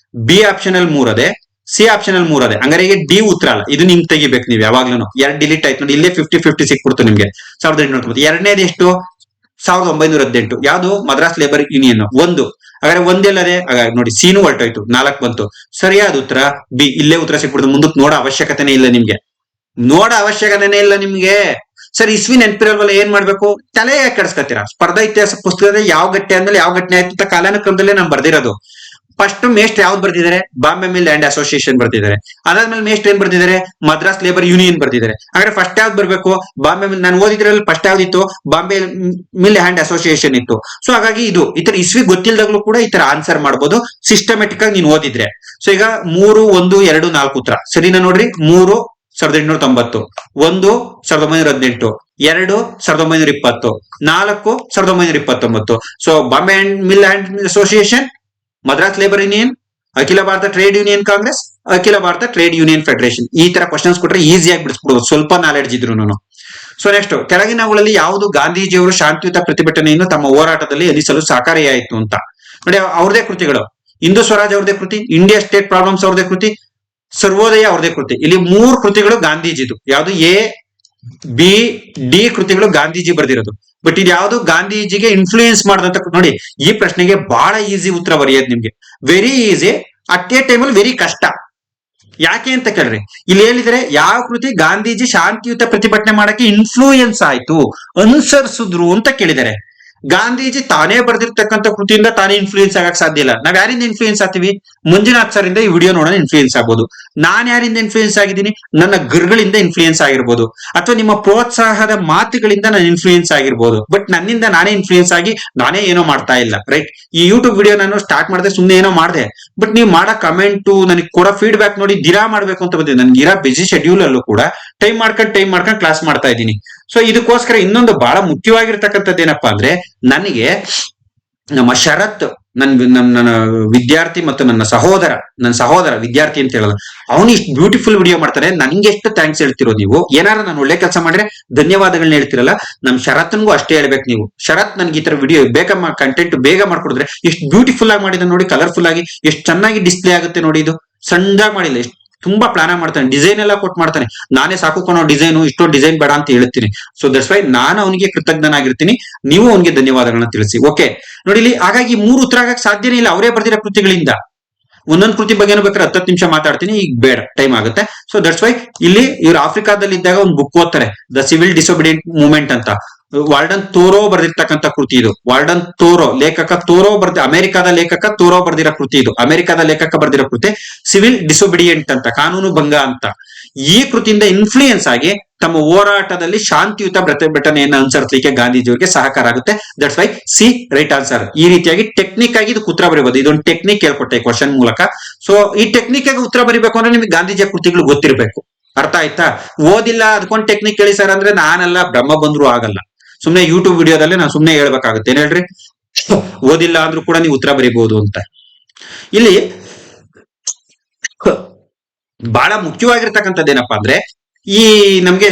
B ಆಪ್ಷನಲ್ 3 ಅದೇ, C ಆಪ್ಷನಲ್ 3 ಅದೇ. ಹಂಗಾರೆ ಈಗ D ಉತ್ತರ ಅಲ್ಲ, ಇದು ನಿಮ್ ತೆಗಿಬೇಕು ನೀವು ಯಾವಾಗ್ಲೂ. 2 ಡಿಲೀಟ್ ಆಯ್ತು ನೋಡಿ, ಇಲ್ಲೇ 50-50 ಸಿಕ್ಬಿಡ್ತು ನಿಮ್ಗೆ. 1890. ಎರಡನೇದು ಎಷ್ಟು, 1918. ಯಾವುದು, ಮದ್ರಾಸ್ ಲೇಬರ್ ಯೂನಿಯನ್ 1. ಹಾಗಾದ್ರೆ ಒಂದೆಲ್ಲದೆ, ಹಾಗಾಗಿ ನೋಡಿ C ಹೊರಟೋಯ್ತು, 4 ಬಂತು. ಸರಿಯಾದ ಉತ್ತರ B. ಇಲ್ಲೇ ಉತ್ತರ ಸಿಕ್ಬಿಡ್ತು. ಮುಂದಕ್ಕೆ ನೋಡೋ ಅವಶ್ಯಕತೆನೇ ಇಲ್ಲ ನಿಮ್ಗೆ. ಸರ್ ಇಸ್ವಿ ನೆನಪಿರಲ್ವಲ್ಲ, ಏನ್ ಮಾಡ್ಬೇಕು, ತಲೆ ಯಾಕೆ ಕೆಡಿಸ್ಕೊತೀರಾ? ಸ್ಪರ್ಧಾ ಇತಿಹಾಸ ಪುಸ್ತಕದಲ್ಲಿ ಯಾವ ಘಟ್ಟೆ ಅಂದ್ಮೇಲೆ ಯಾವ ಘಟನೆ ಆಯ್ತು ಅಂತ ಕಾಲಾನುಕ್ರಮದಲ್ಲೇ ನಾನು ಬರ್ದಿರೋದು. ಫಸ್ಟ್ ಮೇಸ್ಟ್ ಯಾವ್ದು ಬರ್ತಿದ್ದಾರೆ, ಬಾಂಬೆ ಮಿಲ್ ಅಂಡ್ ಅಸೋಸಿಯೇಷನ್ ಬರ್ತಿದ್ದಾರೆ. ಅದಾದ್ಮೇಲೆ ಮೇಸ್ಟ್ ಏನ್ ಬರ್ತಿದ್ದಾರೆ, ಮದ್ರಾಸ್ ಲೇಬರ್ ಯೂನಿಯನ್ ಬರ್ತಿದ್ದಾರೆ. ಹಾಗಾದ್ರೆ ಫಸ್ಟ್ ಯಾವ್ದು ಬರ್ಬೇಕು, ಬಾಂಬೆ ಮಿಲ್. ನಾನು ಓದಿದ್ರಲ್ಲಿ ಫಸ್ಟ್ ಯಾವ್ದಿತ್ತು, ಬಾಂಬೆ ಮಿಲ್ ಅಂಡ್ ಅಸೋಸಿಯೇಷನ್ ಇತ್ತು. ಸೊ ಹಾಗಾಗಿ ಇದು ಈ ತರ ಇಸ್ವಿ ಗೊತ್ತಿಲ್ದಾಗ್ಲೂ ಕೂಡ ಈ ತರ ಆನ್ಸರ್ ಮಾಡ್ಬೋದು, ಸಿಸ್ಟಮೆಟಿಕ್ ಆಗಿ ನೀನ್ ಓದಿದ್ರೆ. ಸೊ ಈಗ 3, 1, 2, 4 ಉತ್ತರ ಸರಿನಾ ನೋಡ್ರಿ. 3 1890, 1 1918, 2 1920, 4 1929. So Bombay mill and association, Madras labour union, ಅಖಿಲ ಭಾರತ ಟ್ರೇಡ್ ಯೂನಿಯನ್ ಕಾಂಗ್ರೆಸ್, ಅಖಿಲ ಭಾರತ ಟ್ರೇಡ್ ಯೂನಿಯನ್ ಫೆಡರೇಷನ್. ಈ ತರ ಕ್ವಶನ್ಸ್ ಕೊಟ್ರೆ ಈಸಿಯಾಗಿ ಬಿಡಿಸ್ಬಿಡ್ಬೋದು, ಸ್ವಲ್ಪ ನಾಲೆಡ್ಜ್ ಇದ್ರು. ಸೊ ನೆಕ್ಸ್ಟ್, ಕೆಳಗಿನವುಗಳಲ್ಲಿ ಯಾವುದು ಗಾಂಧೀಜಿಯವರು ಶಾಂತಿಯುತ ಪ್ರತಿಭಟನೆಯನ್ನು ತಮ್ಮ ಹೋರಾಟದಲ್ಲಿ ಎನಿಸಲು ಸಹಕಾರಿಯಾಯಿತು ಅಂತ ನೋಡಿ. ಅವ್ರದೇ ಕೃತಿಗಳು, ಹಿಂದೂ ಸ್ವರಾಜ್ ಅವ್ರದೇ ಕೃತಿ, ಇಂಡಿಯಾ ಸ್ಟೇಟ್ ಪ್ರಾಬ್ಲಮ್ಸ್ ಅವ್ರದೇ ಕೃತಿ, ಸರ್ವೋದಯ ಅವ್ರದೇ ಕೃತಿ. ಇಲ್ಲಿ 3 ಕೃತಿಗಳು ಗಾಂಧೀಜಿದು. ಯಾವುದು, A, B, D ಕೃತಿಗಳು ಗಾಂಧೀಜಿ ಬರ್ದಿರೋದು. ಬಟ್ ಇದು ಯಾವುದು ಗಾಂಧೀಜಿಗೆ ಇನ್ಫ್ಲೂಯೆನ್ಸ್ ಮಾಡಿದಂತ ನೋಡಿ. ಈ ಪ್ರಶ್ನೆಗೆ ಬಹಳ ಈಸಿ ಉತ್ತರ ಬರೆಯೋದು ನಿಮ್ಗೆ, ವೆರಿ ಈಸಿ. ಅಟ್ ಎ ಟೈಮಲ್ಲಿ ವೆರಿ ಕಷ್ಟ. ಯಾಕೆ ಅಂತ ಕೇಳ್ರಿ, ಇಲ್ಲಿ ಹೇಳಿದ್ರೆ ಯಾವ ಕೃತಿ ಗಾಂಧೀಜಿ ಶಾಂತಿಯುತ ಪ್ರತಿಭಟನೆ ಮಾಡಕ್ಕೆ ಇನ್ಫ್ಲೂಯೆನ್ಸ್ ಆಯ್ತು, ಅನುಸರಿಸಿದ್ರು ಅಂತ ಕೇಳಿದ್ದಾರೆ. ಗಾಂಧೀಜಿ ತಾನೇ ಬರೆದಿರ್ತಕ್ಕಂಥ ಕೃತಿಯಿಂದ ತಾನೇ ಇನ್ಫ್ಲೂಯೆನ್ಸ್ ಆಗಕ್ ಸಾಧ್ಯ ಇಲ್ಲ. ನಾವ್ ಯಾರಿಂದ ಇನ್ಫ್ಲೂಯೆನ್ಸ್ ಆಗ್ತೀವಿ? ಮಂಜುನಾಥ್ ಸರ್ ಇಂದ ಈ ವಿಡಿಯೋ ನೋಡೋಣ ಇನ್ಫ್ಲೂಯೆನ್ಸ್ ಆಗ್ಬೋದು. ನಾನ್ ಯಾರಿಂದ ಇನ್ಫ್ಲೂಯೆನ್ಸ್ ಆಗಿದ್ದೀನಿ? ನನ್ನ ಗುರುಗಳಿಂದ ಇನ್ಫ್ಲೂಯೆನ್ಸ್ ಆಗಿರ್ಬೋದು, ಅಥವಾ ನಿಮ್ಮ ಪ್ರೋತ್ಸಾಹದ ಮಾತುಗಳಿಂದ ನಾನು ಇನ್ಫ್ಲೂಯೆನ್ಸ್ ಆಗಿರ್ಬೋದು. ಬಟ್ ನನ್ನಿಂದ ನಾನೇ ಇನ್ಫ್ಲೂಯೆನ್ಸ್ ಆಗಿ ನಾನೇ ಏನೋ ಮಾಡ್ತಾ ಇಲ್ಲ, ರೈಟ್? ಈ ಯೂಟ್ಯೂಬ್ ವಿಡಿಯೋ ನಾನು ಸ್ಟಾರ್ಟ್ ಮಾಡಿದೆ ಸುಮ್ಮನೆ ಏನೋ ಮಾಡಿದೆ, ಬಟ್ ನೀವು ಮಾಡೋ ಕಮೆಂಟು, ನನಗೆ ಕೊಡೋ ಫೀಡ್ಬ್ಯಾಕ್ ನೋಡಿ ದಿನಾ ಮಾಡ್ಬೇಕು ಅಂತ ಬಂದಿದೆ. ನನ್ಗೆ ಇರೋ ಬಿಸಿ ಶೆಡ್ಯೂಲ್ ಅಲ್ಲೂ ಕೂಡ ಟೈಮ್ ಮಾಡ್ಕೊಂಡು ಕ್ಲಾಸ್ ಮಾಡ್ತಾ ಇದ್ದೀನಿ. ಸೊ ಇದಕ್ಕೋಸ್ಕರ ಇನ್ನೊಂದು ಬಹಳ ಮುಖ್ಯವಾಗಿರ್ತಕ್ಕಂಥದ್ದು ಏನಪ್ಪಾ ಅಂದ್ರೆ, ನನಗೆ ನಮ್ಮ ಶರತ್ ನನ್ನ ವಿದ್ಯಾರ್ಥಿ ಮತ್ತು ನನ್ನ ಸಹೋದರ ವಿದ್ಯಾರ್ಥಿ ಅಂತ ಹೇಳೋದು, ಅವನು ಇಷ್ಟು ಬ್ಯೂಟಿಫುಲ್ ವಿಡಿಯೋ ಮಾಡ್ತಾನೆ. ನನ್ಗೆ ಎಷ್ಟು ಥ್ಯಾಂಕ್ಸ್ ಹೇಳ್ತಿರೋ ನೀವು. ಏನಾರ ನಾನು ಒಳ್ಳೆ ಕೆಲಸ ಮಾಡಿದ್ರೆ ಧನ್ಯವಾದಗಳನ್ನ ಹೇಳ್ತಿರಲ್ಲ, ನಮ್ ಶರತ್ನ್ಗೂ ಅಷ್ಟೇ ಹೇಳ್ಬೇಕು ನೀವು. ಶರತ್ ನನ್ಗೆ ಈ ತರ ವಿಡಿಯೋ ಕಂಟೆಂಟ್ ಬೇಗ ಮಾಡ್ಕೊಡಿದ್ರೆ ಎಷ್ಟು ಬ್ಯೂಟಿಫುಲ್ ಆಗಿ ಮಾಡಿದ ನೋಡಿ, ಕಲರ್ಫುಲ್ ಆಗಿ ಎಷ್ಟು ಚೆನ್ನಾಗಿ ಡಿಸ್ಪ್ಲೇ ಆಗುತ್ತೆ ನೋಡಿ. ಇದು ಸಣ್ಣದಾಗಿ ಮಾಡಿಲ್ಲ, ಎಷ್ಟು ತುಂಬಾ ಪ್ಲಾನ್ ಮಾಡ್ತಾನೆ, ಡಿಸೈನ್ ಎಲ್ಲ ಕೊಟ್ಟು ಮಾಡ್ತಾನೆ. ನಾನೇ ಸಾಕುಕೊಳೋ ಡಿಸೈನು, ಇಷ್ಟೊಂದು ಡಿಸೈನ್ ಬೇಡ ಅಂತ ಹೇಳ್ತೀನಿ. ಸೊ ದಟ್ಸ್ ವೈ ನಾನು ಅವನಿಗೆ ಕೃತಜ್ಞನಾಗಿರ್ತೀನಿ. ನೀವು ಅವನಿಗೆ ಧನ್ಯವಾದಗಳನ್ನ ತಿಳಿಸಿ. ಓಕೆ ನೋಡಿ, ಇಲ್ಲಿ ಹಾಗಾಗಿ 3 ಉತ್ತರ ಆಗಕ್ಕೆ ಸಾಧ್ಯನೇ ಇಲ್ಲ ಅವರೇ ಬರ್ದಿರೋ ಕೃತಿಗಳಿಂದ. ಒಂದೊಂದು ಕೃತಿ ಬಗ್ಗೆ ಬೇಕಾದ್ರೆ 10 ನಿಮಿಷ ಮಾತಾಡ್ತೀನಿ, ಈಗ ಬೇಡ, ಟೈಮ್ ಆಗುತ್ತೆ. ಸೊ ದಟ್ಸ್ ವೈ ಇಲ್ಲಿ ಇವ್ರು ಆಫ್ರಿಕಾದಲ್ಲಿ ಇದ್ದಾಗ ಒಂದು ಬುಕ್ ಓದ್ತಾರೆ, ದ ಸಿವಿಲ್ ಡಿಸೊಬಿಡಿಯಂಟ್ ಮೂವ್ಮೆಂಟ್ ಅಂತ. ವಾಲ್ಡನ್ ಥೋರೋ ಬರ್ದಿರ್ತಕ್ಕಂಥ ಕೃತಿ ಇದು. ವಾಲ್ಡನ್ ಥೋರೋ ಅಮೆರಿಕಾದ ಲೇಖಕ ಥೋರೋ ಬರ್ದಿರೋ ಕೃತಿ ಇದು. ಅಮೆರಿಕಾದ ಲೇಖಕ ಬರ್ದಿರೋ ಕೃತಿ ಸಿವಿಲ್ ಡಿಸೊಬಿಡಿಯಂಟ್ ಅಂತ, ಕಾನೂನು ಭಂಗ ಅಂತ. ಈ ಕೃತಿಯಿಂದ ಇನ್ಫ್ಲೂಯೆನ್ಸ್ ಆಗಿ ತಮ್ಮ ಹೋರಾಟದಲ್ಲಿ ಶಾಂತಿಯುತ ಪ್ರತಿಭಟನೆಯನ್ನು ಅನುಸರಿಸಲಿಕ್ಕೆ ಗಾಂಧೀಜಿಯವರಿಗೆ ಸಹಕಾರ ಆಗುತ್ತೆ. That's why C right answer. ಈ ರೀತಿಯಾಗಿ ಟೆಕ್ನಿಕ್ ಆಗಿ ಇದು ಉತ್ತರ ಬರೀಬಹುದು. ಇದೊಂದು ಟೆಕ್ನಿಕ್ ಹೇಳ್ಕೊಟ್ಟೆ ಕ್ವಶನ್ ಮೂಲಕ. ಸೊ ಈ ಟೆಕ್ನಿಕ್ ಆಗಿ ಉತ್ತರ ಬರೀಬೇಕು ಅಂದ್ರೆ ನಿಮಗೆ ಗಾಂಧೀಜಿಯ ಕೃತಿಗಳು ಗೊತ್ತಿರಬೇಕು. ಅರ್ಥ ಆಯ್ತಾ? ಓದಿಲ್ಲ ಅದಕ್ಕೊಂದು ಟೆಕ್ನಿಕ್ ಹೇಳಿ ಸರ್ ಅಂದ್ರೆ ನಾನೆಲ್ಲ ಬ್ರಹ್ಮ ಬಂದ್ರು ಆಗಲ್ಲ. ಸುಮ್ನೆ ಯೂಟ್ಯೂಬ್ ವಿಡಿಯೋದಲ್ಲಿ ನಾನು ಸುಮ್ನೆ ಹೇಳ್ಬೇಕಾಗುತ್ತೆ. ಏನ್ ಹೇಳ್ರಿ, ಓದಿಲ್ಲ ಅಂದ್ರೂ ಕೂಡ ನೀವು ಉತ್ತರ ಬರೀಬಹುದು ಅಂತ. ಇಲ್ಲಿ ಬಹಳ ಮುಖ್ಯವಾಗಿರ್ತಕ್ಕಂಥದ್ದು ಏನಪ್ಪಾ ಅಂದ್ರೆ, ಈ ನಮ್ಗೆ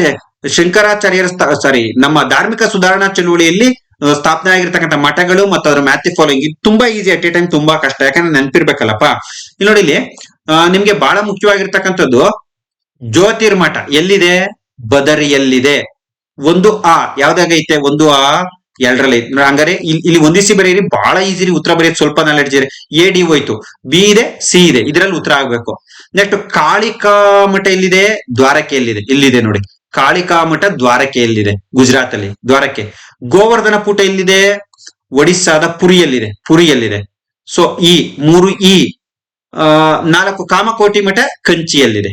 ಶಂಕರಾಚಾರ್ಯರ ನಮ್ಮ ಧಾರ್ಮಿಕ ಸುಧಾರಣಾ ಚಳುವಳಿಯಲ್ಲಿ ಸ್ಥಾಪನೆ ಆಗಿರ್ತಕ್ಕಂಥ ಮಠಗಳು ಮತ್ತು ಅದರ ಮ್ಯಾಥಿ ಫಾಲೋಯಿಂಗ್ ತುಂಬಾ ಈಸಿ, ಅಟ್ ಎ ಟೈಮ್ ತುಂಬಾ ಕಷ್ಟ. ಯಾಕಂದ್ರೆ ನೆನ್ಪಿರ್ಬೇಕಲ್ಲಪ್ಪ. ಇಲ್ಲಿ ನೋಡಿ, ಇಲ್ಲಿ ನಿಮ್ಗೆ ಬಹಳ ಮುಖ್ಯವಾಗಿರ್ತಕ್ಕಂಥದ್ದು ಜ್ಯೋತಿರ್ಮಠ ಎಲ್ಲಿದೆ? ಬದರಿಯಲ್ಲಿದೆ. ಒಂದು ಆ ಯಾವ್ದಾಗೈತೆ? ಒಂದು ಆ ಎರಡರಲ್ಲಿ. ಹಂಗಾರೆ ಇಲ್ಲಿ ಒಂದಿಸಿ ಬರೀರಿ, ಬಹಳ ಈಸಿ ಉತ್ತರ ಬರೆಯೋದು. ಸ್ವಲ್ಪ ನಾಲೆಡ್ಜ್ ಇದೆ. ಎ ಡಿ ಹೋಯ್ತು, ಬಿ ಇದೆ, ಸಿ ಇದೆ, ಇದರಲ್ಲಿ ಉತ್ತರ ಆಗ್ಬೇಕು. ನೆಕ್ಸ್ಟ್ ಕಾಳಿಕಾ ಮಠ ಎಲ್ಲಿದೆ? ದ್ವಾರಕೆಯಲ್ಲಿದೆ. ಇಲ್ಲಿದೆ ನೋಡಿ, ಕಾಳಿಕಾ ಮಠ ದ್ವಾರಕೆಯಲ್ಲಿದೆ, ಗುಜರಾತ್ ಅಲ್ಲಿ ದ್ವಾರಕೆ. ಗೋವರ್ಧನ ಪುಟ ಎಲ್ಲಿದೆ? ಒಡಿಸ್ಸಾದ ಪುರಿಯಲ್ಲಿದೆ. ಸೊ ಈ 3 ಈ 4 ಕಾಮಕೋಟಿ ಮಠ ಕಂಚಿಯಲ್ಲಿದೆ.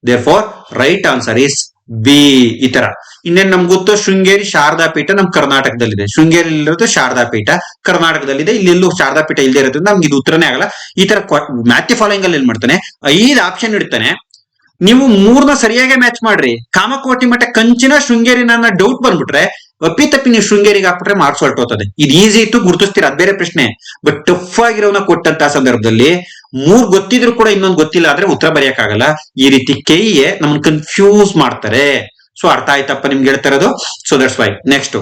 Therefore right answer is B. ಈ ತರ ಇನ್ನೇನ್ ನಮ್ಗೆ ಗೊತ್ತು, ಶೃಂಗೇರಿ ಶಾರದಾ ಪೀಠ ನಮ್ ಕರ್ನಾಟಕದಲ್ಲಿದೆ. ಶೃಂಗೇರಿ ಇರೋದು ಶಾರದಾ ಪೀಠ ಕರ್ನಾಟಕದಲ್ಲಿದೆ. ಇಲ್ಲೆಲ್ಲೂ ಶಾರದಾ ಪೀಠ ಇಲ್ಲದೆ ಇರೋದ್ರಿಂದ ನಮ್ಗೆ ಇದು ಉತ್ತರನೇ ಆಗಲ್ಲ. ಈ ತರ ಮ್ಯಾಥಿ ಫಾಲೋಯಿಂಗ್ ಅಲ್ಲಿ ಏನ್ ಮಾಡ್ತಾನೆ, 5 ಆಪ್ಷನ್ ಇಡ್ತಾನೆ. ನೀವು 3ನ ಸರಿಯಾಗಿ ಮ್ಯಾಚ್ ಮಾಡ್ರಿ. ಕಾಮಕೋಟಿ ಮಠ ಕಂಚಿನ ಶೃಂಗೇರಿ ನನ್ನ ಡೌಟ್ ಬಂದ್ಬಿಟ್ರೆ ಅಪ್ಪಿತಪ್ಪಿ ನೀವು ಶೃಂಗೇರಿಗೆ ಹಾಕ್ಬಿಟ್ರೆ ಮಾರ್ಕ್ಸ್ ಹೊರಟೋತದೆ. ಇದು ಈಸಿ ಇತ್ತು, ಗುರುತಿಸ್ತೀರ, ಅದ್ ಬೇರೆ ಪ್ರಶ್ನೆ. ಬಟ್ ಟಫ್ ಆಗಿರೋನ ಕೊಟ್ಟಂತ ಸಂದರ್ಭದಲ್ಲಿ 3 ಗೊತ್ತಿದ್ರು ಕೂಡ ಇನ್ನೊಂದು ಗೊತ್ತಿಲ್ಲ ಆದ್ರೆ ಉತ್ತರ ಬರೆಯಕ್ಕಾಗಲ್ಲ. ಈ ರೀತಿ ಕೆಇಎ ನಮ್ಮನ್ನ ಕನ್ಫ್ಯೂಸ್ ಮಾಡ್ತಾರೆ. ಸೊ ಅರ್ಥ ಆಯ್ತಪ್ಪ ನಿಮ್ಗೆ ಹೇಳ್ತಾ ಇರೋದು. ಸೊ ದಟ್ಸ್ ವೈ ನೆಕ್ಸ್ಟ್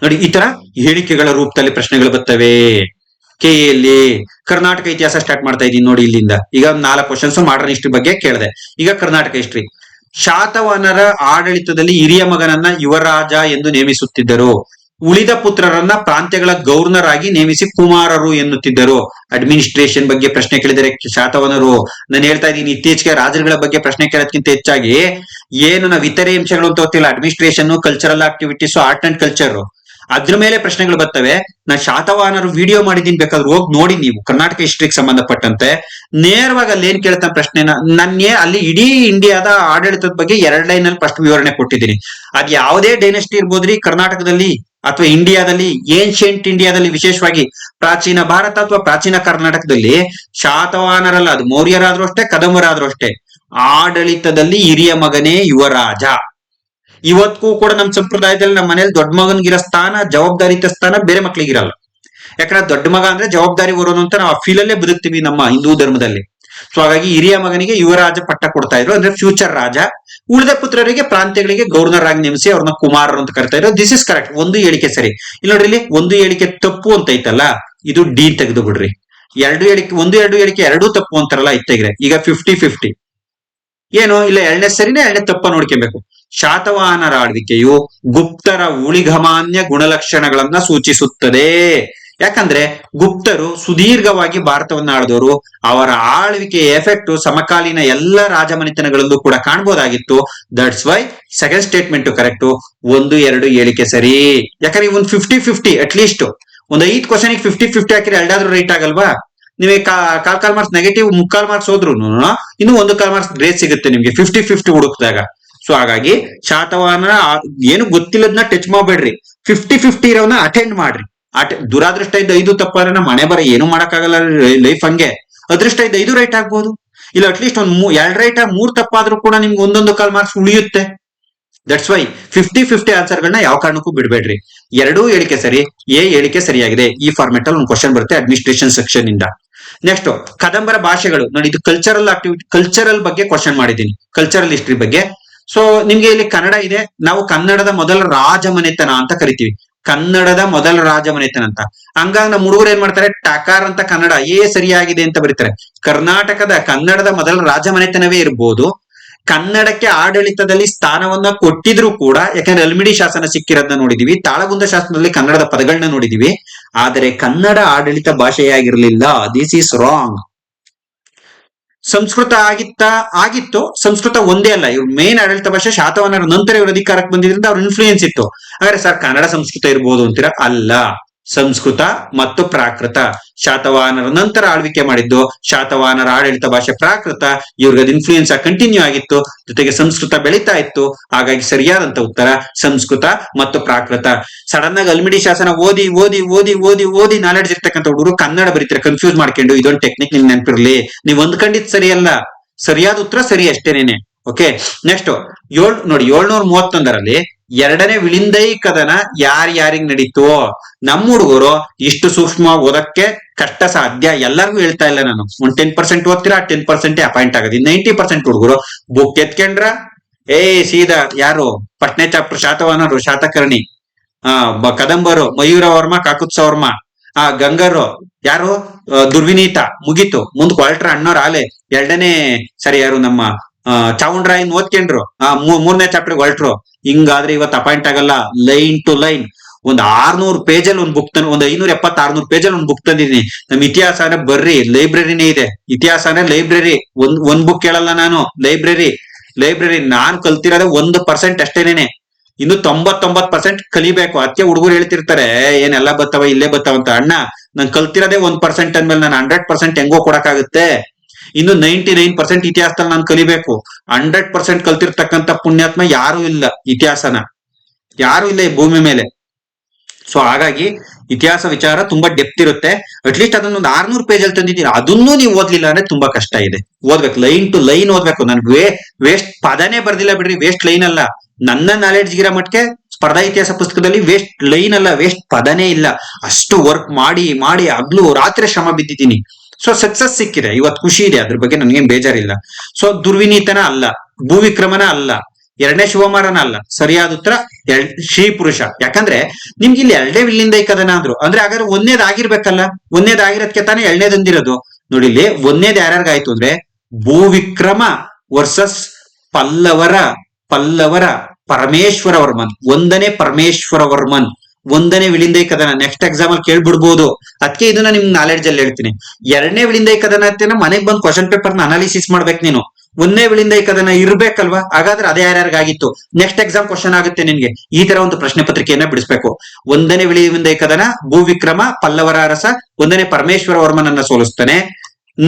ನೋಡಿ, ಈ ತರ ಹೇಳಿಕೆಗಳ ರೂಪದಲ್ಲಿ ಪ್ರಶ್ನೆಗಳು ಬರ್ತವೆ. ಕೆಎಲ್ಲಿ ಕರ್ನಾಟಕ ಇತಿಹಾಸ ಸ್ಟಾರ್ಟ್ ಮಾಡ್ತಾ ಇದೀನಿ ನೋಡಿ ಇಲ್ಲಿಂದ. ಈಗ 4 ಕ್ವಶನ್ಸ್ ಮಾಡರ್ನ್ ಹಿಸ್ಟ್ರಿ ಬಗ್ಗೆ ಕೇಳಿದೆ. ಈಗ ಕರ್ನಾಟಕ ಹಿಸ್ಟ್ರಿ. ಶಾತವಾಹನರ ಆಡಳಿತದಲ್ಲಿ ಹಿರಿಯ ಮಗನನ್ನ ಯುವರಾಜ ಎಂದು ನೇಮಿಸುತ್ತಿದ್ದರು. ಉಳಿದ ಪುತ್ರರನ್ನ ಪ್ರಾಂತ್ಯಗಳ ಗವರ್ನರ್ ಆಗಿ ನೇಮಿಸಿ ಕುಮಾರರು ಎನ್ನುತ್ತಿದ್ದರು. ಅಡ್ಮಿನಿಸ್ಟ್ರೇಷನ್ ಬಗ್ಗೆ ಪ್ರಶ್ನೆ ಕೇಳಿದರೆ ಶಾತವಾಹನರು. ನಾನು ಹೇಳ್ತಾ ಇದ್ದೀನಿ, ಇತ್ತೀಚೆಗೆ ರಾಜರುಗಳ ಬಗ್ಗೆ ಪ್ರಶ್ನೆ ಕೇಳೋದಕ್ಕಿಂತ ಹೆಚ್ಚಾಗಿ ಏನು ನಾವು ಇತರೆ ಅಂಶಗಳು ಅಂತ ಗೊತ್ತಿಲ್ಲ, administration, cultural activities, art and culture, ಅದ್ರ ಮೇಲೆ ಪ್ರಶ್ನೆಗಳು ಬರ್ತವೆ. ನಾನು ಶಾತವಾಹನರು ವಿಡಿಯೋ ಮಾಡಿದೀನಿ, ಬೇಕಾದ್ರೆ ಹೋಗಿ ನೋಡಿ ನೀವು, ಕರ್ನಾಟಕ ಹಿಸ್ಟ್ರಿಗೆ ಸಂಬಂಧಪಟ್ಟಂತೆ. ನೇರವಾಗಿ ಅಲ್ಲಿ ಏನ್ ಕೇಳ್ತಾನೆ ಪ್ರಶ್ನೆನ, ಅಲ್ಲಿ ಇಡೀ ಇಂಡಿಯಾದ ಆಡಳಿತದ ಬಗ್ಗೆ 2 ಲೈನ್ ಅಲ್ಲಿ ಫಸ್ಟ್ ವಿವರಣೆ ಕೊಟ್ಟಿದ್ದೀನಿ. ಅದ್ ಯಾವುದೇ ಡೈನೆಸ್ಟಿ ಇರ್ಬೋದ್ರಿ ಕರ್ನಾಟಕದಲ್ಲಿ ಅಥವಾ ಇಂಡಿಯಾದಲ್ಲಿ, ಏನ್ಷಿಯಂಟ್ ಇಂಡಿಯಾದಲ್ಲಿ, ವಿಶೇಷವಾಗಿ ಪ್ರಾಚೀನ ಭಾರತ ಅಥವಾ ಪ್ರಾಚೀನ ಕರ್ನಾಟಕದಲ್ಲಿ ಶಾತವಾಹನರಲ್ಲ, ಅದು ಮೌರ್ಯರಾದ್ರೂ ಅಷ್ಟೇ, ಕದಂಬರಾದ್ರೂ ಅಷ್ಟೇ, ಆಡಳಿತದಲ್ಲಿ ಹಿರಿಯ ಮಗನೇ ಯುವರಾಜ. ಇವತ್ತಿಗೂ ಕೂಡ ನಮ್ಮ ಸಂಪ್ರದಾಯದಲ್ಲಿ ನಮ್ಮ ಮನೇಲಿ ದೊಡ್ಡ ಮಗನ್ಗಿರೋ ಸ್ಥಾನ, ಜವಾಬ್ದಾರಿತ ಸ್ಥಾನ ಬೇರೆ ಮಕ್ಳಿಗಿರಲ್ಲ. ಯಾಕಂದ್ರೆ ದೊಡ್ಡ ಮಗ ಅಂದ್ರೆ ಜವಾಬ್ದಾರಿ ಬರೋದು ಅಂತ ನಾವು ಆ ಫೀಲಲ್ಲೇ ಬದುಕ್ತೀವಿ ನಮ್ಮ ಹಿಂದೂ ಧರ್ಮದಲ್ಲಿ. ಸೊ ಹಾಗಾಗಿ ಹಿರಿಯ ಮಗನಿಗೆ ಯುವರಾಜ ಪಟ್ಟ ಕೊಡ್ತಾ ಇದ್ರು, ಅಂದ್ರೆ ಫ್ಯೂಚರ್ ರಾಜ. ಉಳಿದ ಪುತ್ರರಿಗೆ ಪ್ರಾಂತ್ಯಗಳಿಗೆ ಗವರ್ನರ್ ಆಗಿ ನೇಮಿಸಿ ಅವ್ರನ್ನ ಕುಮಾರರು ಅಂತ ಕರಿತಾ ಇದ್ರು. This is correct. ಒಂದು ಹೇಳಿಕೆ ಸರಿ. ಇಲ್ಲಿ ನೋಡ್ರಿ, ಇಲ್ಲಿ ಒಂದು ಹೇಳಿಕೆ ತಪ್ಪು ಅಂತ ಐತಲ್ಲ, ಇದು ಡಿ ತೆಗೆದು ಬಿಡ್ರಿ. 2 ಹೇಳಿಕೆ, 1, 2 ಹೇಳಿಕೆ ಎರಡೂ ತಪ್ಪು ಅಂತಾರಲ್ಲ, ಇದು ತೆಗ್ರೆ. ಈಗ 50-50 ಏನು ಇಲ್ಲ, 2ನೇ ಸರಿನೇ 2ನೇ ತಪ್ಪ ನೋಡ್ಕೊಬೇಕು. ಶಾತವಾಹನರ ಆಳ್ವಿಕೆಯು ಗುಪ್ತರ ಉಳಿಗಮಾನ್ಯ ಗುಣಲಕ್ಷಣಗಳನ್ನ ಸೂಚಿಸುತ್ತದೆ. ಯಾಕಂದ್ರೆ ಗುಪ್ತರು ಸುದೀರ್ಘವಾಗಿ ಭಾರತವನ್ನ ಆಳಿದವರು. ಅವರ ಆಳ್ವಿಕೆಯ ಎಫೆಕ್ಟ್ ಸಮಕಾಲೀನ ಎಲ್ಲ ರಾಜಮನೆತನಗಳಲ್ಲೂ ಕೂಡ ಕಾಣಬಹುದಾಗಿತ್ತು. That's why second statement correct. 1-2 ಹೇಳಿಕೆ ಸರಿ. ಯಾಕಂದ್ರೆ ಒಂದು 50-50 ಅಟ್ ಲೀಸ್ಟ್ ಒಂದು 5 ಕ್ವಶನ್ 50-50 ಹಾಕಿದ್ರೆ ಎರಡಾದ್ರೂ ರೈಟ್ ಆಗಲ್ವಾ? ನೀವೇ ಕಾಲ್ ಮಾರ್ಕ್ಸ್ ನೆಗೆಟಿವ್ 3/4 ಮಾರ್ಕ್ಸ್ ಹೋದ್ರು ಇನ್ನು 1/4 ಮಾರ್ಕ್ಸ್ ಗ್ರೇಸ್ ಸಿಗುತ್ತೆ ನಿಮ್ಗೆ 50-50 ಹುಡುಕಿದಾಗ. ಸೊ ಹಾಗಾಗಿ ಶಾತವಾಹನ ಏನು ಗೊತ್ತಿಲ್ಲದನ್ನ ಟಚ್ ಮಾಡಬೇಡ್ರಿ. 50-50 ಇರೋನ ಅಟೆಂಡ್ ಮಾಡ್ರಿ. ದುರಾದೃಷ್ಟ ಇದ್ದ 5 ತಪ್ಪಾದ್ರೆ ನಮ್ಮ ಮನೆ ಬರ ಏನು ಮಾಡಕ್ಕಾಗಲ್ಲ ಲೈಫ್ ಹಂಗೆ. ಅದೃಷ್ಟ ಇದ್ದ 5 ರೈಟ್ ಆಗ್ಬೋದು. ಇಲ್ಲ ಅಟ್ಲೀಸ್ಟ್ ಒಂದು 2 ರೈಟ್ 3 ತಪ್ಪಾದ್ರೂ ಕೂಡ ನಿಮ್ಗೆ 1-1 ಮಾರ್ಕ್ಸ್ ಉಳಿಯುತ್ತೆ. ದಟ್ಸ್ ವೈ 50-50 ಆನ್ಸರ್ಗಳನ್ನ ಯಾವ ಕಾರಣಕ್ಕೂ ಬಿಡ್ಬೇಡ್ರಿ. 2 ಹೇಳಿಕೆ ಸರಿ, ಎ ಹೇಳಿಕೆ ಸರಿಯಾಗಿದೆ. ಈ ಫಾರ್ಮೆಟ್ ಅಲ್ಲಿ ಒಂದು ಕ್ವಶನ್ ಬರುತ್ತೆ ಅಡ್ಮಿನಿಸ್ಟ್ರೇಷನ್ ಸೆಕ್ಷನ್ ಇಂದ. ನೆಕ್ಸ್ಟ್ ಕದಂಬರ ಭಾಷೆಗಳು ನೋಡಿ, ಇದು ಕಲ್ಚರಲ್ ಆಕ್ಟಿವಿಟಿ, ಕಲ್ಚರಲ್ ಬಗ್ಗೆ ಕ್ವಶನ್ ಮಾಡಿದ್ದೀನಿ, ಕಲ್ಚರಲ್ ಹಿಸ್ಟ್ರಿ ಬಗ್ಗೆ. ಸೊ ನಿಮ್ಗೆ ಇಲ್ಲಿ ಕನ್ನಡ ಇದೆ. ನಾವು ಕನ್ನಡದ ಮೊದಲ ರಾಜಮನೆತನ ಅಂತ ಕರಿತೀವಿ, ಕನ್ನಡದ ಮೊದಲ ರಾಜಮನೆತನ ಅಂತ. ಹಂಗಾಗಿ ನಮ್ಮ ಹುಡುಗರು ಏನ್ ಮಾಡ್ತಾರೆ, ಟಕಾರ ಅಂತ ಕನ್ನಡ ಸರಿಯಾಗಿದೆ ಅಂತ ಬರೀತಾರೆ. ಕರ್ನಾಟಕದ ಕನ್ನಡದ ಮೊದಲ ರಾಜಮನೆತನವೇ ಇರ್ಬೋದು. ಕನ್ನಡಕ್ಕೆ ಆಡಳಿತದಲ್ಲಿ ಸ್ಥಾನವನ್ನ ಕೊಟ್ಟಿದ್ರು ಕೂಡ, ಯಾಕಂದ್ರೆ ಅಲ್ಮಿಡಿ ಶಾಸನ ಸಿಕ್ಕಿರೋದನ್ನ ನೋಡಿದೀವಿ, ತಾಳಗುಂದ ಶಾಸನದಲ್ಲಿ ಕನ್ನಡದ ಪದಗಳನ್ನ ನೋಡಿದೀವಿ. ಆದರೆ ಕನ್ನಡ ಆಡಳಿತ ಭಾಷೆಯಾಗಿರ್ಲಿಲ್ಲ. This is wrong. ಸಂಸ್ಕೃತ ಆಗಿತ್ತು. ಸಂಸ್ಕೃತ ಒಂದೇ ಅಲ್ಲ, ಇವ್ರ ಮೇನ್ ಆಡಳಿತ ಭಾಷೆ ಶಾತವಾಹನರ ನಂತರ ಇವ್ರ ಅಧಿಕಾರಕ್ಕೆ ಬಂದಿದ್ರಿಂದ ಅವ್ರ ಇನ್ಫ್ಲೂಯೆನ್ಸ್ ಇತ್ತು. ಹಾಗಾದ್ರೆ ಸರ್ ಕನ್ನಡ ಸಂಸ್ಕೃತ ಇರ್ಬೋದು ಅಂತೀರಾ? ಅಲ್ಲ, ಸಂಸ್ಕೃತ ಮತ್ತು ಪ್ರಾಕೃತ. ಶಾತವಾಹನರ ನಂತರ ಆಳ್ವಿಕೆ ಮಾಡಿದ್ದು ಶಾತವಾಹನರ ಆಡಳಿತ ಭಾಷೆ ಪ್ರಾಕೃತ. ಇವ್ರಿಗೆ ಇನ್ಫ್ಲೂಯೆನ್ಸ್ ಕಂಟಿನ್ಯೂ ಆಗಿತ್ತು, ಜೊತೆಗೆ ಸಂಸ್ಕೃತ ಬೆಳೀತಾ ಇತ್ತು. ಹಾಗಾಗಿ ಸರಿಯಾದಂತ ಉತ್ತರ ಸಂಸ್ಕೃತ ಮತ್ತು ಪ್ರಾಕೃತ. ಸಡನ್ ಆಗಿ ಅಲ್ಮಿಡಿ ಶಾಸನ ಓದಿ ಓದಿ ಓದಿ ಓದಿ ಓದಿ ನಾಲೆಡ್ಜ್ ಇರ್ತಕ್ಕಂಥ ಹುಡುಗರು ಕನ್ನಡ ಬರೀತಾರೆ ಕನ್ಫ್ಯೂಸ್ ಮಾಡ್ಕೊಂಡು. ಇದೊಂದು ಟೆಕ್ನಿಕ್ ನಿಮ್ಗೆ ನೆನಪಿರ್ಲಿ. ನೀವು ಹೊಂದ್ಕೊಂಡಿದ್ ಸರಿಯಲ್ಲ, ಸರಿಯಾದ ಉತ್ತರ ಸರಿ ಅಷ್ಟೇನೇನೆ. ಓಕೆ, ನೆಕ್ಸ್ಟ್ ನೋಡಿ 731ರಲ್ಲಿ ಎರಡನೇ ವಿಳಿಂದೈ ಕದನ ಯಾರ್ಯಾರಿಗ್ ನಡೀತು? ನಮ್ಮ ಹುಡುಗರು ಇಷ್ಟು ಸೂಕ್ಷ್ಮವಾಗಿ ಓದಕ್ಕೆ ಕಷ್ಟ ಸಾಧ್ಯ. ಎಲ್ಲರಿಗೂ ಹೇಳ್ತಾ ಇಲ್ಲ ನಾನು. ಒಂದ್ 10% ಓದ್ತೀರಾ, 10% ಅಪಾಯಿಂಟ್ ಆಗೋದು. 90% ಹುಡುಗರು ಬುಕ್ ಎತ್ಕೊಂಡ್ರ ಸೀದಾ ಯಾರು ಪಟ್ನೆ ಚಾಪ್ಟರ್ ಶಾತವಾಹನರು, ಶಾತಕರ್ಣಿ, ಕದಂಬರು, ಮಯೂರ ವರ್ಮ, ಕಾಕುತ್ಸ ವರ್ಮ, ಗಂಗರು ಯಾರು ದುರ್ವಿನೀತ, ಮುಗೀತು. ಮುಂದ್ ಕ್ವಾಲ್ಟ್ರ ಅಣ್ಣವ್ರ ಆಲೆ ಎರಡನೇ ಸರಿ ಯಾರು ನಮ್ಮ ಚಾವುಂಡ್ರಾಯನ್ ಓದ್ಕೊಂಡ್ರು, 3ನೇ ಚಾಪ್ಟರ್ ಹೊಲ್ಟ್ರು. ಹಿಂಗಾದ್ರೆ ಇವತ್ತು ಅಪಾಯಿಂಟ್ ಆಗಲ್ಲ. ಲೈನ್ ಟು ಲೈನ್ ಒಂದ್ 600 ಪೇಜಲ್ಲಿ ಒಂದು ಬುಕ್ ಒಂದು 570-600 ಪೇಜಲ್ಲಿ ಒಂದು ಬುಕ್ ತಂದಿದ್ದೀನಿ. ನಮ್ ಇತಿಹಾಸನೇ ಬರ್ರಿ, ಲೈಬ್ರರಿನೇ ಇದೆ. ಇತಿಹಾಸನೇ ಲೈಬ್ರರಿ. ಒಂದ್ ಬುಕ್ ಕೇಳಲ್ಲ ನಾನು. ಲೈಬ್ರರಿ ನಾನ್ ಕಲ್ತಿರೋದೇ 1% ಅಷ್ಟೇನೇನೆ. ಇನ್ನು 99% ಕಲಿಬೇಕು. ಅದಕ್ಕೆ ಹುಡುಗರು ಹೇಳ್ತಿರ್ತಾರೆ ಏನೆಲ್ಲ ಬರ್ತಾವ ಇಲ್ಲೇ ಬರ್ತಾವ ಅಂತ. ಅಣ್ಣ ನಾನ್ ಕಲ್ತಿರೋದೇ 1% ಅಂದ್ಮೇಲೆ ನಾನು 100% ಹೆಂಗೋ ಕೊಡಕ್ಕಾಗುತ್ತೆ? ಇನ್ನು 99% ಇತಿಹಾಸದಲ್ಲಿ ನಾನು ಕಲಿಬೇಕು. 100% ಕಲ್ತಿರ್ತಕ್ಕಂಥ ಪುಣ್ಯಾತ್ಮ ಯಾರು ಇಲ್ಲ. ಇತಿಹಾಸನ ಯಾರು ಇಲ್ಲ ಈ ಭೂಮಿ ಮೇಲೆ. ಸೊ ಹಾಗಾಗಿ ಇತಿಹಾಸ ವಿಚಾರ ತುಂಬಾ ಡೆಪ್ತ್ ಇರುತ್ತೆ. ಅಟ್ಲೀಸ್ಟ್ ಅದನ್ನೊಂದು 600 ಪೇಜಲ್ಲಿ ತಂದಿದ್ದೀನಿ. ಅದನ್ನೂ ನೀವು ಓದ್ಲಿಲ್ಲ ಅಂದ್ರೆ ತುಂಬಾ ಕಷ್ಟ ಇದೆ. ಓದ್ಬೇಕು, ಲೈನ್ ಟು ಲೈನ್ ಓದ್ಬೇಕು. ನನ್ಗೆ ವೇಸ್ಟ್ ಪದನೇ ಬರ್ದಿಲ್ಲ ಬಿಡ್ರಿ. ವೇಸ್ಟ್ ಲೈನ್ ಅಲ್ಲ. ನನ್ನ ನಾಲೆಡ್ಜ್ ಗಿರೋ ಮಟ್ಟಿಗೆ ಸ್ಪರ್ಧಾ ಇತಿಹಾಸ ಪುಸ್ತಕದಲ್ಲಿ ವೇಸ್ಟ್ ಲೈನ್ ಅಲ್ಲ, ವೇಸ್ಟ್ ಪದನೇ ಇಲ್ಲ. ಅಷ್ಟು ವರ್ಕ್ ಮಾಡಿ ಮಾಡಿ ಹಗ್ಲು ರಾತ್ರಿ ಶ್ರಮ ಬಿದ್ದಿದ್ದೀನಿ. ಸೊ ಸಕ್ಸಸ್ ಸಿಕ್ಕಿದೆ, ಇವತ್ತು ಖುಷಿ ಇದೆ. ಅದ್ರ ಬಗ್ಗೆ ನನ್ಗೇನ್ ಬೇಜಾರಿಲ್ಲ. ಸೊ ದುರ್ವಿನೀತನ ಅಲ್ಲ, ಭೂವಿಕ್ರಮನ ಅಲ್ಲ, 2ನೇ ಶಿವಮಾರನ ಅಲ್ಲ. ಸರಿಯಾದ ಉತ್ತರ ಶ್ರೀ ಪುರುಷ. ಯಾಕಂದ್ರೆ ನಿಮ್ಗೆ ಇಲ್ಲಿ 2ನೇ ವಿಲ್ಲಿಂದೈ ಕದನ ಅಂದ್ರು ಅಂದ್ರೆ ಹಾಗಾದ್ರೆ 1ನೇದ್ ಆಗಿರ್ಬೇಕಲ್ಲ. 1ನೇದ್ ಆಗಿರೋದಕ್ಕೆ ತಾನೇ 2ನೇದ್ ಅಂದಿರೋದು. ನೋಡಿ ಇಲ್ಲಿ 1ನೇದ್ ಯಾರ್ಯಾರಿಗಾಯ್ತು ಅಂದ್ರೆ ಭೂವಿಕ್ರಮ ವರ್ಸಸ್ ಪಲ್ಲವರ ಪರಮೇಶ್ವರ ವರ್ಮನ್. 1ನೇ ಪರಮೇಶ್ವರ ವರ್ಮನ್, 1ನೇ ವಿಳಿಂದೈ ಕದನ. ನೆಕ್ಸ್ಟ್ ಎಕ್ಸಾಮ್ ಅಲ್ಲಿ ಕೇಳ್ಬಿಡ್ಬೋದು. ಅದಕ್ಕೆ ಇದನ್ನ ನಿಮ್ ನಾಲೆಡ್ಜ್ ಅಲ್ಲಿ ಹೇಳ್ತೀನಿ. 2ನೇ ವಿಳಿಂದೈ ಕದನ ಅಂತ ಮನೆಗ್ ಬಂದ್ ಕ್ವಶನ್ ಪೇಪರ್ ನ ಅನಾಲಿಸಿಸ್ ಮಾಡ್ಬೇಕು ನೀನು. 1ನೇ ವಿಳಿಂದೈ ಕದನ ಇರ್ಬೇಕಲ್ವಾ? ಹಾಗಾದ್ರೆ ಅದೇ ಯಾರ್ಯಾರಿಗಾಗಿತ್ತು? ನೆಕ್ಸ್ಟ್ ಎಕ್ಸಾಮ್ ಕ್ವಶನ್ ಆಗುತ್ತೆ ನಿನ್ಗೆ. ಈ ತರ ಒಂದು ಪ್ರಶ್ನೆ ಪತ್ರಿಕೆಯನ್ನ ಬಿಡಿಸ್ಬೇಕು. 1ನೇ ವಿಳಿಂದೈ ಕದನ, ಭೂವಿಕ್ರಮ ಪಲ್ಲವರ ಅರಸ 1ನೇ ಪರಮೇಶ್ವರ ವರ್ಮನನ್ನ ಸೋಲಿಸ್ತಾನೆ.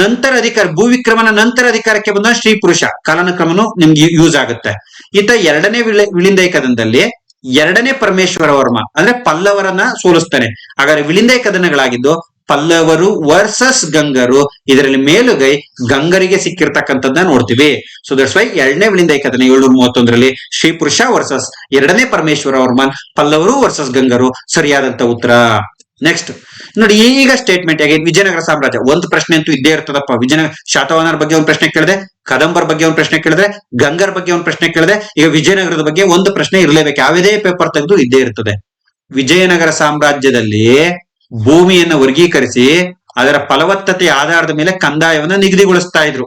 ನಂತರ ಭೂವಿಕ್ರಮನ ನಂತರ ಅಧಿಕಾರಕ್ಕೆ ಬಂದ ಶ್ರೀ ಪುರುಷ ಕಾಲಾನುಕ್ರಮನು ನಿಮ್ಗೆ ಯೂಸ್ ಆಗುತ್ತೆ. ಈತ 2ನೇ ವಿಳಿಂದೈ ಕದನದಲ್ಲಿ 2ನೇ ಪರಮೇಶ್ವರ ವರ್ಮ ಅಂದ್ರೆ ಪಲ್ಲವರನ್ನ ಸೋಲಿಸ್ತಾನೆ. ಹಾಗಾದ್ರೆ ವಿಳಿಂದೈ ಕದನಗಳಾಗಿದ್ದು ಪಲ್ಲವರು ವರ್ಸಸ್ ಗಂಗರು. ಇದರಲ್ಲಿ ಮೇಲುಗೈ ಗಂಗರಿಗೆ ಸಿಕ್ಕಿರ್ತಕ್ಕಂಥದ್ದನ್ನ ನೋಡ್ತೀವಿ. ಸೊ ದಟ್ಸ್ ವೈ 2ನೇ ವಿಳಿಂದೈ ಕದನ 731ರಲ್ಲಿ ಶ್ರೀ ಪುರುಷ ವರ್ಸಸ್ 2ನೇ ಪರಮೇಶ್ವರ ವರ್ಮನ್, ಪಲ್ಲವರು ವರ್ಸಸ್ ಗಂಗರು ಸರಿಯಾದಂತ ಉತ್ತರ. ನೆಕ್ಸ್ಟ್ ನೋಡಿ, ಈಗ ಸ್ಟೇಟ್ಮೆಂಟ್ ಆಗಿ ವಿಜಯನಗರ ಸಾಮ್ರಾಜ್ಯ. ಒಂದು ಪ್ರಶ್ನೆ ಅಂತೂ ಇದ್ದೇ ಇರ್ತದಪ್ಪ. ಶಾತವಾಹನರ ಬಗ್ಗೆ ಒಂದು ಪ್ರಶ್ನೆ ಕೇಳಿದೆ, ಕದಂಬರ್ ಬಗ್ಗೆ ಒಂದು ಪ್ರಶ್ನೆ ಕೇಳಿದ್ರೆ, ಗಂಗರ್ ಬಗ್ಗೆ ಒಂದು ಪ್ರಶ್ನೆ ಕೇಳಿದೆ. ಈಗ ವಿಜಯನಗರದ ಬಗ್ಗೆ ಒಂದು ಪ್ರಶ್ನೆ ಇರಲೇಬೇಕು. ಯಾವುದೇ ಪೇಪರ್ ತೆಗೆದು ಇದ್ದೇ ಇರ್ತದೆ. ವಿಜಯನಗರ ಸಾಮ್ರಾಜ್ಯದಲ್ಲಿ ಭೂಮಿಯನ್ನು ವರ್ಗೀಕರಿಸಿ ಅದರ ಫಲವತ್ತತೆಯ ಆಧಾರದ ಮೇಲೆ ಕಂದಾಯವನ್ನ ನಿಗದಿಗೊಳಿಸ್ತಾ ಇದ್ರು.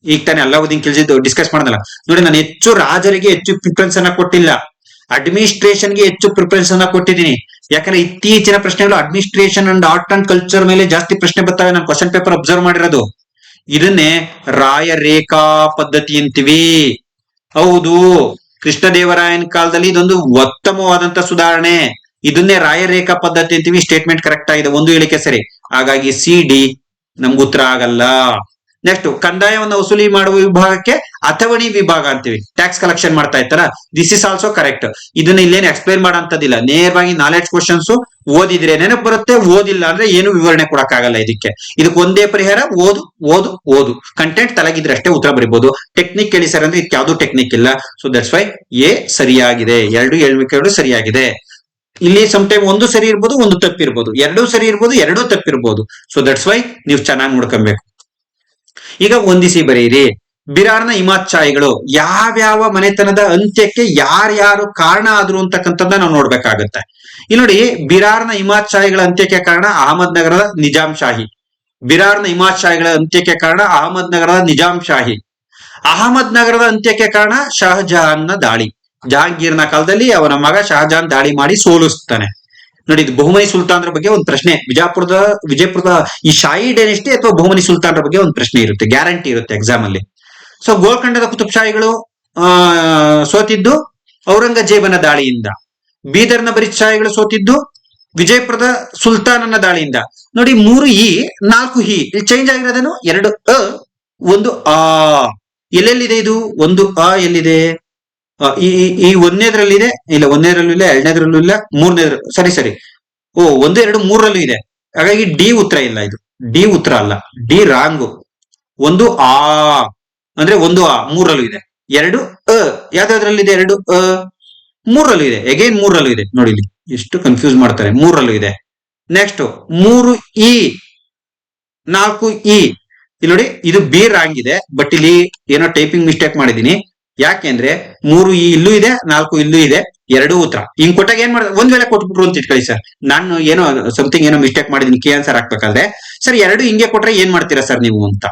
ಈಗ ತಾನೇ ಅಲ್ಲಾವುದ್ದೀನ್ ಖಿಲ್ಜಿ ಡಿಸ್ಕಸ್ ಮಾಡೋದಲ್ಲ. ನೋಡಿ, ನಾನು ಹೆಚ್ಚು ರಾಜರಿಗೆ ಹೆಚ್ಚು ಪ್ರಿಫರೆನ್ಸ್ ಅನ್ನ ಕೊಟ್ಟಿಲ್ಲ, ಅಡ್ಮಿನಿಸ್ಟ್ರೇಷನ್ಗೆ ಹೆಚ್ಚು ಪ್ರಿಫರೆನ್ಸ್ ಅನ್ನ ಕೊಟ್ಟಿದ್ದೀನಿ. ಯಾಕಂದ್ರೆ ಇತ್ತೀಚಿನ ಪ್ರಶ್ನೆಗಳು administration and art and culture ಮೇಲೆ ಜಾಸ್ತಿ ಪ್ರಶ್ನೆ ಬರ್ತವೆ. ನಾನು ಕ್ವಶನ್ ಪೇಪರ್ ಅಬ್ಸರ್ವ್ ಮಾಡಿರೋದು. ಇದನ್ನೇ ರಾಯರೇಖಾ ಪದ್ಧತಿ ಅಂತೀವಿ. ಹೌದು, ಕೃಷ್ಣದೇವರಾಯನ ಕಾಲದಲ್ಲಿ ಇದೊಂದು ಉತ್ತಮವಾದಂತ ಸುಧಾರಣೆ. ಇದನ್ನೇ ರಾಯರೇಖಾ ಪದ್ಧತಿ ಅಂತೀವಿ. ಸ್ಟೇಟ್ಮೆಂಟ್ ಕರೆಕ್ಟ್ ಆಗಿದೆ, ಒಂದು ಹೇಳಿಕೆ ಸರಿ. ಹಾಗಾಗಿ ಸಿ ಡಿ ನಮ್ಗೆ ಉತ್ತರ ಆಗಲ್ಲ. ನೆಕ್ಸ್ಟ್, ಕಂದಾಯವನ್ನು ವಸೂಲಿ ಮಾಡುವ ವಿಭಾಗಕ್ಕೆ ಅಥವಣಿ ವಿಭಾಗ ಅಂತೀವಿ. ಟ್ಯಾಕ್ಸ್ ಕಲೆಕ್ಷನ್ ಮಾಡ್ತಾ ಇರ್ತಾರ, ದಿಸ್ ಇಸ್ ಆಲ್ಸೋ ಕರೆಕ್ಟ್. ಇದನ್ನ ಇಲ್ಲೇನು ಎಕ್ಸ್ಪ್ಲೈನ್ ಮಾಡೋಂಥದ್ದಿಲ್ಲ, ನೇರವಾಗಿ ನಾಲೆಡ್ಜ್ ಕ್ವಶನ್ಸ್. ಓದಿದ್ರೆ ನೆನಪು ಬರುತ್ತೆ, ಓದಿಲ್ಲ ಅಂದ್ರೆ ಏನು ವಿವರಣೆ ಕೊಡಕ್ಕಾಗಲ್ಲ ಇದಕ್ಕೆ ಒಂದೇ ಪರಿಹಾರ, ಓದು ಓದು ಓದು. ಕಂಟೆಂಟ್ ತಲಗಿದ್ರೆ ಅಷ್ಟೇ ಉತ್ತರ ಬರೀಬಹುದು. ಟೆಕ್ನಿಕ್ ಕೇಳಿ ಸರ್ ಅಂದ್ರೆ ಇದಕ್ಕೆ ಯಾವ್ದು ಟೆಕ್ನಿಕ್ ಇಲ್ಲ. ಸೊ ದಟ್ಸ್ ವೈ ಎ ಸರಿಯಾಗಿದೆ. ಎರಡು ಸರಿಯಾಗಿದೆ. ಇಲ್ಲಿ ಸಮ್ ಟೈಮ್ ಒಂದು ಸರಿ ಇರ್ಬೋದು, ಒಂದು ತಪ್ಪಿರ್ಬೋದು, ಎರಡೂ ಸರಿ ಇರ್ಬೋದು, ಎರಡೂ ತಪ್ಪಿರ್ಬೋದು. ಸೊ ದಟ್ಸ್ ವೈ ನೀವು ಚೆನ್ನಾಗಿ ನೋಡ್ಕೊಬೇಕು. ಈಗ ಹೊಂದಿಸಿ ಬರೆಯಿರಿ. ಬಿರಾರ್ನ ಹಿಮಾಚ್ಛಾಯಿಗಳು ಯಾವ್ಯಾವ ಮನೆತನದ ಅಂತ್ಯಕ್ಕೆ ಯಾರ್ಯಾರು ಕಾರಣ ಆದ್ರು ಅಂತಕ್ಕಂಥದ್ದನ್ನ ನಾವು ನೋಡ್ಬೇಕಾಗತ್ತೆ. ಇಲ್ಲಿ ನೋಡಿ, ಬಿರಾರ್ನ ಹಿಮಾಚ್ಛಾಯಿಗಳ ಅಂತ್ಯಕ್ಕೆ ಕಾರಣ ಅಹಮದ್ ನಗರದ ನಿಜಾಂ ಶಾಹಿ. ಬಿರಾರ್ನ ಹಿಮಾಚ್ಛಾಯಿಗಳ ಅಂತ್ಯಕ್ಕೆ ಕಾರಣ ಅಹಮದ್ ನಗರದ ನಿಜಾಂ ಶಾಹಿ. ಅಹಮದ್ ನಗರದ ಅಂತ್ಯಕ್ಕೆ ಕಾರಣ ಶಹಜಹಾನ್ನ ದಾಳಿ. ಜಹಾಂಗೀರ್ನ ಕಾಲದಲ್ಲಿ ಅವನ ಮಗ ಶಹಜಹಾನ್ ದಾಳಿ ಮಾಡಿ ಸೋಲಿಸ್ತಾನೆ. ನೋಡಿ, ಇದು ಬಹುಮನಿ ಸುಲ್ತಾನ್ರ ಬಗ್ಗೆ ಒಂದು ಪ್ರಶ್ನೆ. ವಿಜಯಪುರದ ಈ ಶಾಹಿ ಡೈನೆಸ್ಟಿ ಅಥವಾ ಬಹುಮನಿ ಸುಲ್ತಾನ್ರ ಬಗ್ಗೆ ಒಂದು ಪ್ರಶ್ನೆ ಇರುತ್ತೆ, ಗ್ಯಾರಂಟಿ ಇರುತ್ತೆ ಎಕ್ಸಾಮ್ ಅಲ್ಲಿ. ಸೊ ಗೋಲ್ಕೊಂಡದ ಕುತುಬ್ ಶಾಹಿಗಳು ಸೋತಿದ್ದು ಔರಂಗಜೇಬನ ದಾಳಿಯಿಂದ. ಬೀದರ್ನ ಬರೀದ್ ಶಾಹಿಗಳು ಸೋತಿದ್ದು ವಿಜಯಪುರದ ಸುಲ್ತಾನನ ದಾಳಿಯಿಂದ. ನೋಡಿ, 3 ಇ 4 ಹಿ. ಇಲ್ಲಿ ಚೇಂಜ್ ಆಗಿರೋದೇನು? 2 ಅ 1 ಆ. ಎಲ್ಲೆಲ್ಲಿದೆ ಇದು? 1 ಆ ಎಲ್ಲಿದೆ? ಈ ಒಂದನೇದ್ರಲ್ಲಿದೆ, ಇಲ್ಲ ಒಂದನೇದ್ರಲ್ಲೂ ಇಲ್ಲ, ಎರಡನೇದ್ರಲ್ಲೂ ಇಲ್ಲ, ಮೂರನೇದ್ರ ಸರಿ. ಓ, 1, 2, 3ರಲ್ಲೂ ಇದೆ. ಹಾಗಾಗಿ ಡಿ ಉತ್ತರ ಇಲ್ಲ. ಇದು ಡಿ ಉತ್ತರ ಅಲ್ಲ, ಡಿ ರಾಂಗು. 1 ಆ ಅಂದ್ರೆ 1 ಆ 3ರಲ್ಲೂ ಇದೆ. 2 ಅ ಯಾವ್ದಾದ್ರಲ್ಲಿದೆ? 2 ಅ 3ರಲ್ಲೂ ಇದೆ. ಅಗೈನ್ 3ರಲ್ಲೂ ಇದೆ. ನೋಡಿ ಇಲ್ಲಿ ಎಷ್ಟು ಕನ್ಫ್ಯೂಸ್ ಮಾಡ್ತಾರೆ. 3ರಲ್ಲೂ ಇದೆ. Next 3 E 4 E. ಇಲ್ಲಿ ನೋಡಿ, ಇದು ಬಿ ರಾಂಗ್ ಇದೆ, ಬಟ್ ಇಲ್ಲಿ ಏನೋ ಟೈಪಿಂಗ್ ಮಿಸ್ಟೇಕ್ ಮಾಡಿದೀನಿ. ಯಾಕೆಂದ್ರೆ 3 ಇಲ್ಲೂ ಇದೆ, 4 ಇಲ್ಲೂ ಇದೆ, 2 ಉತ್ತರ. ಹಿಂಗ್ ಕೊಟ್ಟಾಗ ಏನ್ ಮಾಡಿದ್ರೆ, ಒಂದ್ ವೇಳೆ ಕೊಟ್ಬಿಟ್ರು ಅಂತ ಇಟ್ಕೊಳ್ಳಿ ಸರ್, ನಾನು ಏನೋ ಸಮಥಿಂಗ್ ಏನೋ ಮಿಸ್ಟೇಕ್ ಮಾಡಿದೀನಿ ಕೀ ಆನ್ಸರ್ ಹಾಕ್ಬೇಕಾದ್ರೆ, ಸರ್ 2 ಹಿಂಗೆ ಕೊಟ್ರೆ ಏನ್ ಮಾಡ್ತೀರಾ ಸರ್ ನೀವು ಅಂತ.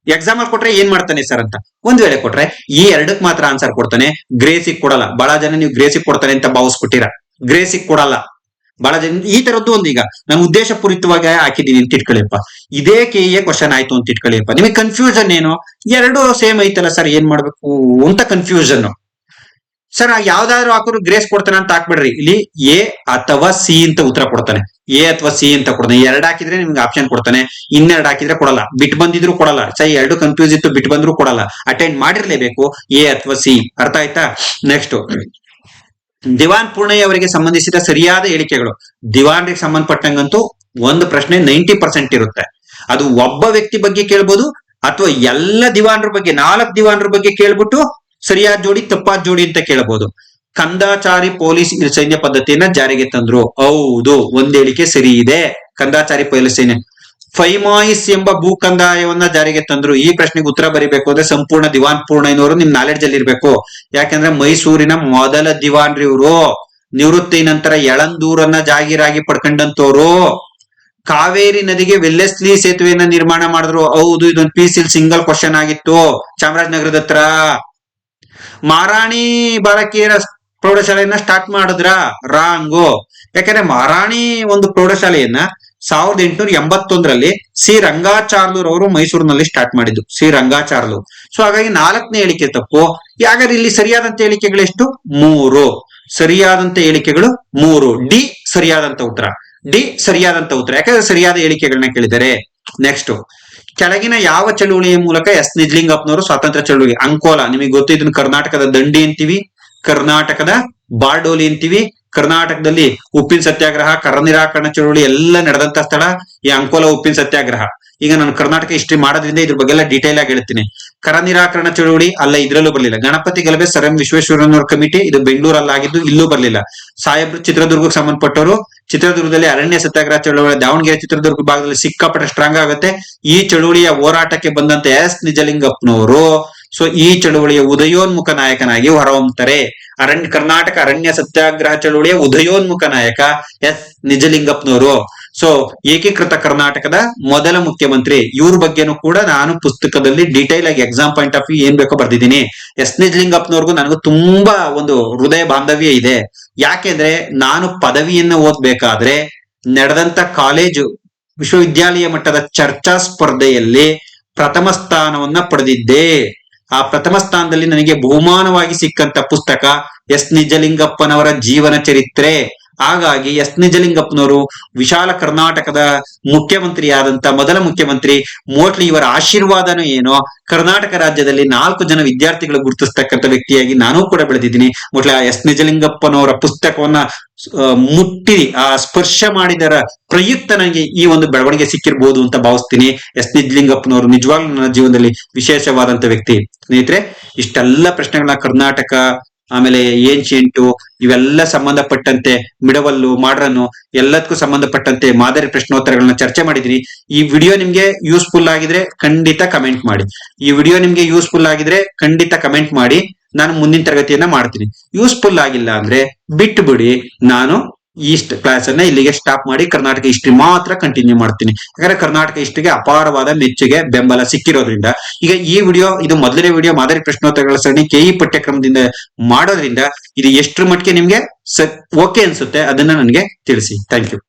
ಎಕ್ಸಾಮ್ ಅಲ್ಲಿ ಕೊಟ್ರೆ ಏನ್ ಮಾಡ್ತಾನೆ ಸರ್ ಅಂತ. ಒಂದ್ ವೇಳೆ ಕೊಟ್ರೆ ಈ 2ಕ್ಕೆ ಮಾತ್ರ ಆನ್ಸರ್ ಕೊಡ್ತಾನೆ, ಗ್ರೇಸಿಗೆ ಕೊಡಲ್ಲ. ಬಹಳ ಜನ ನೀವು ಗ್ರೇಸಿಗೆ ಕೊಡ್ತಾನೆ ಅಂತ ಭಾವಿಸ್ಬಿಟ್ಟಿರ, ಗ್ರೇಸಿಗೆ ಕೊಡಲ್ಲ ಬಹಳ ಜನ. ಈ ತರದ್ದು ಒಂದು ಈಗ ನಾನು ಉದ್ದೇಶ ಪೂರಿತವಾಗಿ ಹಾಕಿದೀನಿ ಅಂತ ಇಟ್ಕೊಳ್ಳಿಪ್ಪ. ಇದೇ ಕೆಎ ಕ್ವಶನ್ ಆಯ್ತು ಅಂತ ಇಟ್ಕೊಳ್ಳಿಪ್ಪ. ನಿಮಗೆ ಕನ್ಫ್ಯೂಷನ್ ಏನು? 2 ಸೇಮ್ ಐತಲ್ಲ ಸರ್, ಏನ್ ಮಾಡ್ಬೇಕು ಅಂತ ಕನ್ಫ್ಯೂಷನ್. ಸರ್ ಯಾವ್ದಾದ್ರು ಹಾಕಿದ್ರು ಗ್ರೇಸ್ ಕೊಡ್ತಾನೆ ಅಂತ ಹಾಕ್ಬಿಡ್ರಿ. ಇಲ್ಲಿ ಎ ಅಥವಾ ಸಿ ಅಂತ ಉತ್ತರ ಕೊಡ್ತಾನೆ. ಎ ಅಥವಾ ಸಿ ಅಂತ ಕೊಡ್ತಾನೆ. 2 ಹಾಕಿದ್ರೆ ನಿಮ್ಗೆ ಆಪ್ಷನ್ ಕೊಡ್ತಾನೆ, 2 ಹಾಕಿದ್ರೆ ಕೊಡಲ್ಲ. ಬಿಟ್ ಬಂದಿದ್ರು ಕೊಡಲ್ಲ. ಸೈ 2 ಕನ್ಫ್ಯೂಸ್ ಇತ್ತು, ಬಿಟ್ ಬಂದ್ರು ಕೊಡಲ್ಲ. ಅಟೆಂಡ್ ಮಾಡಿರ್ಲೇಬೇಕು, ಎ ಅಥವಾ ಸಿ. ಅರ್ಥ ಆಯ್ತಾ? ನೆಕ್ಸ್ಟ್, ದಿವಾನ್ ಪೂರ್ಣಯ್ಯ ಅವರಿಗೆ ಸಂಬಂಧಿಸಿದ ಸರಿಯಾದ ಹೇಳಿಕೆಗಳು. ದಿವಾನ್ರಿಗೆ ಸಂಬಂಧಪಟ್ಟಂಗಂತೂ ಒಂದು ಪ್ರಶ್ನೆ 90% ಇರುತ್ತೆ. ಅದು ಒಬ್ಬ ವ್ಯಕ್ತಿ ಬಗ್ಗೆ ಕೇಳ್ಬೋದು, ಅಥವಾ ಎಲ್ಲ ದಿವಾನ್ರ ಬಗ್ಗೆ, 4 ದಿವಾನ್ರ ಬಗ್ಗೆ ಕೇಳ್ಬಿಟ್ಟು ಸರಿಯಾದ ಜೋಡಿ ತಪ್ಪಾದ ಜೋಡಿ ಅಂತ ಕೇಳಬಹುದು. ಕಂದಾಚಾರಿ ಪೊಲೀಸ್ ಸೈನ್ಯ ಪದ್ಧತಿಯನ್ನ ಜಾರಿಗೆ ತಂದ್ರು. ಹೌದು, ಒಂದ್ ಹೇಳಿಕೆ ಸರಿ ಇದೆ. ಕಂದಾಚಾರಿ ಪೊಲೀಸ್ ಸೈನ್ಯ. ಫೈಮಾಯಿಸ್ ಎಂಬ ಭೂ ಕಂದಾಯವನ್ನ ಜಾರಿಗೆ ತಂದ್ರು. ಈ ಪ್ರಶ್ನೆಗೆ ಉತ್ತರ ಬರಿಬೇಕು ಅಂದ್ರೆ ಸಂಪೂರ್ಣ ದಿವಾನ್ ಪೂರ್ಣಯ್ಯನವರು ನಿಮ್ ನಾಲೆಡ್ಜ್ ಅಲ್ಲಿ ಇರ್ಬೇಕು. ಯಾಕಂದ್ರೆ ಮೈಸೂರಿನ ಮೊದಲ ದಿವಾನ್ರಿ ಇವರು. ನಿವೃತ್ತಿ ನಂತರ ಯಳಂದೂರನ್ನ ಜಾಗೀರಾಗಿ ಪಡ್ಕೊಂಡಂತವ್ರು. ಕಾವೇರಿ ನದಿಗೆ ವೆಲ್ಲೆಸ್ಲಿ ಸೇತುವೆಯನ್ನ ನಿರ್ಮಾಣ ಮಾಡಿದ್ರು. ಹೌದು, ಇದೊಂದು ಪಿ.ಸಿ. ಸಿಂಗಲ್ ಕ್ವಶನ್ ಆಗಿತ್ತು. ಚಾಮರಾಜನಗರದ ಹತ್ರ ಮಹಾರಾಣಿ ಬಾಲಕಿಯರ ಪ್ರೌಢಶಾಲೆಯನ್ನ ಸ್ಟಾರ್ಟ್ ಮಾಡಿದ್ರ? ರಾಂಗು. ಯಾಕಂದ್ರೆ ಮಹಾರಾಣಿ ಒಂದು ಪ್ರೌಢಶಾಲೆಯನ್ನ 1881ರಲ್ಲಿ ಸಿ ರಂಗಾಚಾರ್ಲೂರ್ ಅವರು ಮೈಸೂರಿನಲ್ಲಿ ಸ್ಟಾರ್ಟ್ ಮಾಡಿದ್ದು. ಸಿ ರಂಗಾಚಾರ್ಲು. ಸೊ ಹಾಗಾಗಿ 4ನೇ ಹೇಳಿಕೆ ತಪ್ಪು. ಹಾಗಾದ್ರೆ ಇಲ್ಲಿ ಸರಿಯಾದಂತ ಹೇಳಿಕೆಗಳು ಎಷ್ಟು? 3. ಸರಿಯಾದಂತ ಹೇಳಿಕೆಗಳು 3. ಡಿ ಸರಿಯಾದಂತ ಉತ್ತರ. ಡಿ ಸರಿಯಾದಂತ ಉತ್ತರ, ಯಾಕಂದ್ರೆ ಸರಿಯಾದ ಹೇಳಿಕೆಗಳನ್ನ ಕೇಳಿದ್ದಾರೆ. ನೆಕ್ಸ್ಟ್, ಕೆಳಗಿನ ಯಾವ ಚಳುವಳಿಯ ಮೂಲಕ ಎಸ್ ನಿಜಲಿಂಗಪ್ಪನವರು ಸ್ವಾತಂತ್ರ್ಯ ಚಳುವಳಿ? ಅಂಕೋಲ, ನಿಮಗೆ ಗೊತ್ತು, ಇದನ್ನ ಕರ್ನಾಟಕದ ದಂಡಿ ಅಂತೀವಿ, ಕರ್ನಾಟಕದ ಬಾರ್ಡೋಲಿ ಅಂತೀವಿ. ಕರ್ನಾಟಕದಲ್ಲಿ ಉಪ್ಪಿನ ಸತ್ಯಾಗ್ರಹ, ಕರ ನಿರಾಕರಣಾ ಚಳುವಳಿ ಎಲ್ಲ ನಡೆದಂತ ಸ್ಥಳ ಈ ಅಂಕೋಲ ಉಪ್ಪಿನ ಸತ್ಯಾಗ್ರಹ. ಈಗ ನಾನು ಕರ್ನಾಟಕ ಹಿಸ್ಟ್ರಿ ಮಾಡೋದ್ರಿಂದ ಇದ್ರ ಬಗ್ಗೆ ಎಲ್ಲ ಡೀಟೇಲ್ ಆಗಿ ಹೇಳ್ತೀನಿ. ಕರ ನಿರಾಕರಣಾ ಚಳುವಳಿ ಅಲ್ಲ, ಇದ್ರಲ್ಲೂ ಬರ್ಲಿಲ್ಲ. ಗಣಪತಿ ಗಲಭೆ ಸರ್ ಎಂ ವಿಶ್ವೇಶ್ವರಯ್ಯನವರ ಕಮಿಟಿ, ಇದು ಬೆಂಗಳೂರಲ್ಲಾಗಿದ್ದು, ಇಲ್ಲೂ ಬರ್ಲಿಲ್ಲ. ಸಾಹೇಬ್ರು ಚಿತ್ರದುರ್ಗಕ್ಕೆ ಸಂಬಂಧಪಟ್ಟವರು. ಚಿತ್ರದುರ್ಗದಲ್ಲಿ ಅರಣ್ಯ ಸತ್ಯಾಗ್ರಹ ಚಳುವಳಿ, ದಾವಣಗೆರೆ ಚಿತ್ರದುರ್ಗ ಭಾಗದಲ್ಲಿ ಸಿಕ್ಕಾಪಟ್ಟೆ ಸ್ಟ್ರಾಂಗ್ ಆಗುತ್ತೆ. ಈ ಚಳುವಳಿಯ ಹೋರಾಟಕ್ಕೆ ಬಂದಂತ ಎಸ್ ನಿಜಲಿಂಗಪ್ಪನವರು ಸೊ ಈ ಚಳುವಳಿಯ ಉದಯೋನ್ಮುಖ ನಾಯಕನಾಗಿ ಹೊರಹೊಮ್ಮುತ್ತಾರೆ. ಕರ್ನಾಟಕ ಅರಣ್ಯ ಸತ್ಯಾಗ್ರಹ ಚಳುವಳಿಯ ಉದಯೋನ್ಮುಖ ನಾಯಕ ಎಸ್ ನಿಜಲಿಂಗಪ್ಪನವರು. ಸೊ ಏಕೀಕೃತ ಕರ್ನಾಟಕದ ಮೊದಲ ಮುಖ್ಯಮಂತ್ರಿ ಇವ್ರ ಬಗ್ಗೆನೂ ಕೂಡ ನಾನು ಪುಸ್ತಕದಲ್ಲಿ ಡೀಟೈಲ್ ಆಗಿ ಎಕ್ಸಾಮ್ ಪಾಯಿಂಟ್ ಆಫ್ ವ್ಯೂ ಏನ್ ಬೇಕೋ ಬರ್ದಿದ್ದೀನಿ. ಎಸ್ ನಿಜಲಿಂಗಪ್ಪನವ್ರಿಗೂ ನನಗೂ ತುಂಬಾ ಒಂದು ಹೃದಯ ಬಾಂಧವ್ಯ ಇದೆ. ಯಾಕೆಂದ್ರೆ ನಾನು ಪದವಿಯನ್ನ ಓದ್ಬೇಕಾದ್ರೆ ನಡೆದಂತ ಕಾಲೇಜು ವಿಶ್ವವಿದ್ಯಾಲಯ ಮಟ್ಟದ ಚರ್ಚಾ ಸ್ಪರ್ಧೆಯಲ್ಲಿ ಪ್ರಥಮ ಸ್ಥಾನವನ್ನ ಪಡೆದಿದ್ದೆ. ಆ ಪ್ರಥಮ ಸ್ಥಾನದಲ್ಲಿ ನನಗೆ ಬಹುಮಾನವಾಗಿ ಸಿಕ್ಕಂತ ಪುಸ್ತಕ ಎಸ್ ನಿಜಲಿಂಗಪ್ಪನವರ ಜೀವನ ಚರಿತ್ರೆ. ಹಾಗಾಗಿ ಎಸ್ ನಿಜಲಿಂಗಪ್ಪನವರು ವಿಶಾಲ ಕರ್ನಾಟಕದ ಮುಖ್ಯಮಂತ್ರಿ ಆದಂತ ಮೊದಲ ಮುಖ್ಯಮಂತ್ರಿ. ಮೋಸ್ಟ್ಲಿ ಇವರ ಆಶೀರ್ವಾದನೂ ಏನೋ ಕರ್ನಾಟಕ ರಾಜ್ಯದಲ್ಲಿ 4 ಜನ ವಿದ್ಯಾರ್ಥಿಗಳು ಗುರುತಿಸ್ತಕ್ಕಂಥ ವ್ಯಕ್ತಿಯಾಗಿ ನಾನು ಕೂಡ ಬೆಳೆದಿದ್ದೀನಿ. ಮೋಸ್ಟ್ಲಿ ಆ ಎಸ್ ನಿಜಲಿಂಗಪ್ಪನವರ ಪುಸ್ತಕವನ್ನ ಮುಟ್ಟಿ ಆ ಸ್ಪರ್ಶ ಮಾಡಿದರ ಪ್ರಯುಕ್ತ ನನಗೆ ಈ ಒಂದು ಬೆಳವಣಿಗೆ ಸಿಕ್ಕಿರ್ಬೋದು ಅಂತ ಭಾವಿಸ್ತೀನಿ. ಎಸ್ ನಿಜಲಿಂಗಪ್ಪನವರು ನಿಜವಾಗ್ಲೂ ನನ್ನ ಜೀವನದಲ್ಲಿ ವಿಶೇಷವಾದಂತ ವ್ಯಕ್ತಿ. ಸ್ನೇಹಿತರೆ, ಇಷ್ಟೆಲ್ಲ ಪ್ರಶ್ನೆಗಳನ್ನ ಕರ್ನಾಟಕ, ಆಮೇಲೆ ಏನ್ಶಿಯಂಟು, ಇವೆಲ್ಲ ಸಂಬಂಧಪಟ್ಟಂತೆ ಮಿಡವಲ್ಲು, ಮಾಡ್ರನ್ನು, ಎಲ್ಲದಕ್ಕೂ ಸಂಬಂಧಪಟ್ಟಂತೆ ಮಾದರಿ ಪ್ರಶ್ನೋತ್ತರಗಳನ್ನ ಚರ್ಚೆ ಮಾಡಿದೀನಿ. ಈ ವಿಡಿಯೋ ನಿಮ್ಗೆ ಯೂಸ್ಫುಲ್ ಆಗಿದ್ರೆ ಖಂಡಿತ ಕಮೆಂಟ್ ಮಾಡಿ. ಈ ವಿಡಿಯೋ ನಿಮ್ಗೆ ಯೂಸ್ಫುಲ್ ಆಗಿದ್ರೆ ಖಂಡಿತ ಕಮೆಂಟ್ ಮಾಡಿ. ನಾನು ಮುಂದಿನ ತರಗತಿಯನ್ನ ಮಾಡ್ತೀನಿ. ಯೂಸ್ಫುಲ್ ಆಗಿಲ್ಲ ಅಂದ್ರೆ ಬಿಟ್ಟು ಬಿಡಿ. ನಾನು ಈ ಕ್ಲಾಸ್ ಅನ್ನ ಇಲ್ಲಿಗೆ ಸ್ಟಾಪ್ ಮಾಡಿ ಕರ್ನಾಟಕ ಹಿಸ್ಟ್ರಿ ಮಾತ್ರ ಕಂಟಿನ್ಯೂ ಮಾಡ್ತೀನಿ. ಯಾಕಂದ್ರೆ ಕರ್ನಾಟಕ ಹಿಸ್ಟ್ರಿಗೆ ಅಪಾರವಾದ ಮೆಚ್ಚುಗೆ, ಬೆಂಬಲ ಸಿಕ್ಕಿರೋದ್ರಿಂದ. ಈಗ ಈ ವಿಡಿಯೋ, ಇದು ಮೊದಲನೇ ವಿಡಿಯೋ ಮಾದರಿ ಪ್ರಶ್ನೋತ್ತರಗಳ ಸರಣಿ ಕೆಇ ಪಠ್ಯಕ್ರಮದಿಂದ ಮಾಡೋದ್ರಿಂದ ಇದು ಎಷ್ಟರ ಮಟ್ಟಿಗೆ ನಿಮ್ಗೆ ಓಕೆ ಅನ್ಸುತ್ತೆ ಅದನ್ನ ನನಗೆ ತಿಳಿಸಿ. Thank you.